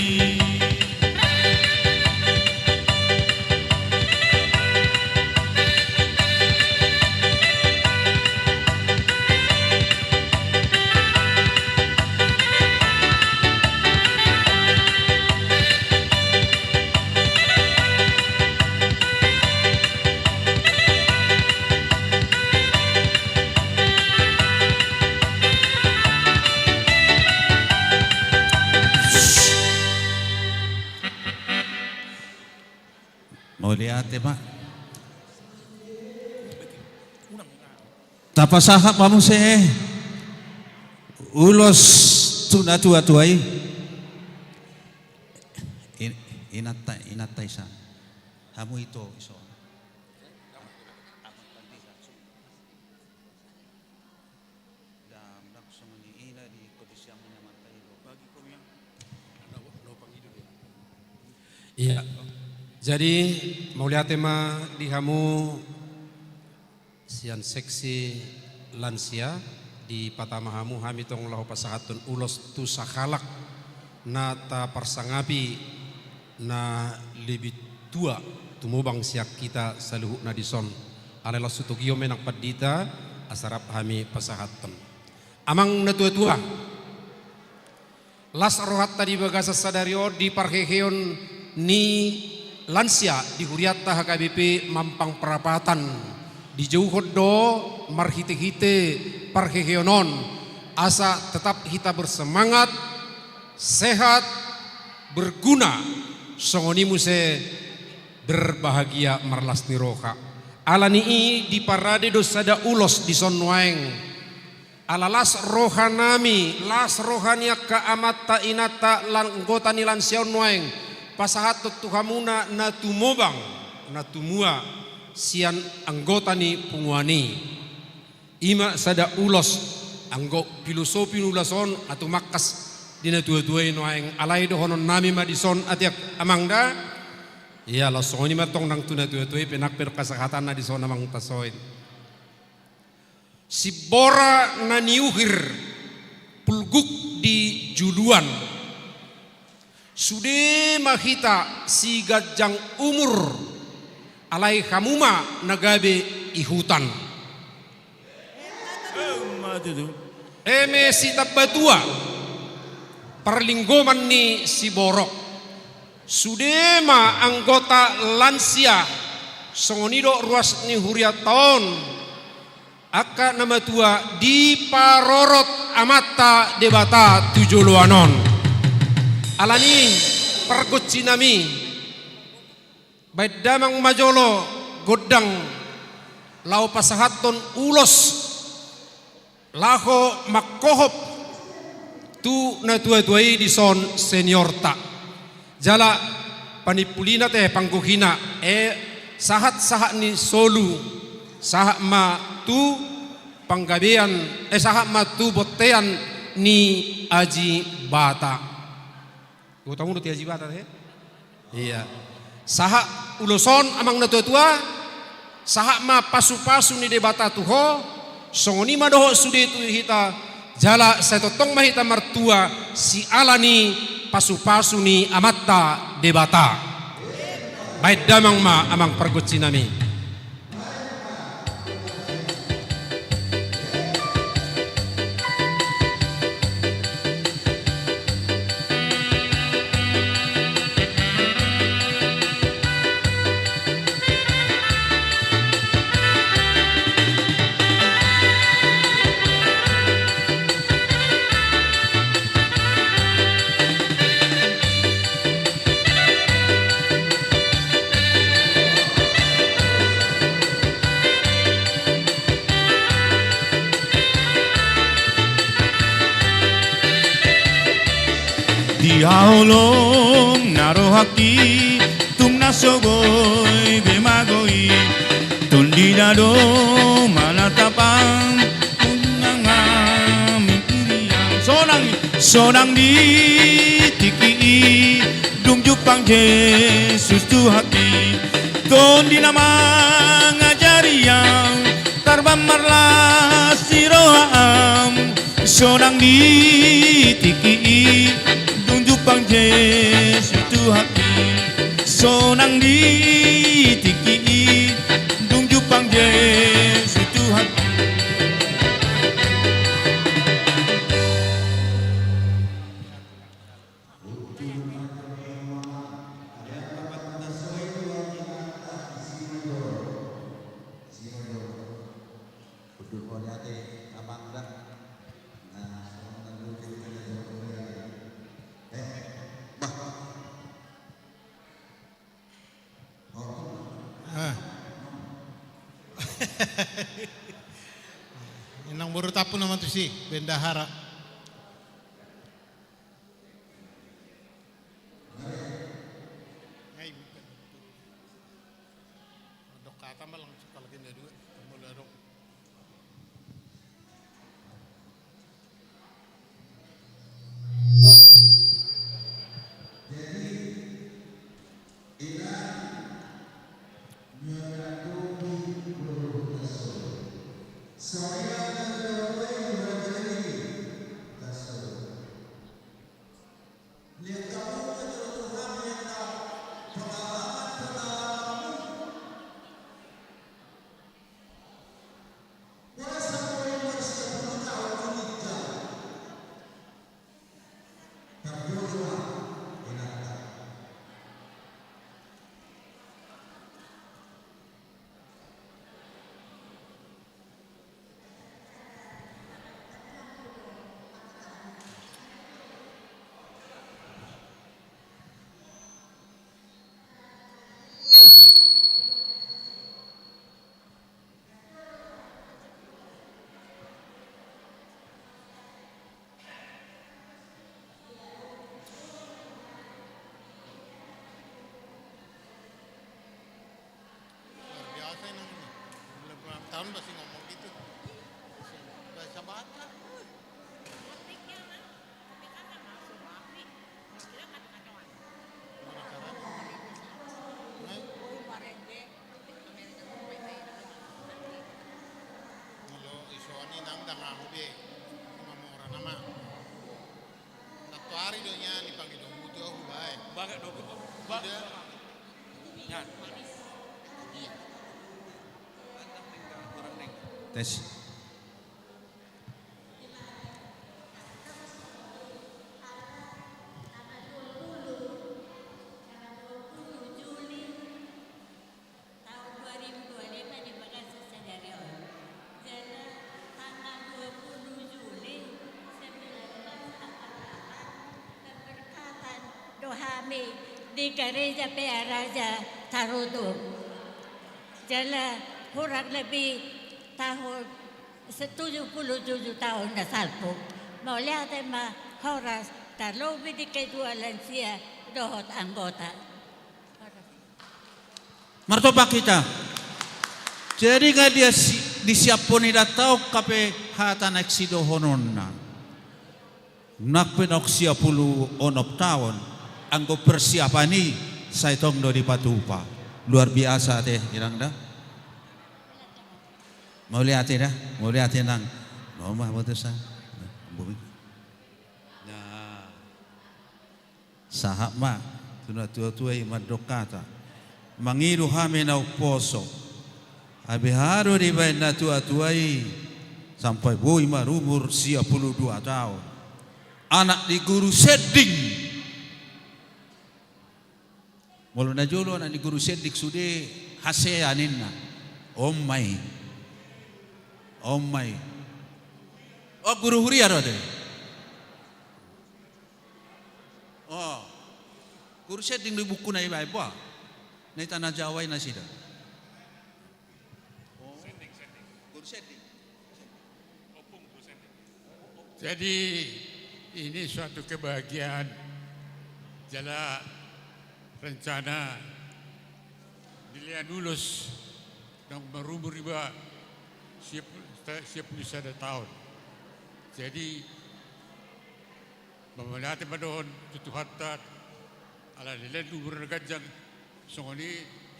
Lihat Pak. Tapasahap mamu se ulos tuna tua tuai inatai sa hamu itu iso. Iya. Jadi mau lihat tema di hamu sian seksi lansia di patamahamu hami tong lahu pasahatun ulos tu sakalak nata persangapi na lebih tua tumubang siak kita saluhu na dison alela sutugio menak padita asarap hami pasahatun amang na tua-tua las rohat tadi bagasa sadario di parheheon ni lansia di Huriata HKBP Mampang Perapatan di jauh do marhite-hite parheheonon asa tetap kita bersemangat sehat berguna songonimu se berbahagia marlas niroka alani di parade dosada ulos di sonwaeng alalas rohanami las rohania ka amata inata langgota ni lansia onwaeng pasahat tuhamuna natumobang natumua sian anggota ni punguani ima sada ulos anggo filosofi nulason atau makas dina tua-tua noaeng alai dohonon nami madison atiak amangda iya lasoni matong nang tuna tua-tua penak perkasahatan na dison amang tasoin si bora naniuhir pulguk di juluan sude mahita si gajang umur alai hamuma nagabe ihutan eme si tabatua perlinggoman ni si borok sude ma anggota lansia songonido ruas ni huriaton aka nama tua di parorot amata debata tujuluanon alani pergucinami baik damang majolo godang lau pasahaton ulos laho makohop tu na tua-tuai di son senior ta jala panipulina teh pangkuhina sahat ni solu sahat ma tu panggabean sahat ma tu botean ni aji bata utamu ti aji bata teh iya sahat uloson amang na tua-tua sahat ma pasu-pasu ni debata tuho songoni madoho sude tu hita jala saya totong mahita mertua si alani pasu-pasu ni amatta debata. Baik damang ma amang pergutsi nami. Diaolong naro haki tum nasogoy gemagoi tundidado manatapang unangami iriang sonang di tiki dung jupang Yesus tu haki tondi nama ngajari yang tarbam marlas siroam sonang di tiki Pang Yesus tu haki sonang di tiki dung jupang Yesus tu haki. Inang baru tapu naman to si bendahara. Ngay bukan. Dok kata malang kalau kena dua, mula dok. Tahun masih ngomong gitu. Bahasa Batak. Kalau isuani nang dangamu be, sama orang nama. Natuari donya dipanggil dong butuh aku baik. Bagai dong butuh. Bagai. Ya. Iya. Tes. Dohami di gereja PA Raja Tarudu. Jala kurang lebih tahun 77 tahun dah salpo. Mau lihat mah horas terlebih di kedua lansia dohot anggota. Martoba kita. Jadi nggak dia disiapkan ida tahu kape hata naik sido hononna. Nak penok siapulu onop tahun. Anggo persiapan ini saya tong do di Patupa. Luar biasa teh irang dah. Mau lihat dah, mau lihat nang. Mau mah putusan. Bumi. Nah, sahak ma, tuna tua-tua madokata. Mangiru hame na uposo. Abi haru di bain na tua-tuai sampai boy marumur 52 tahun. Anak di guru seding. Mulu na jolo anak di guru sedik sude haseaninna. Omai. Oh guru huria rode. Oh. Guru sedik di buku na iba apa? Na tanah Jawa na sida. Oh. Guru sedik. Jadi ini suatu kebahagiaan jala rencana bila lulus dan berumur riba siap bisa ada tahun. Jadi memelihara padahon tutu hatta ala lilen umur gajang songoni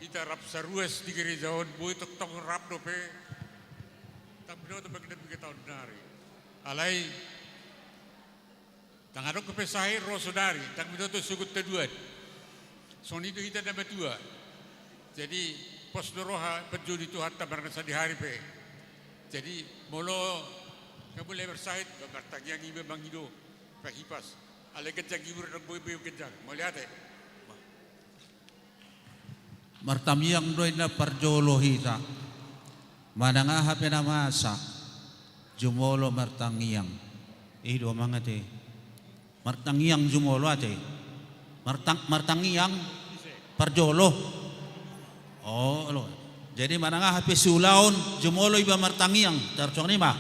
kita rap saruas di gerejaon boy tok rap dope tak bedo tak begitu tahun dari alai tangadok kepesahi roh saudari tak bedo tu sugut teduan songoni itu kita dapat dua jadi pos doroha penjudi itu hatta barang di hari pe jadi molo kabule bersahid bertang yang ibe bangido pakipas ale gejang ibur dan boy gejang melihat martamiyang doy na parjolo hita manangaha penamasa jumolo martangiyang ido mangate martangiyang jumolo ate martangiyang parjolo oh lo jadi manangaha pesulaon jumolo iba martangiyang tarcong ni ma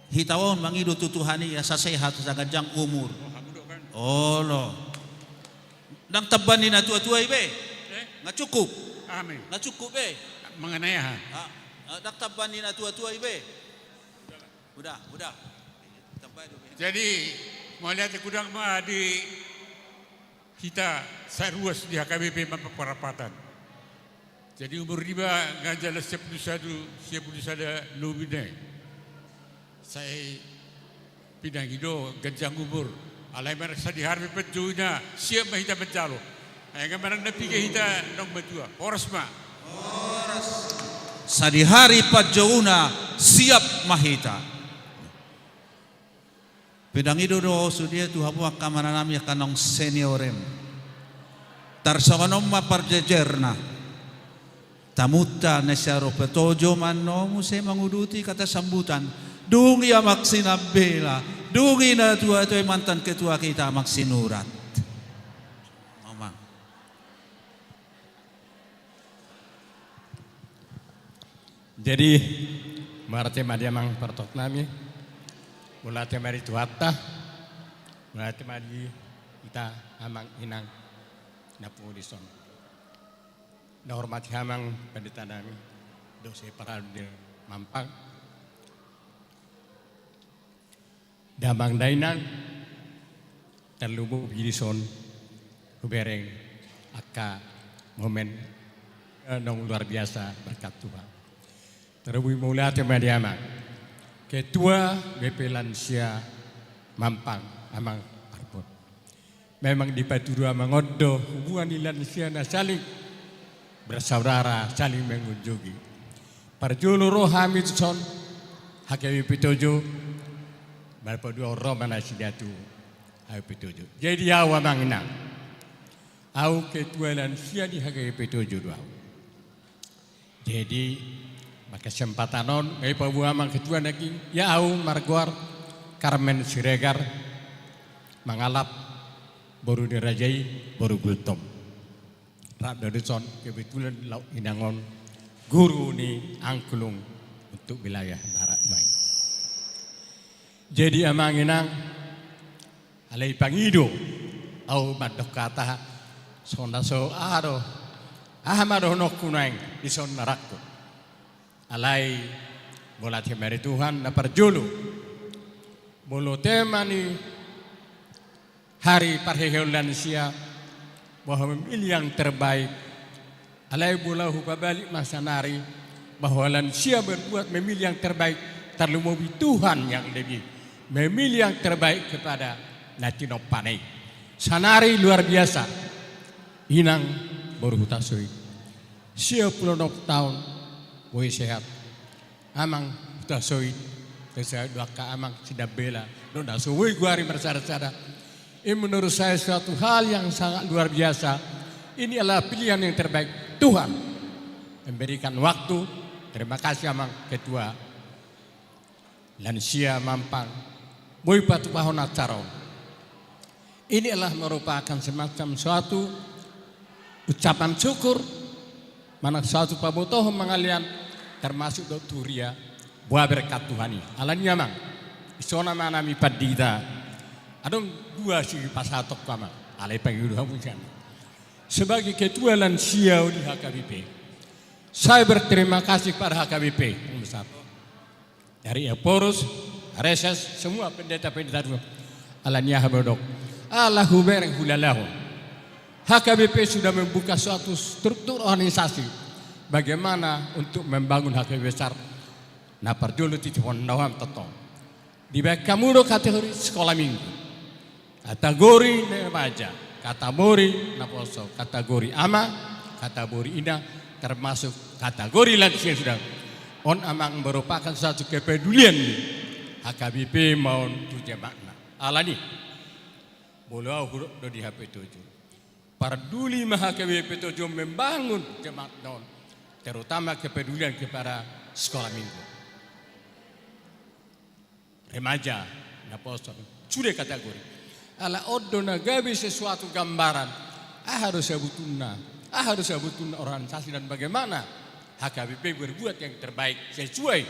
hitawon mangido tutuhani ya sasehat sa gajang umur oh lo nang taban ni na tua-tua ibe nga cukup amin nga cukup be mengenai nang taban ni na tua-tua ibe udah jadi mau lihat kudang mah di kita saruas di HKBP Perapatan jadi umur riba ngajal siap dusada lubine saya pindah hidup gajang umur alai merasa di hari penjunya siap mahita bencalo ayang marang napige hita nong betua horas ma horas sadi hari pajauna siap mahita pedang ido do sudia tu hapu kamana nami kanong seniorem tarsawanom ma parjejerna tamuta nesyaro petojo manno muse manguduti kata sambutan dungi amak sinabela dungi na tua itu mantan ketua kita maksinurat. Mama. Jadi marate madia mang pertot nami. Mulate mari tuatta. Mulate mari kita amang inang napu dison. Na hormati hamang pendeta nami. Dose para di Mampang. Damang dainang terlubu bidison kubereng aka momen nong luar biasa berkat Tuhan. Terlebih mulia temadiama ketua BP Lansia Mampang amang Arbon. Memang di Paturua mengodo hubungan di lansia na saling bersaudara saling mengunjungi. Parjulu roh hamid son hakemi pitojo berapa dua orang mana sidatu au petojo jadi awa mangina au ketua lansia di hagai petojo dua jadi maka sempatanon ngai pabuah mang ketua nagi ya au marguar Carmen Siregar mangalap baru dirajai baru gultom rap dari son kebetulan lau inangon guru ni angklung untuk wilayah barat main. Jadi amanginang alai pangido au madok kata sonda so aro ahmado nokunang di son narakko alai bola temari Tuhan na perjulu bolo temani hari parhehol lansia bahwa memilih yang terbaik alai bola hukabalik masanari bahwa lansia berbuat memilih yang terbaik terlebih Tuhan yang lebih memilih yang terbaik kepada Latino Panay. Sanari luar biasa. Inang baru hutasui. 96 tahun boleh sehat. Amang hutasui. Saya doakan amang sudah bela. Nona suwi guari bersara-sara. Ini menurut saya suatu hal yang sangat luar biasa. Ini adalah pilihan yang terbaik Tuhan memberikan waktu. Terima kasih amang ketua lansia Mampang. Boy patu bahon acaron. Ini adalah merupakan semacam suatu ucapan syukur mana suatu pabotoh mengalian termasuk doktoria buah berkat Tuhan ini. Alanya mang isona mana mi padida. Adong dua si pasatok kama. Alai panggil hamujan. Sebagai ketua lansia di HKBP, saya berterima kasih pada HKBP dari Eporus, Reses, semua pendeta-pendeta dua. Alanya habodok. Allahu bereng hulalahu. HKBP sudah membuka suatu struktur organisasi bagaimana untuk membangun HKBP besar. Nah, perjulu titipon nawam toto. Di kamudo kategori sekolah minggu, kategori remaja, kategori naposo, kategori ama, kategori ina, termasuk kategori lansia sudah. On amang merupakan suatu kepedulian HKBP mau tujuh makna. Alani bola huruf di HP 7. Peduli HKBP 7 membangun jemaat non, terutama kepedulian kepada sekolah minggu. Remaja, naposo, sudah kategori. Ala odo nagabi sesuatu gambaran. Harus saya butuh organisasi dan bagaimana HKBP berbuat yang terbaik sesuai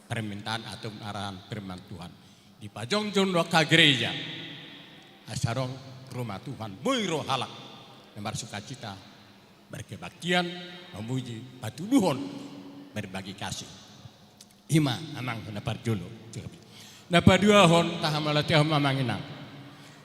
permintaan atau arahan firman Tuhan. Di Pajongjon doa gereja, asarong rumah Tuhan, boiro halak, nemar sukacita, berkebaktian, memuji, patuduhon, berbagi kasih. Ima amang dapat dulu. Dapat dua hon tahamalatiah mamang inang.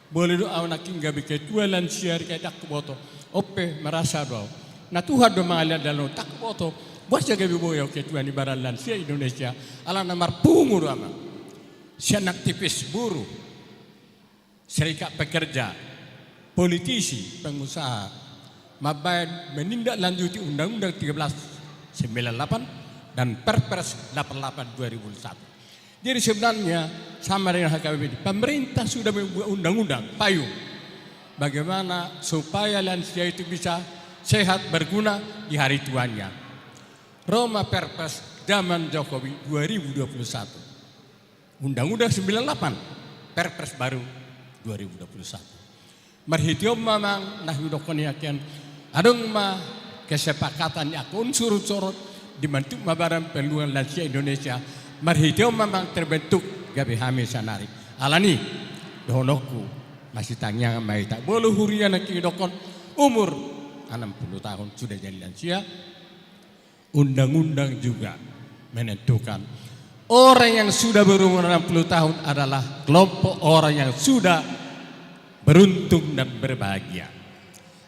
Boleh doa naking gabi ketua lansia kayak boto. Ope merasa doa. Nah Tuhan doa mengalir dalam tak boto. Buat jaga biboyo ketua di badan lansia Indonesia. Ala namar pungur ama. Sian aktivis buruh, serikat pekerja, politisi, pengusaha, mabayan menindaklanjuti Undang-Undang 1398 dan Perpres 88 2001. Jadi sebenarnya sama dengan HKBP, pemerintah sudah membuat undang-undang payung bagaimana supaya lansia itu bisa sehat berguna di hari tuanya. Roma Perpres zaman Jokowi 2021. Undang-Undang 98, Perpres baru 2021. Marhitiom mamang nahudokon yakin adong ma kesepakatan yak unsur-unsur dibentuk mabaran peluang lansia Indonesia. Marhitiom mamang terbentuk gabi hamil sanari. Alani dohonoku masih tanya mai tak boleh hurian dokon umur 60 tahun sudah jadi lansia. Undang-undang juga menentukan orang yang sudah berumur 60 tahun adalah kelompok orang yang sudah beruntung dan berbahagia.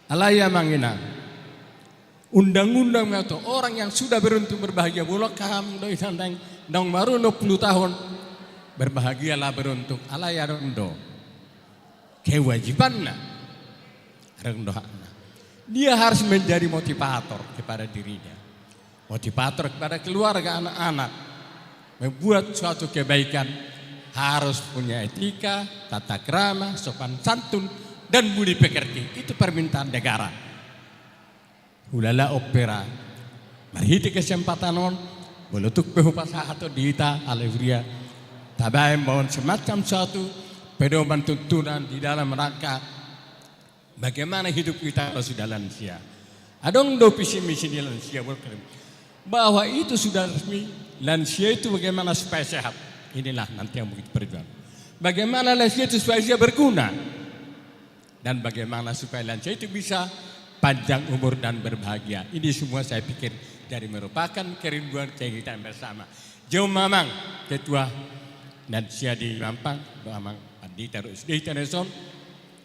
Alaya mangina. Undang-undang mengatur orang yang sudah beruntung berbahagia. Boleh kaham doi sandang dong baru 60 tahun berbahagialah beruntung. Alaya rondo. Kewajibannya rondo. Dia harus menjadi motivator kepada dirinya. Motivator kepada keluarga anak-anak. Membuat suatu kebaikan harus punya etika, tata krama, sopan santun, dan budi pekerti. Itu permintaan negara. Hulala opera. Marhiti kesempatan on, bulutuk pehupasa atau diita alevria. Tabai mohon semacam suatu pedoman tuntunan di dalam rangka bagaimana hidup kita kalau sudah lansia. Adong do visi misi di lansia bahwa itu sudah resmi. Lansia itu bagaimana supaya sehat. Inilah nanti yang begitu perjuangan. Bagaimana lansia itu supaya dia berguna. Dan bagaimana supaya lansia itu bisa panjang umur dan berbahagia. Ini semua saya pikir dari merupakan kerinduan kita bersama. Jauh mamang ketua lansia di Mampang. Mamang Adi Terus di Teneson.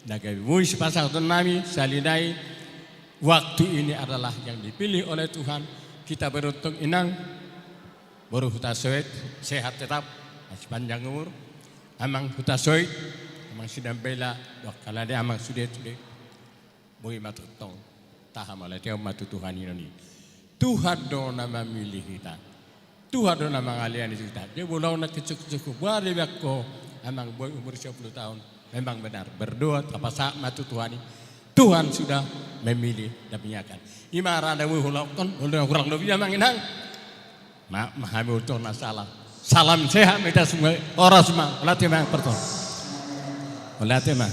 Naga Wui sepasang nami salinai. Waktu ini adalah yang dipilih oleh Tuhan. Kita beruntung inang baru hutasoit sehat tetap masih panjang umur. Amang hutasoit, amang sidang bela, kalau dia amang sudah boleh matutong, taham oleh dia matu Tuhan ini. Tuhan do nama milih kita, Tuhan do nama ngalian kita. Dia bulau nak cukup boleh bakko, amang boy umur 10 tahun, memang benar berdoa apa saat matu Tuhan ini. Tuhan sudah memilih dan menyakan. Imaran ada hulakon, udah kurang lebih amang inang. Mahami untuk masalah. Salam sehat kita semua orang semua. Melatih mang perton. Melatih mang.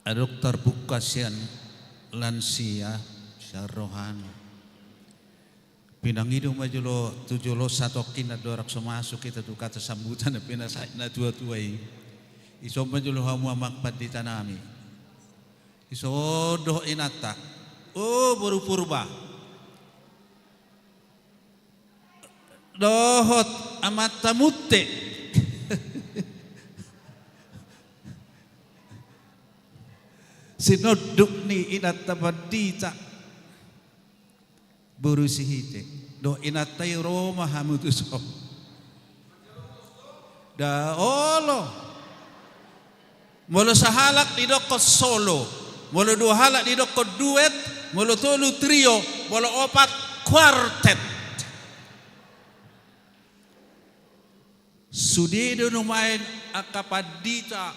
Dokter Bukasian lansia rohani. Pinang hidung majulo tujulo satu kina dorak masuk kita tu kata sambutan pinasai na tua ini. Iso majulo hamu amak padita nami. Iso doh inata. Oh baru purba dohot amat tamutte sinoduk ni inata badita baru sihite do inatai Roma hamutuso da olo molo sahalak di dokot solo molo dua halak di dokot duet molo tolu trio, molo opat quartet. Sudido numain akapadita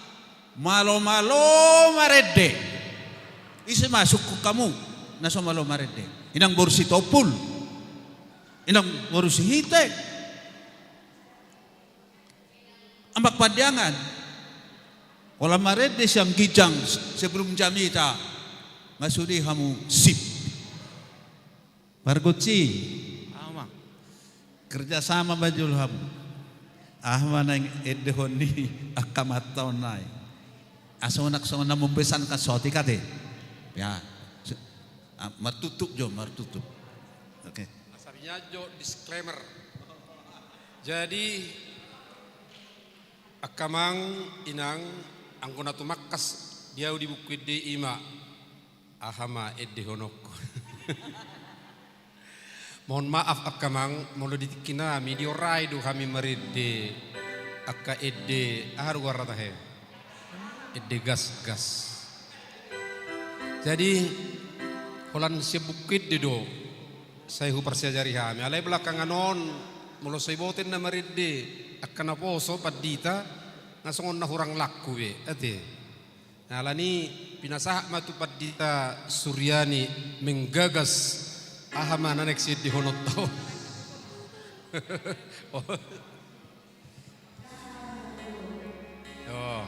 malo-malo marede. Isi masuk ke kamu, naso malo marede. Inang borsi topul, inang borsi hite. Ambak padiangan. Kalau marede siyang gijang sebelum jamita. Masudi kamu sip. Margoci, ama kerjasama bajul kamu. Ahma nang edehoni akamatau nai. Asonak sona mempesan kasoti kate. Ya, martutup jo martutup. Oke. Asarnya jo disclaimer. Jadi akamang inang angkona tumakas dia di buku di ima. Ahama edde honoko. Mohon maaf akamang molo ditikina video raidu kami meride akka edde aru warata he. Edde gas. Jadi holan sebukit dedo saya hu persajari kami alai belakangan on molo saya boten na meride akka na poso padita ngasongon na hurang laku be ate. Nah lani pinasah matu padita Suryani menggagas ahama nanek di honot tau. Oh.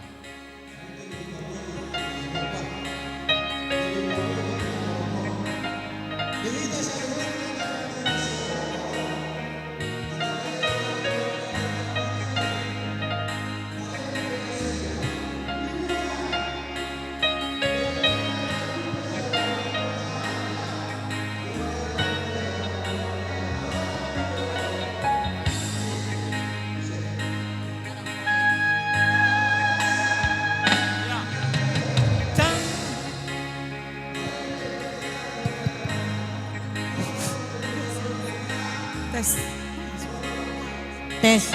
Tes.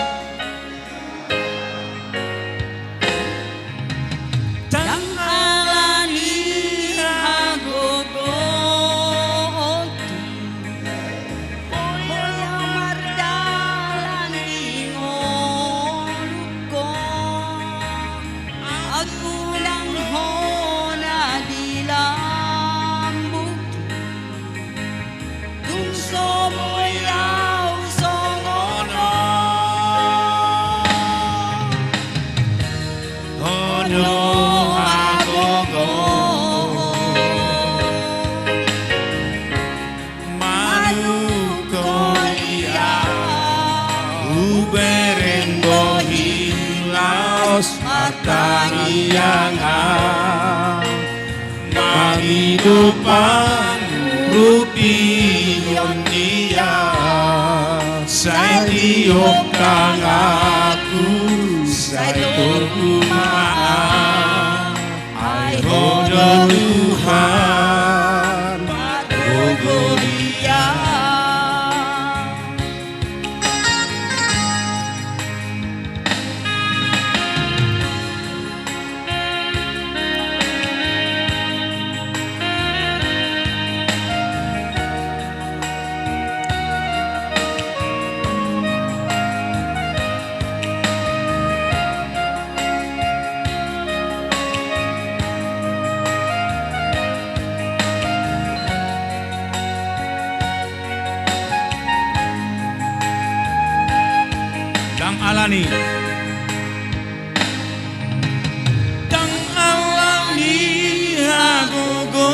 Kehidupan rupion dia saya tiupkan aku saya tukumaan ai hodo Tuhan Rogoria Tuhani Tang alami hagogoki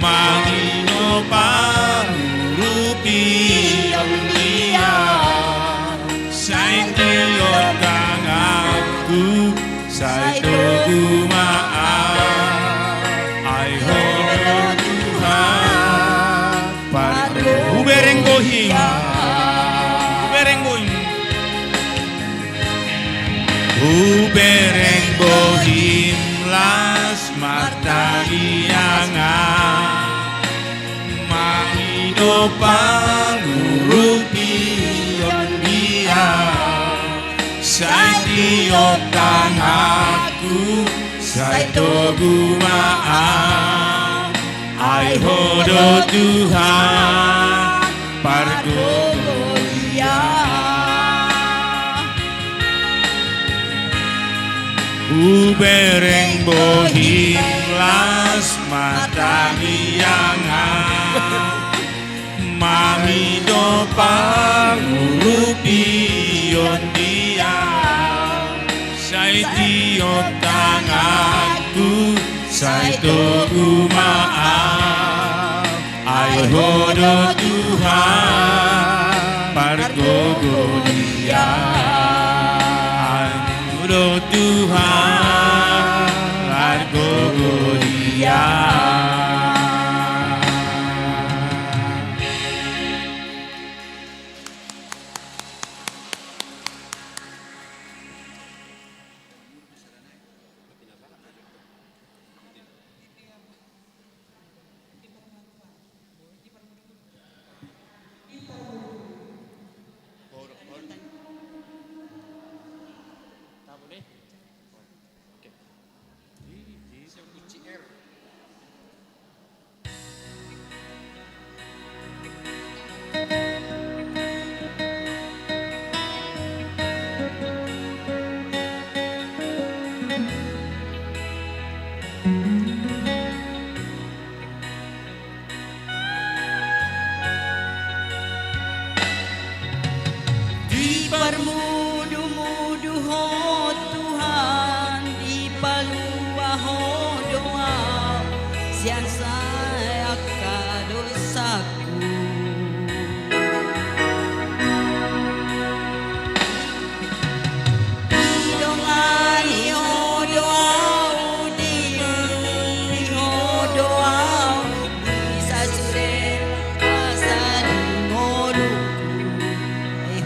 Mangino parurupi dia Saintio tanganku Saito gumaan Ai hono Tuhan Padu Ubereng gohing Ubereng gohing Ubereng gohing Las martaliangan Mangino pangurupi dia Saintio tanganku Saito gumaan Ai hodo Tuhan Pargo dia Ubereng bohim las matagiangan Mamido pangurupi dia Saitio tanganku Saito gumaan Ai hodo Tuhan Pargogo dia Hodo Tuhan Pargogo dia Dipermudu-mudu ho Tuhan, dipalua ho doa, sian saya kadosaku. Didongani ho doa, di ho doa, bisa sudah pasal ngoduku,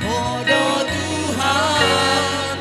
hodo Tuhan,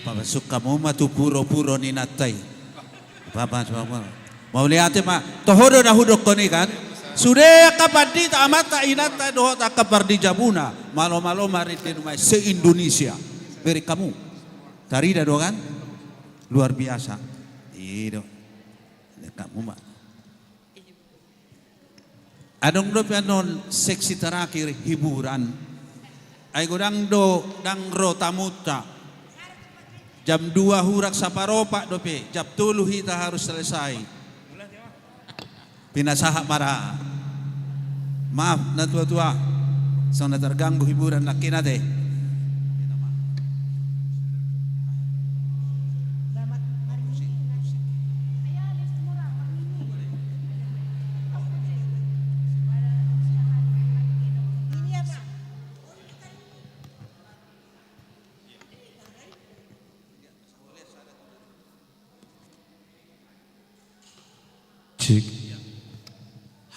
Papa suka mau matu puro-puro ni natai. Papa mau lihat ma tohodo na hudok ko ni kan. Sudah kapadi ta amata inata doho ta kapardi jabuna. Malo-malo marit di rumah se Indonesia. Beri kamu. Tarida do kan? Luar biasa. Itu. Kamu mak. Adong do pianon seksi terakhir hiburan. Ay godang do dang ro tamuta. Jam 2 hurak saparopa dope. Jam 3 kita harus selesai. Pinasaha para. Maaf na tua-tua. So na terganggu hiburan laki nate.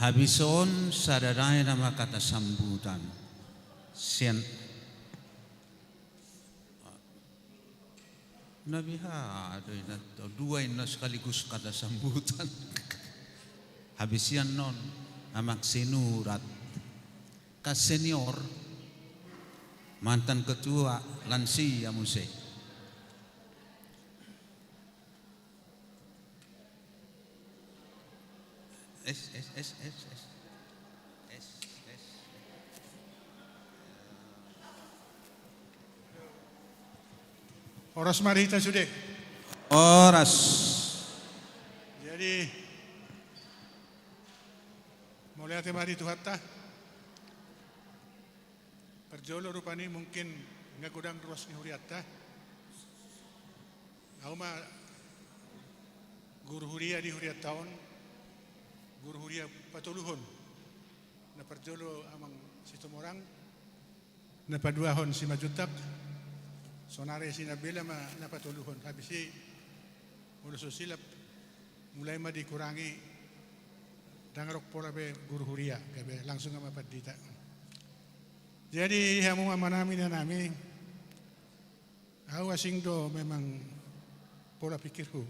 Habison sadarai nama kata sambutan. Sian Nabi ada dua ini sekaligus kata sambutan. Habisian non amak senurat ka senior mantan ketua lansia muse. Oras marita sudah. Oras. Jadi mulai hati mari Tuhan ta. Perjolo rupani mungkin nggak kudang ruas ni huriat ta. Aku mah guru huria di huriat tahun. Guru huria patuluhon. Na perjolo amang situm orang. Na paduahon si majutak. Sonare sinabela ma napatuluhon. Habis si ulo silap mulai ma dikurangi dangarok pola be guru huria gabe langsung sama padita. Jadi hamu manami na nami awasing do memang pola pikirku.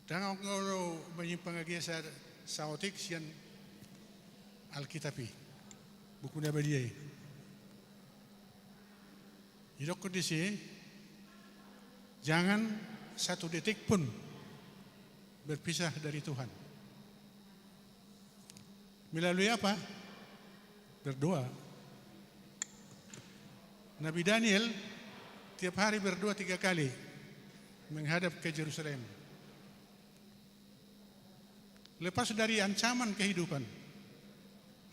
Dangang ngoro menyimpang lagi sa otik sian Alkitabi buku Nabadiyai. Hidupku di sini, jangan satu detik pun berpisah dari Tuhan. Melalui apa? Berdoa. Nabi Daniel tiap hari berdoa 3 kali menghadap ke Yerusalem. Lepas dari ancaman kehidupan,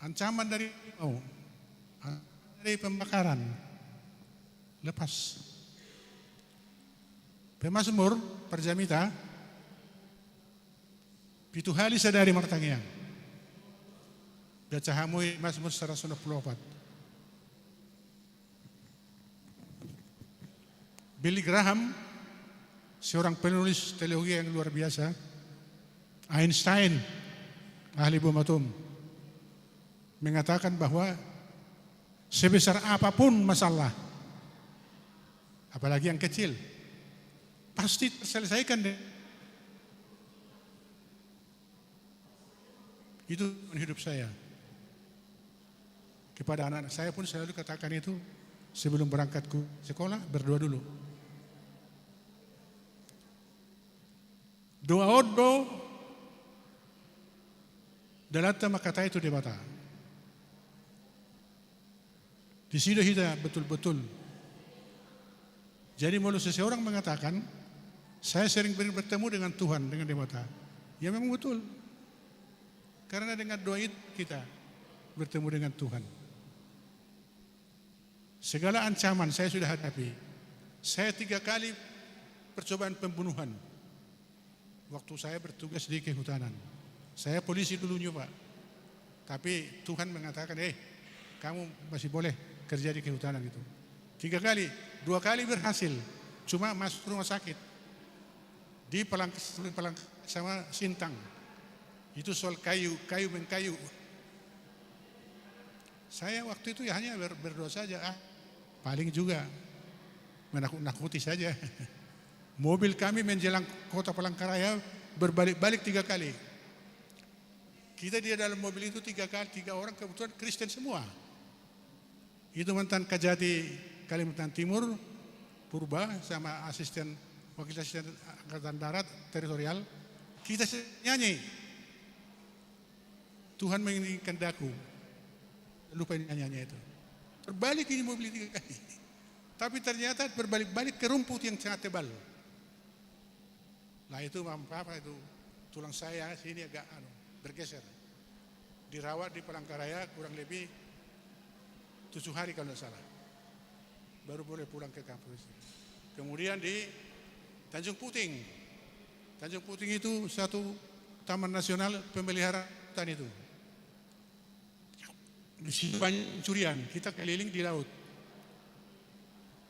ancaman dari pembakaran, lepas. Pemazmur perjamita pitu hali sadari martangiang. Baca hamui Mazmur 124. Billy Graham, seorang penulis teologi yang luar biasa, Einstein, ahli bom atom, mengatakan bahwa sebesar apapun masalah, apalagi yang kecil, pasti terselesaikan deh. Itu hidup saya. Kepada anak-anak saya pun selalu katakan itu sebelum berangkat ke sekolah, berdoa dulu. Doa odo dalata makata itu debata. Di sini kita betul-betul. Jadi kalau seseorang mengatakan, saya sering bertemu dengan Tuhan, dengan debata. Ya memang betul. Karena dengan doa itu kita bertemu dengan Tuhan. Segala ancaman saya sudah hadapi. Saya 3 kali percobaan pembunuhan. Waktu saya bertugas di kehutanan. Saya polisi dulunya Pak. Tapi Tuhan mengatakan, kamu masih boleh kerja di kehutanan itu. 3 kali, 2 kali berhasil. Cuma masuk rumah sakit. Di pelang sama Sintang. Itu soal kayu mengkayu. Saya waktu itu ya hanya berdoa saja. Paling juga menakut-nakuti saja. Mobil kami menjelang kota Palangkaraya berbalik-balik 3 kali. Kita di dalam mobil itu 3 orang kebetulan Kristen semua. Itu mantan Kajati Kalimantan Timur, Purba sama wakil asisten Angkatan Darat teritorial. Kita nyanyi, Tuhan menginginkan daku. Lupa nyanyinya itu. Berbalik ini mobil 3 kali. Tapi ternyata berbalik-balik ke rumput yang sangat tebal. Nah itu apa itu tulang saya sini agak bergeser. Dirawat di Palangkaraya kurang lebih 7 hari kalau tidak salah. Baru boleh pulang ke kampus. Kemudian di Tanjung Puting. Tanjung Puting itu satu taman nasional pemeliharaan hutan itu. Di situ banyak curian, kita keliling di laut.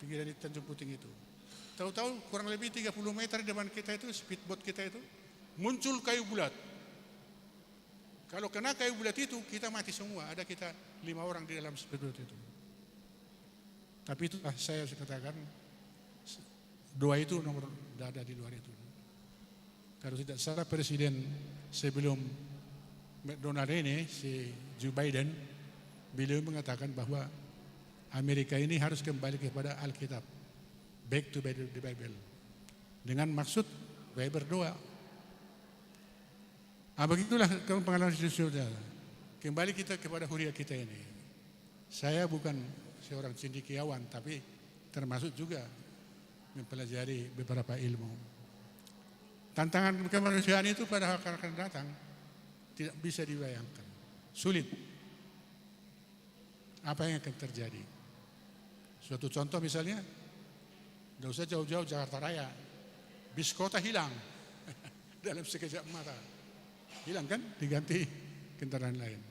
Pinggiran di Tanjung Puting itu. Tahu-tahu kurang lebih 30 meter di depan kita itu, speedboat kita itu, muncul kayu bulat. Kalau kena kayu bulat itu, kita mati semua. Ada kita 5 orang di dalam speedboat itu. Tapi itu saya katakan, doa itu nomor ada di luar itu. Kalau tidak salah Presiden sebelum McDonald ini, si Joe Biden, beliau mengatakan bahwa Amerika ini harus kembali kepada Alkitab. Back to the Bible. Dengan maksud baik berdoa. Begitulah pengalaman saudara. Kembali kita kepada huria kita ini. Saya bukan seorang cendekiawan, tapi termasuk juga mempelajari beberapa ilmu. Tantangan kemanusiaan itu pada akan datang tidak bisa dibayangkan. Sulit. Apa yang akan terjadi? Suatu contoh misalnya, tidak usah jauh-jauh Jakarta Raya, bis kota hilang dalam sekejap mata. Hilang kan, diganti kendaraan lain.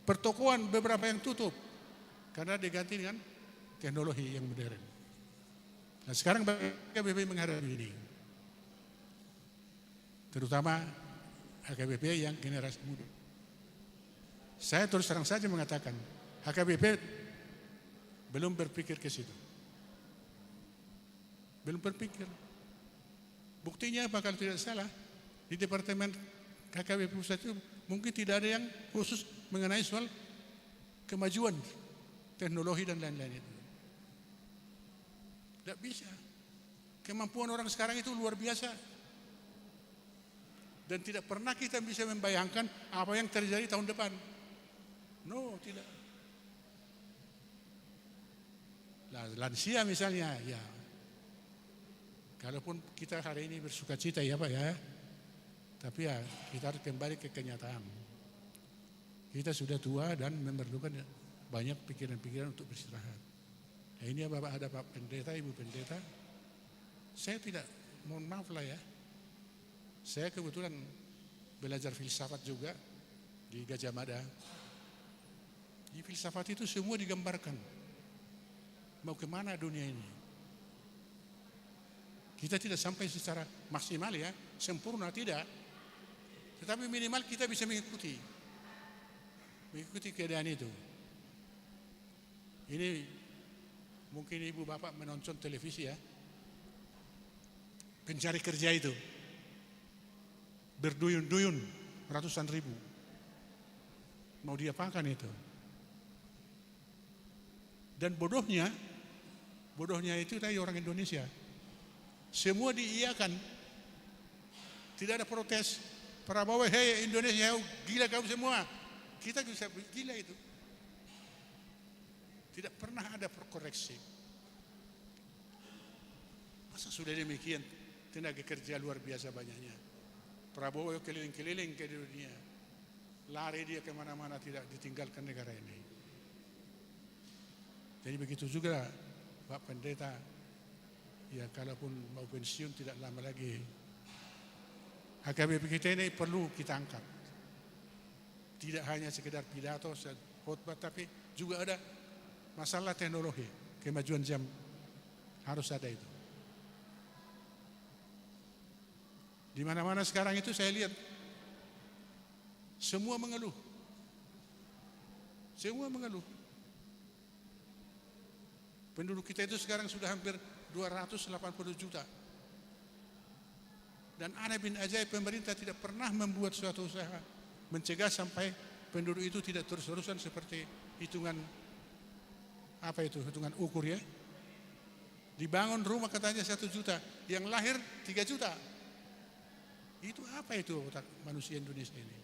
Pertokoan beberapa yang tutup karena diganti dengan teknologi yang modern. Nah sekarang HKBP menghadapi ini, terutama HKBP yang generasi muda. Saya terus terang saja mengatakan, HKBP belum berpikir ke situ. Belum berpikir. Buktinya apa kalau tidak salah, di Departemen HKBP Pusat itu mungkin tidak ada yang khusus mengenai soal kemajuan teknologi dan lain-lain itu. Tidak bisa. Kemampuan orang sekarang itu luar biasa. Dan tidak pernah kita bisa membayangkan apa yang terjadi tahun depan. No, tidak. Lansia misalnya, ya. Kalaupun kita hari ini bersuka cita ya Pak ya, tapi ya kita harus kembali ke kenyataan. Kita sudah tua dan memerlukan banyak pikiran-pikiran untuk beristirahat. Nah, ini Bapak ada Pak Pendeta, Ibu Pendeta. Saya tidak, mohon maaf lah ya. Saya kebetulan belajar filsafat juga di Gajah Mada. Di filsafat itu semua digambarkan. Mau kemana dunia ini? Kita tidak sampai secara maksimal ya, sempurna tidak. Tetapi minimal kita bisa mengikuti keadaan itu. Ini mungkin ibu bapak menonton televisi ya. Pencari kerja itu berduyun-duyun ratusan ribu. Mau diapakan itu? Dan bodohnya itu tadi orang Indonesia. Semua diiyakan. Tidak ada protes. Prabowo, hei Indonesia, gila kamu semua. Kita bisa gila itu. Tidak pernah ada koreksi. Masa sudah demikian tenaga kerja luar biasa banyaknya. Prabowo keliling-keliling ke dunia. Lari dia kemana-mana, tidak ditinggalkan negara ini. Jadi begitu juga Pak Pendeta. Ya kalaupun mau pensiun tidak lama lagi. HKBP kita ini perlu kita angkat. Tidak hanya sekedar pidato, khotbah, tapi juga ada masalah teknologi, kemajuan jam harus ada itu. Di mana-mana sekarang itu saya lihat semua mengeluh. Semua mengeluh. Penduduk kita itu sekarang sudah hampir 280 juta. Dan aneh bin ajaib, pemerintah tidak pernah membuat suatu usaha mencegah sampai penduduk itu tidak terus-terusan seperti hitungan hitungan ukur ya. Dibangun rumah katanya 1 juta, yang lahir 3 juta. Itu apa itu otak manusia Indonesia ini?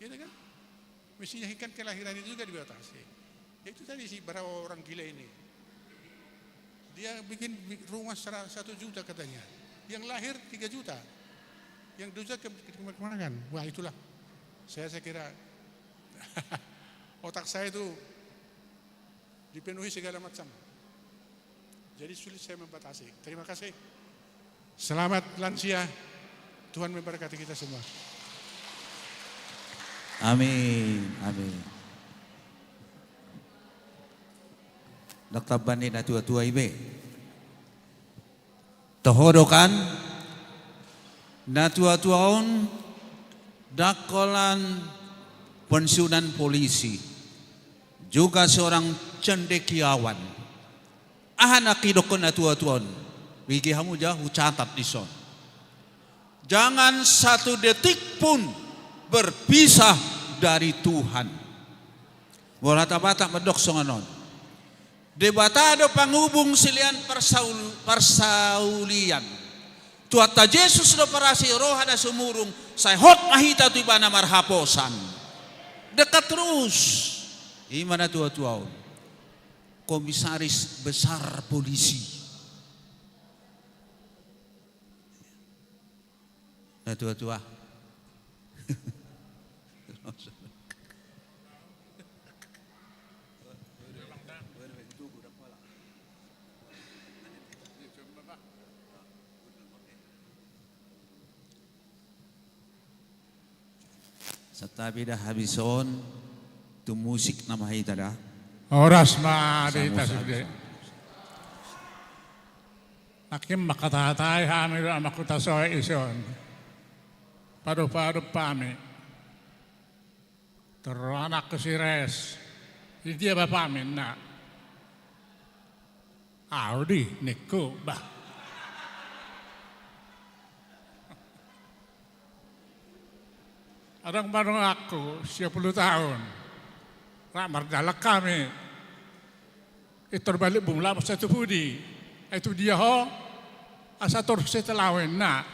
Gitu kan? Mestinya kan kelahiran itu juga dibatasi. Itu tadi sih berapa orang gila ini. Dia bikin rumah 1 juta katanya. Yang lahir 3 juta. Yang 2 juta kemana kan? Wah itulah. Saya kira otak saya itu dipenuhi segala macam. Jadi sulit saya membatasi. Terima kasih. Selamat lansia. Tuhan memberkati kita semua. Amin, amin. Dr. Bani na tua-tua ibe. Tohodokan na tua-tuaon dakolan pensiunan polisi. Juga seorang cendekiawan. Ahanak idokon na tua-tuaon. Wigi hamu jah catat di son. Jangan 1 detik pun berpisah dari Tuhan. Wala-bata medok songanon. Debatado panghubung silian persaulian. Tuata Yesus do parasi roha da sumurung. Saya hot mahita tu ibana marhaposan. Dekat terus. Imana tua-tua. Komisaris besar polisi. Nah tua-tua. Setabi dah habison tu musik nama hita dah. Oras ma dita sude. Akim makatatay hamil makutasoy ison. Padu-padu pami. Teranak ke sires. Dia bapamin na. Audi niku bah. Orang baru aku 10 tahun. Ramar dalak kami. Itu balik bumla satu budi. Itu dia ho. Asa terus setelawin na.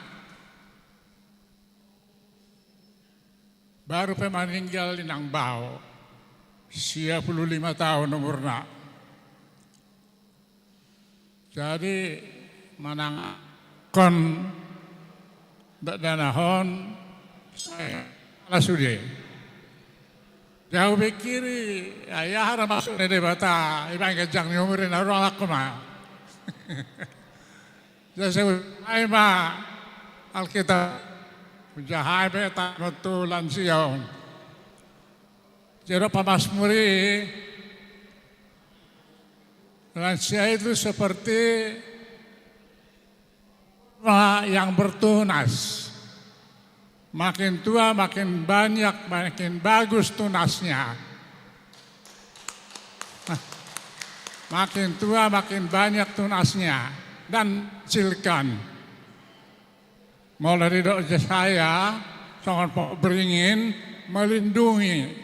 Baru meninggal di nang bau. 55 tahun umurna. Jadi manang kon danahon saya sudah. Jauh pikiri, ayah harus masuk di debata, ibang kejang ni umurin orang aku mah. Jadi saya mah Alkitab menjahai beta nutu lansia. Jadi pamasmuri lansia itu seperti yang bertunas. Makin tua, makin banyak, makin bagus tunasnya. Makin tua, makin banyak tunasnya. Dan silkan. Mulai dari saya, sangat beringin, melindungi.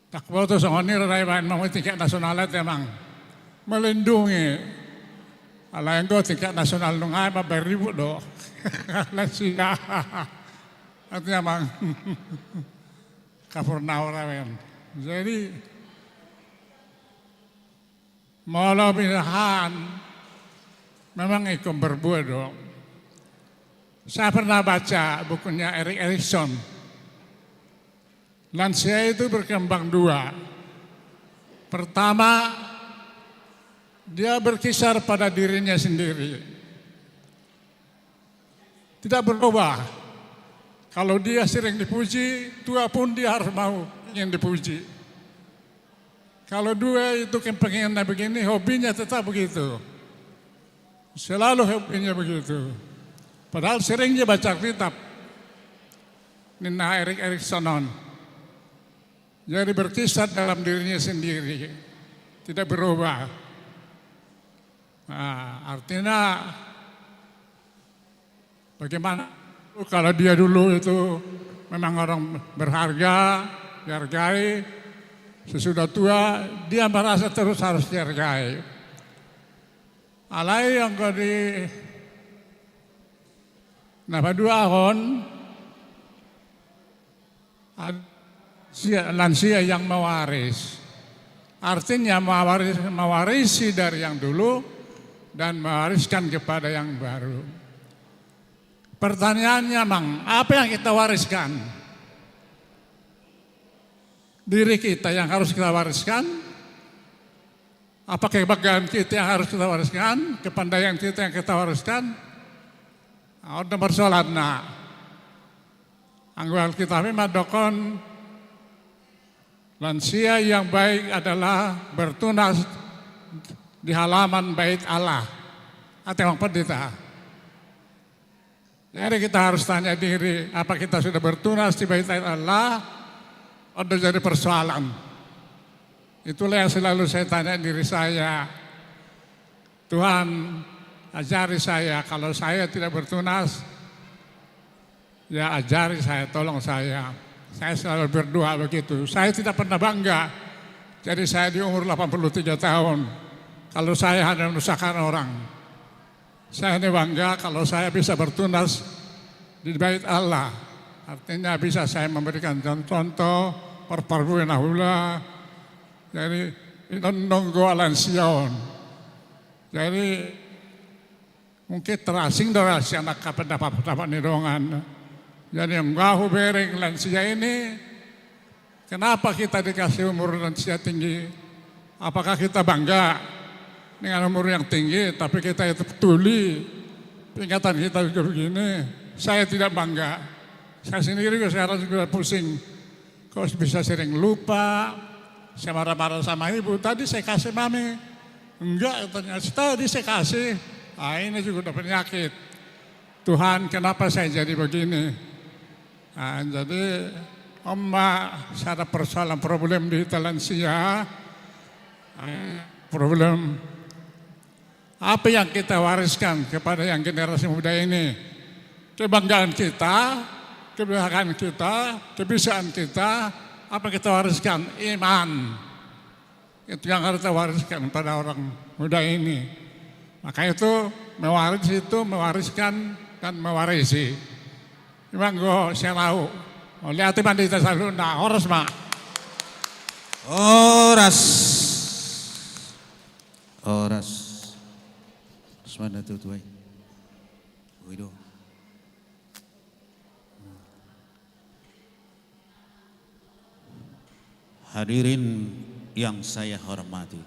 Tak boleh sangat ni raiban mau tingkat nasionalet emang. Melindungi. Kalau yang go tingkat nasional nungai, beribu do. Lansia, artinya mang kapurnaurawen. Jadi malah pilihan memang ikut berbuat dong. Saya pernah baca bukunya Erik Erikson. Lansia itu berkembang 2. Pertama, dia berkisar pada dirinya sendiri. Tidak berubah. Kalau dia sering dipuji, tua pun dia harus mau ingin dipuji. Kalau 2 itu pengen begini, hobinya tetap begitu. Selalu hobinya begitu. Padahal seringnya baca kitab. Nina Erik Erikson. Jadi berkisar dalam dirinya sendiri, tidak berubah. Nah, artinya bagaimana kalau dia dulu itu memang orang berharga, dihargai, sesudah tua dia merasa terus harus dihargai. Alai yang di napaduahon lansia yang mewaris. Artinya mewarisi dari yang dulu dan mewariskan kepada yang baru. Pertanyaannya, Mang, apa yang kita wariskan? Diri kita yang harus kita wariskan? Apa kebanggaan kita yang harus kita wariskan? Kepandaian kita yang kita wariskan? Ada persoalan. Nah, anggota kita madokon lansia yang baik adalah bertunas di halaman bait Allah atau yang pendeta. Jadi kita harus tanya diri, apa kita sudah bertunas di bait Allah? Ada jadi persoalan. Itulah yang selalu saya tanya diri saya. Tuhan, ajari saya, kalau saya tidak bertunas, ya ajari saya, tolong saya. Saya selalu berdoa begitu. Saya tidak pernah bangga. Jadi saya di umur 83 tahun. Kalau saya hanya menyusahkan orang. Saya ini bangga kalau saya bisa bertunas di bait Allah. Artinya bisa saya memberikan contoh perparuan ahula. Jadi nunggu alansion. Jadi mungkin terasing dari anak pendapat nidongan. Jadi yang gahu bereng lansia ini, kenapa kita dikasih umur lansia tinggi? Apakah kita bangga dengan umur yang tinggi, tapi kita itu tuli, tingkatan kita juga begini? Saya tidak bangga. Saya sendiri sekarang juga pusing. Kok bisa sering lupa, saya marah-marah sama ibu, tadi saya kasih mami. Enggak, ternyata tadi saya kasih. Ah, ini juga udah penyakit. Tuhan, kenapa saya jadi begini? Nah, jadi ada persoalan problem di lansia, problem apa yang kita wariskan kepada yang generasi muda ini? Kebanggaan kita, kebahagiaan kita, kebisaan kita, apa kita wariskan? Iman. Itu yang harus kita wariskan pada orang muda ini. Maka itu mewariskan dan mewarisi. Memang gue saya tahu, lihat mandi selalu nah oras mak. Oras. Semana tu tuai. Wido. Hadirin yang saya hormati.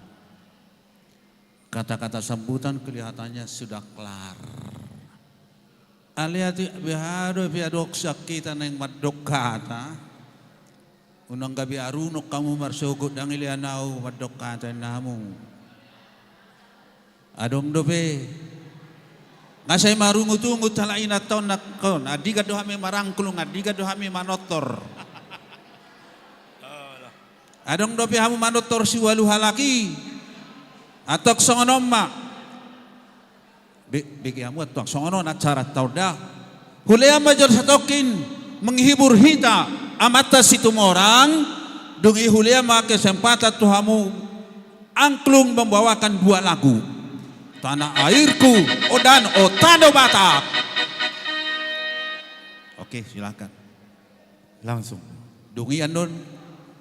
Kata-kata sambutan kelihatannya sudah kelar. Aliati bihado biadok sakita neng madok kata. Unang gabi arunok kamu marsugot dang ilianau madok kata namu. Adom dope. Ngasay marungut-ungut talain ataw nakon. Adiga dohami marangkulung, adiga dohami manotor. Adong dope hamu manotor si walu halaki. Atok songonom mak. Bagi kamu tuang songono na cara tau dah. Hulaya majar satokin menghibur hita amata situ orang dungi hulaya ma kesempatan tuhamu angklung membawakan dua lagu. Tanah airku dan Otado Batak. Oke, silakan. Langsung. Dungi anon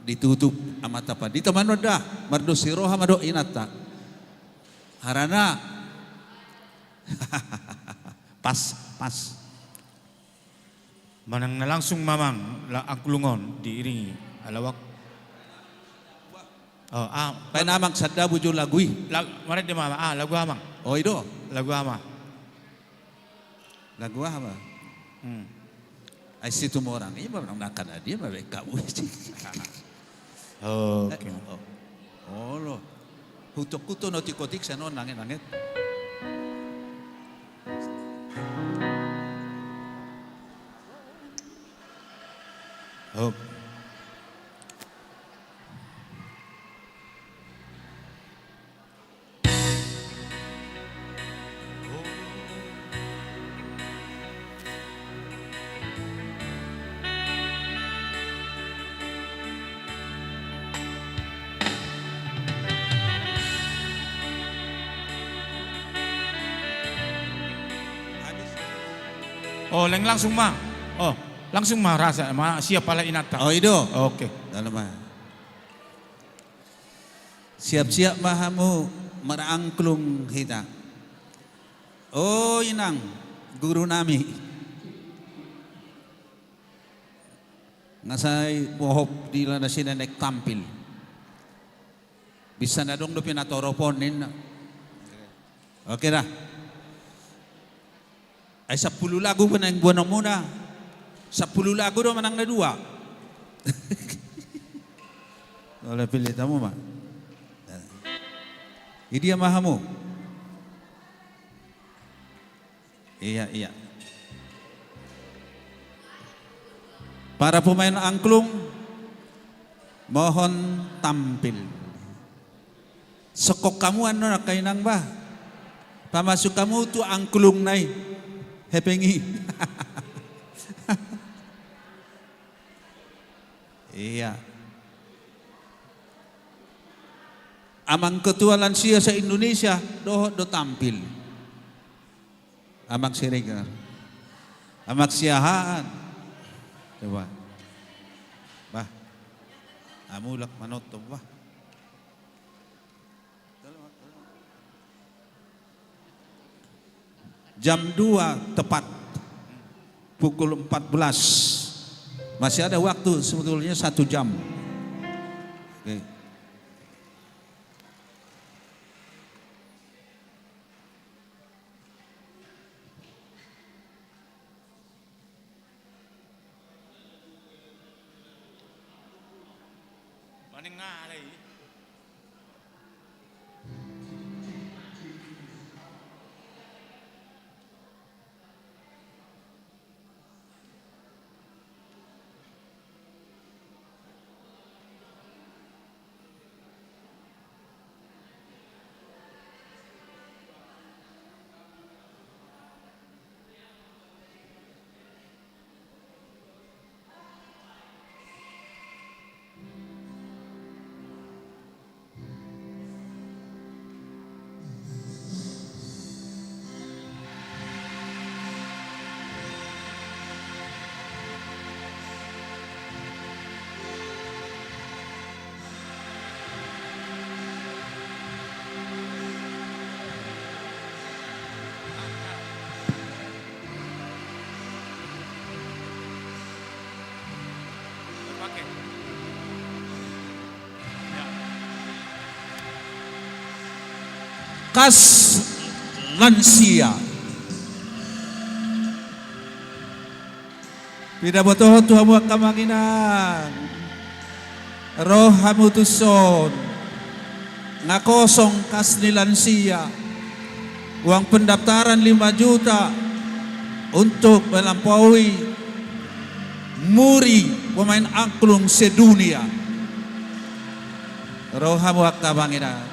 ditutup amata pa. Di teman dah mardo siroha mado inata. Harana pas. Manang na langsung mamang angklungon diiringi alawak. Penamang sadda bujur lagui. Mana di mama? Lagu amang. Oh itu lagu ama. Lagu apa? Ay situ mo orang. Iya orang nakana dia mabek kamu. Oke. Oh lo. Hutok kuto notikotik sa non nangit. Oh, langsung mah. Oh, langsung mah rasa siap pala inata. Oh, itu. Oke. Dalam mah. Siap-siap mahamu merangklung kita. Oh, inang guru nami. Ngasay mohop di lana sina nek tampil. Bisa na dong do pinatoroponin. Oke dah. Ay 10 lagu pa na yung buwan muna. 10 lagu do manang na 2. Wala pilita mo ma. Idi mahamu. Iya. Para pemain angklung mohon tampil. Sekok kamu ano na kainang ba? Pamasuk kamu tu angklung nai. Hepengi. Iya. Amang ketua lansia sa Indonesia do tampil. Amang Siregar. Amang Siahaan. Coba. Bah. Amulak manoto bah. Jam 2 tepat. Pukul 14. Masih ada waktu sebetulnya 1 jam. Oke. Kas lansia. Pida botoh Tuhan buat kamanginan. Roh hamutuson. Ngakosong kas ni lansia. Uang pendaftaran 5 juta untuk melampaui muri pemain angklung sedunia. Roh hamuat kamanginan.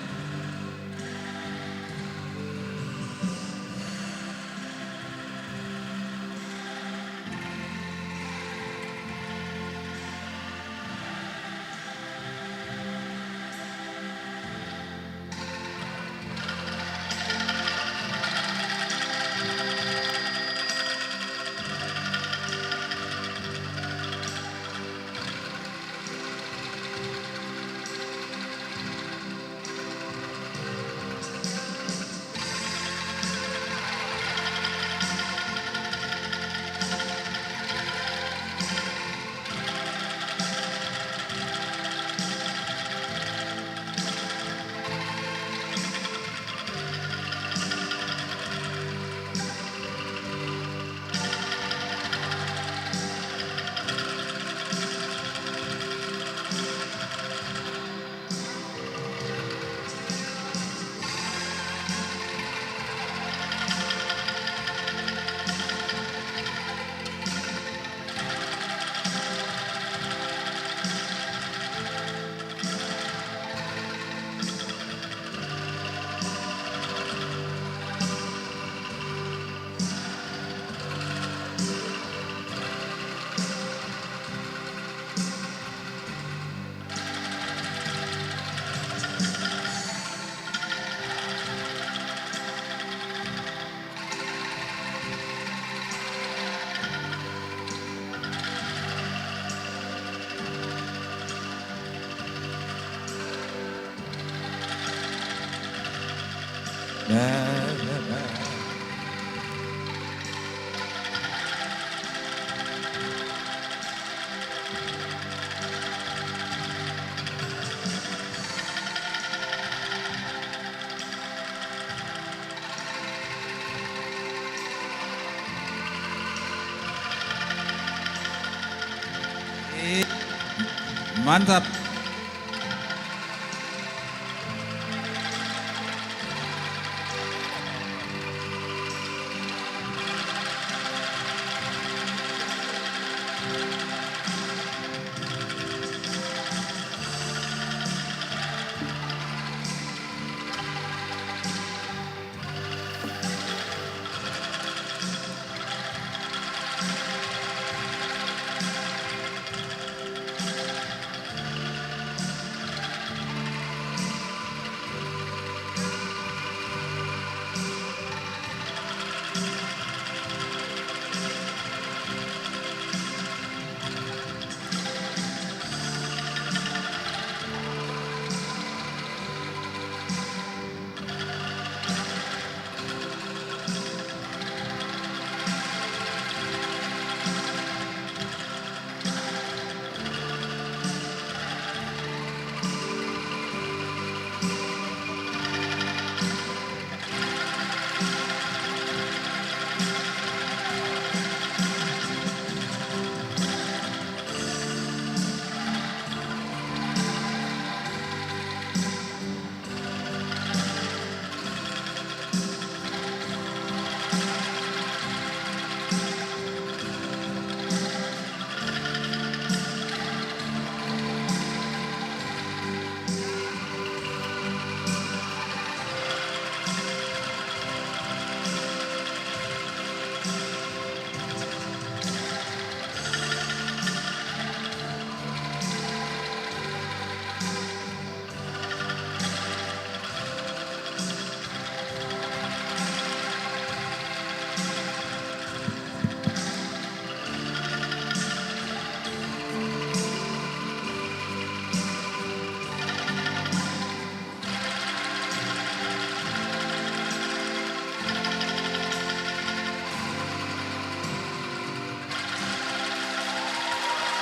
Mantap.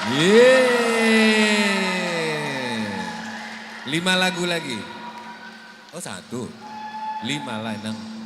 Yeay. 5 lagu lagi. Oh 1. 5 lah nang.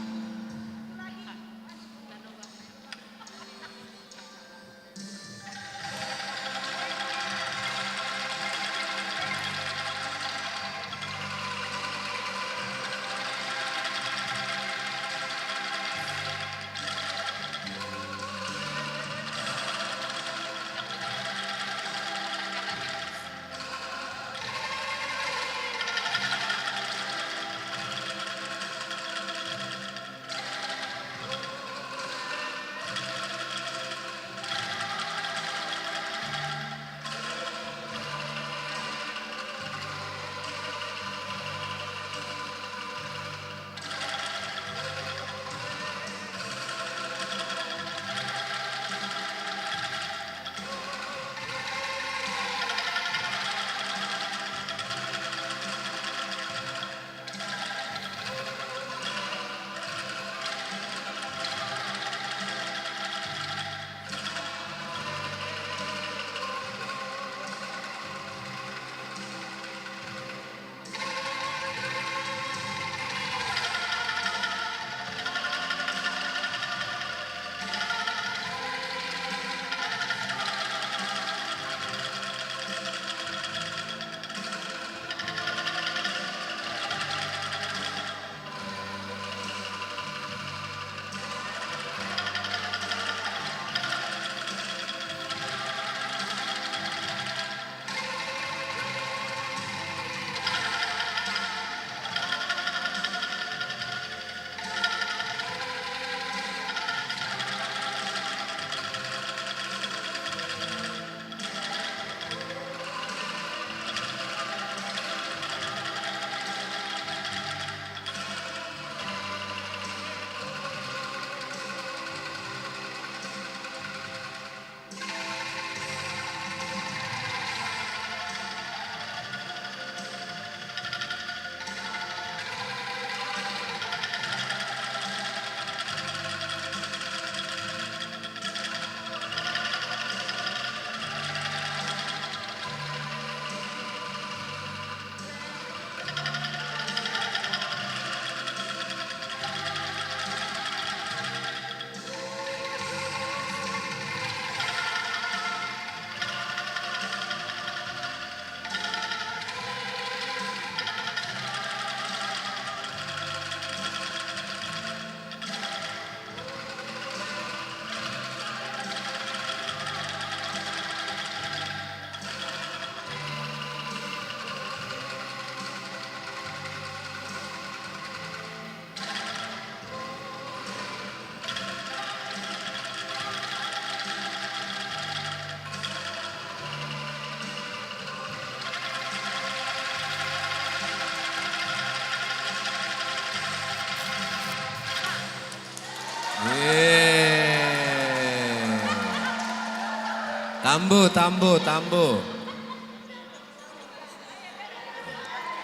Tambu.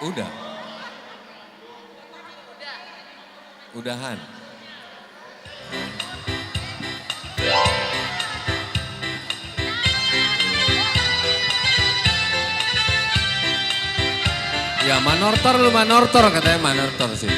Udah. Udahan. Ya manortor katanya manortor sih.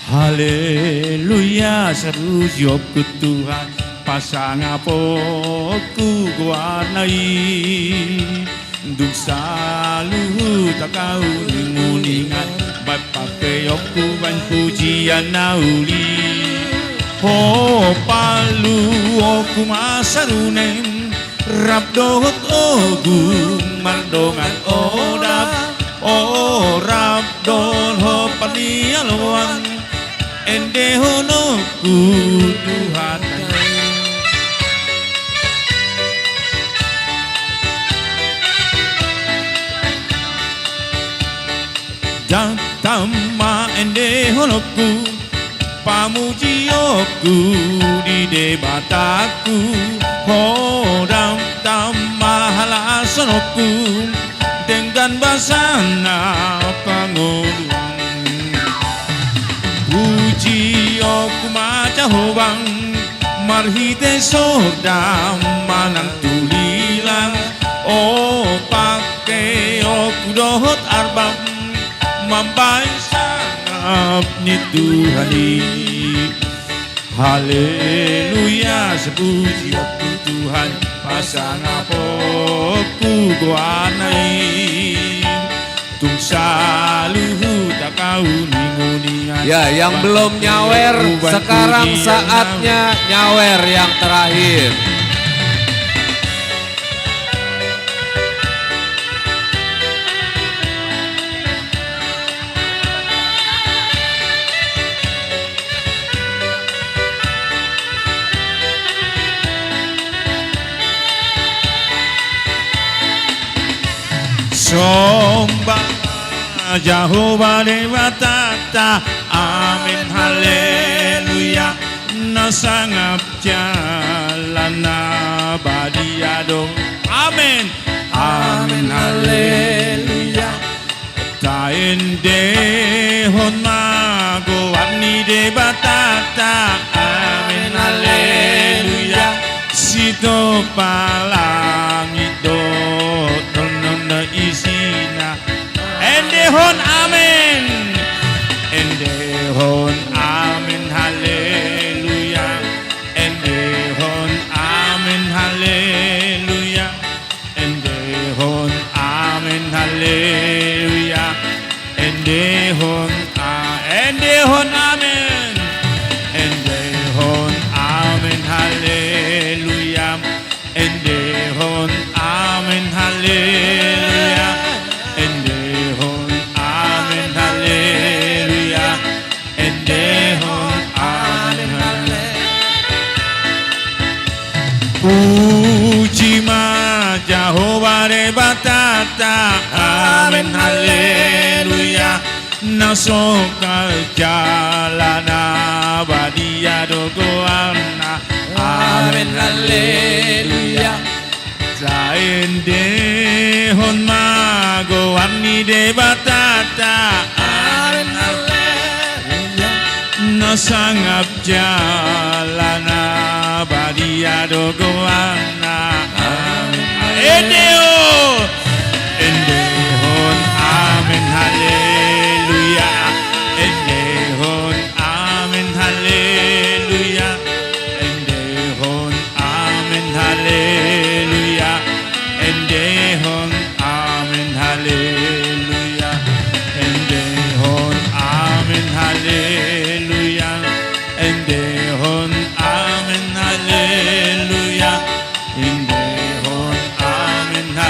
Haleluya, seru ku Tuhan, pasang apoku guarnai, duk selalu tak kau nguningan, bapak yoku ban pujian nauli, ho palu oku masarunen, rap dohot ogu mardongan odap, o rap don ho panialuan. Ende hono ku Tuhan Jantama ende hono ku Pamujioku di debataku Hodam tamahalasonoku Dengan basana panguluan Puji oku maca hobang marhite sodam manang tulilang o pake oku dohot arbam mambai sangap ni Tuhani haleluya sepuji oku Tuhan pasang apoku guanai tung saluhu tak kau ninguningan. Ya, yang belum nyawer sekarang saatnya nyawer yang terakhir. Sombang Jehovah Dewata, amin haleluya, nasangap jalan abadi adong, amin, amin haleluya, taende hon mago wani debatata, amin haleluya, sito palangido tono isina. Endehon amin, endehon amin haleluya, endehon amin haleluya, endehon amin haleluya, endehon amin, endehon amin haleluya, endehon amin haleluya. Puji ma Jehovah Dewata, amin haleluya, nasokal jalan abadi adogoana, amin haleluya, zaende hon mago wani Dewata, amin haleluya, nasangap jalan abadi adogoana, endehon amin haleluya, endehon amin haleluya, endehon amin haleluya, endehon amin haleluya, endehon amin haleluya, endehon amin haleluya, endehon amin haleluya.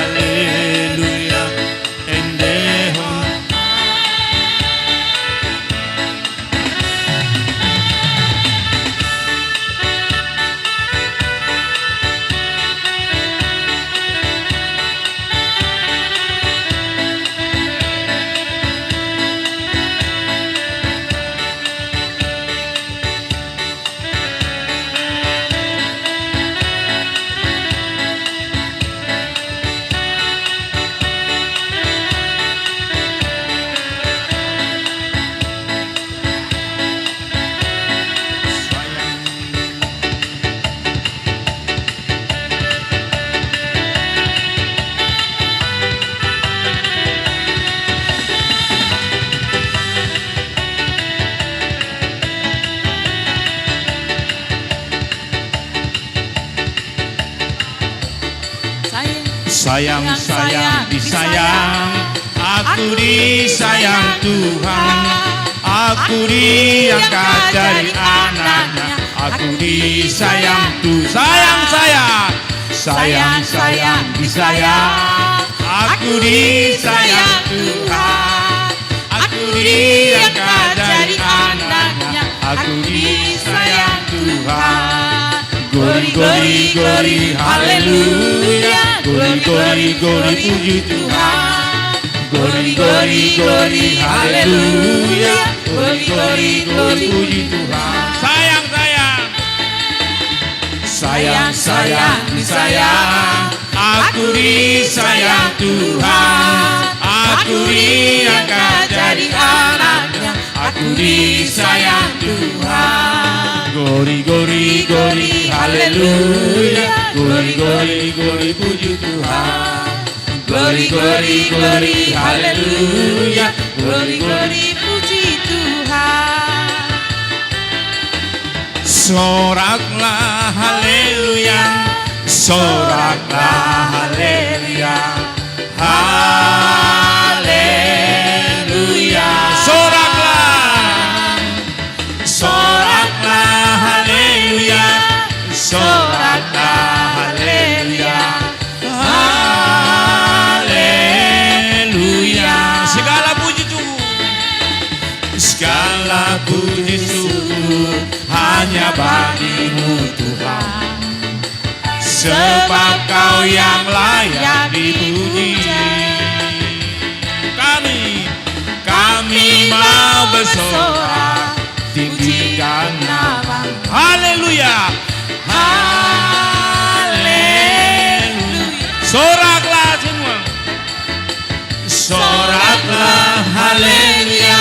Sayang, sayang, disayang, aku disayang Tuhan. Aku diangkat dari anaknya, aku disayang Tuhan. Sayang, sayang, sayang, sayang, disayang, aku disayang Tuhan. Aku diangkat dari anaknya, aku disayang Tuhan. Glory, glory, glory, haleluya. Glory, glory, glory, puji Tuhan. Glory, glory, glory, haleluya. Glory, glory, glory, puji Tuhan. Sayang, sayang, sayang, sayang, disayang, aku disayang Tuhan. Aku diangkat dari anaknya, aku disayang Tuhan. Glory, glory, glory, haleluya. Glory, glory, glory, puji Tuhan. Glory, glory, glory, haleluya. Glory, glory, puji Tuhan. Soraklah haleluya, soraklah haleluya, haleluya. Soraklah, soraklah haleluya, soraklah haleluya, haleluya. Segala puji Tuhan, segala puji syukur hanya bagimu Tuhan, sebab Kau yang layak dipuji. Kami mau bersorak, tinggikan nama. Haleluya, haleluya. Soraklah semua, soraklah haleluya,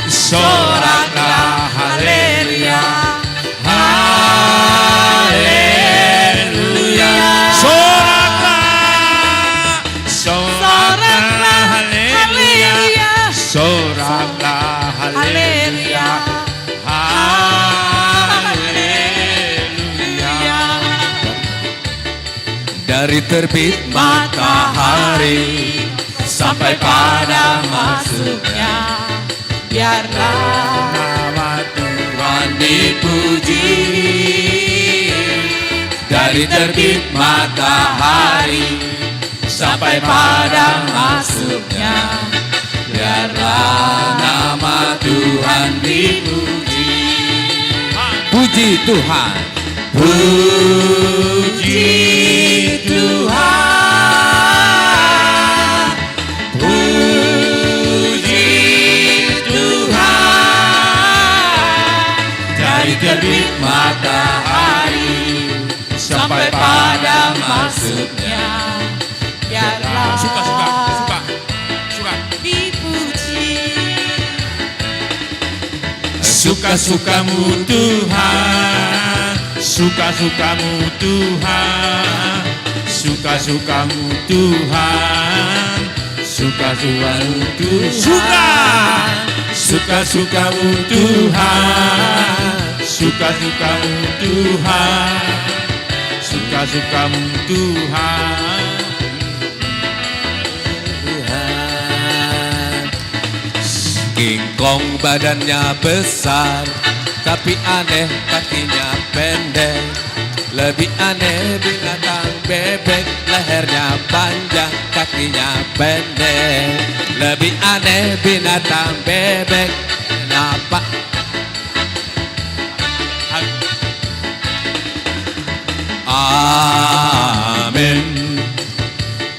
soraklah haleluya, haleluya. Soraklah, soraklah haleluya, soraklah haleluya, haleluya. Dari terbit matahari sampai pada masuknya, biarlah nama Tuhan dipuji. Dari terbit matahari sampai pada masuknya, biarlah nama Tuhan dipuji. Puji Tuhan, puji Tuhan, puji Tuhan. Dari terbit matahari sampai pada masuknya, biarlah Suka dipuji. Suka-sukamu Tuhan, suka-sukamu Tuhan, suka-sukamu Tuhan, suka-sukamu Tuhan, suka-sukamu Tuhan, suka-sukamu Tuhan, suka-sukamu Tuhan. Kingkong badannya besar, tapi aneh kakinya pendek. Lebih aneh binatang bebek, lehernya panjang, kakinya pendek. Lebih aneh binatang bebek, kenapa? Amin,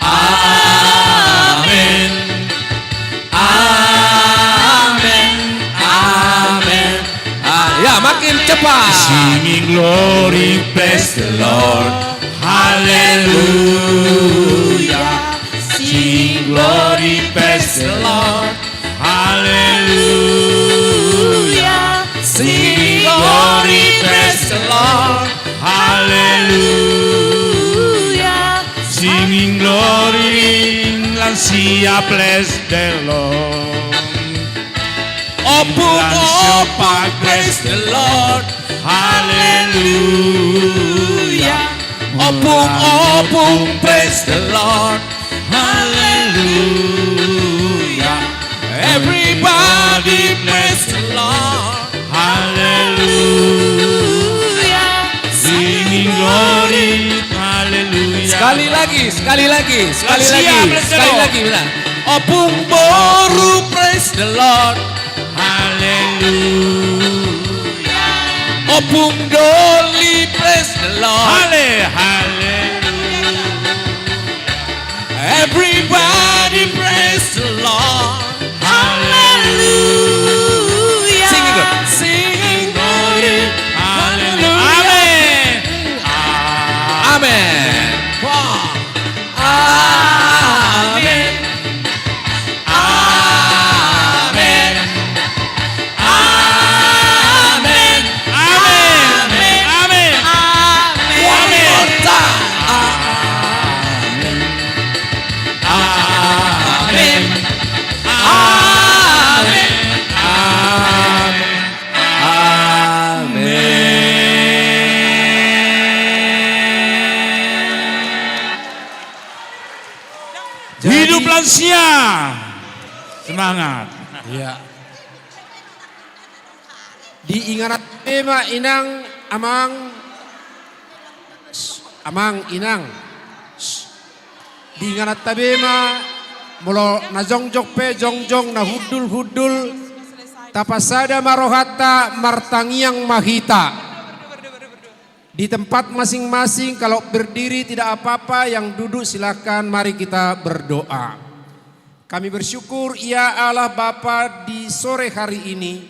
amin, amin, amin. Ya, makin cepat. Singing glory, praise the Lord, hallelujah. Singing glory, praise the Lord, hallelujah. Singing glory, praise the Lord, hallelujah. Singing glory, lansia, bless the Lord. Opa, praise the Lord, hallelujah. Opung, praise the Lord. Hallelujah. Everybody praise the Lord. Hallelujah. Singing glory, hallelujah. Sekali lagi. Bilang. Opung boru praise the Lord. Hallelujah. Opung doli praise the Lord. Hallelujah. Everybody praise the Lord. Hallelujah. Singing glory. Hallelujah. Amen. Wah. Amen. Amen. Amen. Amen. Amen. One more time. Amen. Hidup lansia. Semangat. Ya. Diingat tema inang amang inang. Diingat tabema mulo na jongjok pe jongjong na hudul tapasada marohata martangiang mahita. Di tempat masing-masing kalau berdiri tidak apa-apa, yang duduk silakan, mari kita berdoa. Kami bersyukur ya Allah Bapa, di sore hari ini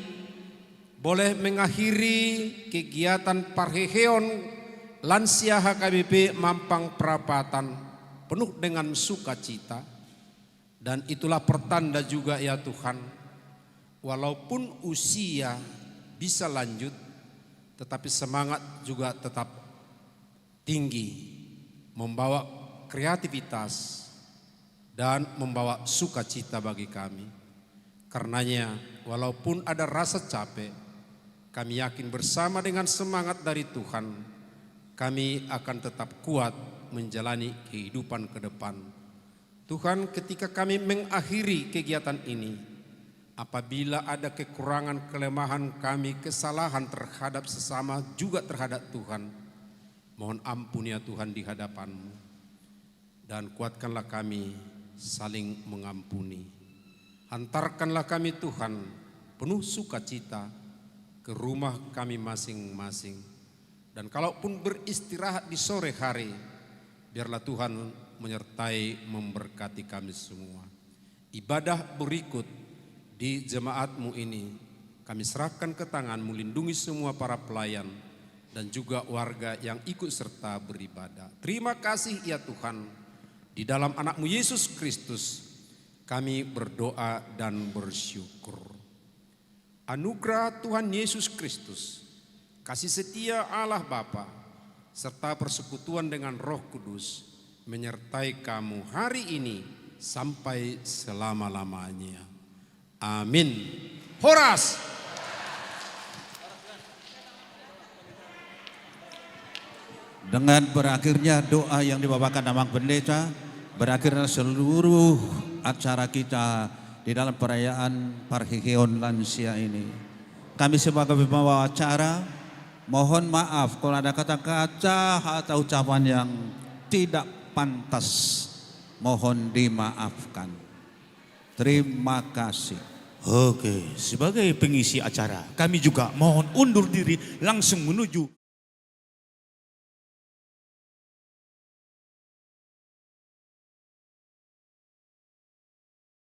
boleh mengakhiri kegiatan Parheheon Lansia HKBP Mampang Perapatan penuh dengan sukacita. Dan itulah pertanda juga ya Tuhan, walaupun usia bisa lanjut, tetapi semangat juga tetap tinggi, membawa kreativitas dan membawa sukacita bagi kami. Karenanya walaupun ada rasa capek, kami yakin bersama dengan semangat dari Tuhan, kami akan tetap kuat menjalani kehidupan ke depan. Tuhan, ketika kami mengakhiri kegiatan ini, apabila ada kekurangan, kelemahan kami, kesalahan terhadap sesama juga terhadap Tuhan, mohon ampun ya Tuhan di hadapan-Mu. Dan kuatkanlah kami saling mengampuni. Hantarkanlah kami Tuhan penuh sukacita ke rumah kami masing-masing. Dan kalaupun beristirahat di sore hari, biarlah Tuhan menyertai memberkati kami semua. Ibadah berikut di jemaat-Mu ini kami serahkan ke tangan-Mu, lindungi semua para pelayan dan juga warga yang ikut serta beribadah. Terima kasih ya Tuhan, di dalam anak-Mu Yesus Kristus kami berdoa dan bersyukur. Anugerah Tuhan Yesus Kristus, kasih setia Allah Bapa, serta persekutuan dengan Roh Kudus menyertai kamu hari ini sampai selama-lamanya. Amin. Horas. Dengan berakhirnya doa yang dibawakan Amang Pendeta, berakhirnya seluruh acara kita di dalam perayaan Parheheon Lansia ini. Kami sebagai pembawa acara mohon maaf kalau ada kata-kata atau ucapan yang tidak pantas, mohon dimaafkan. Terima kasih. Oke, sebagai pengisi acara, kami juga mohon undur diri langsung menuju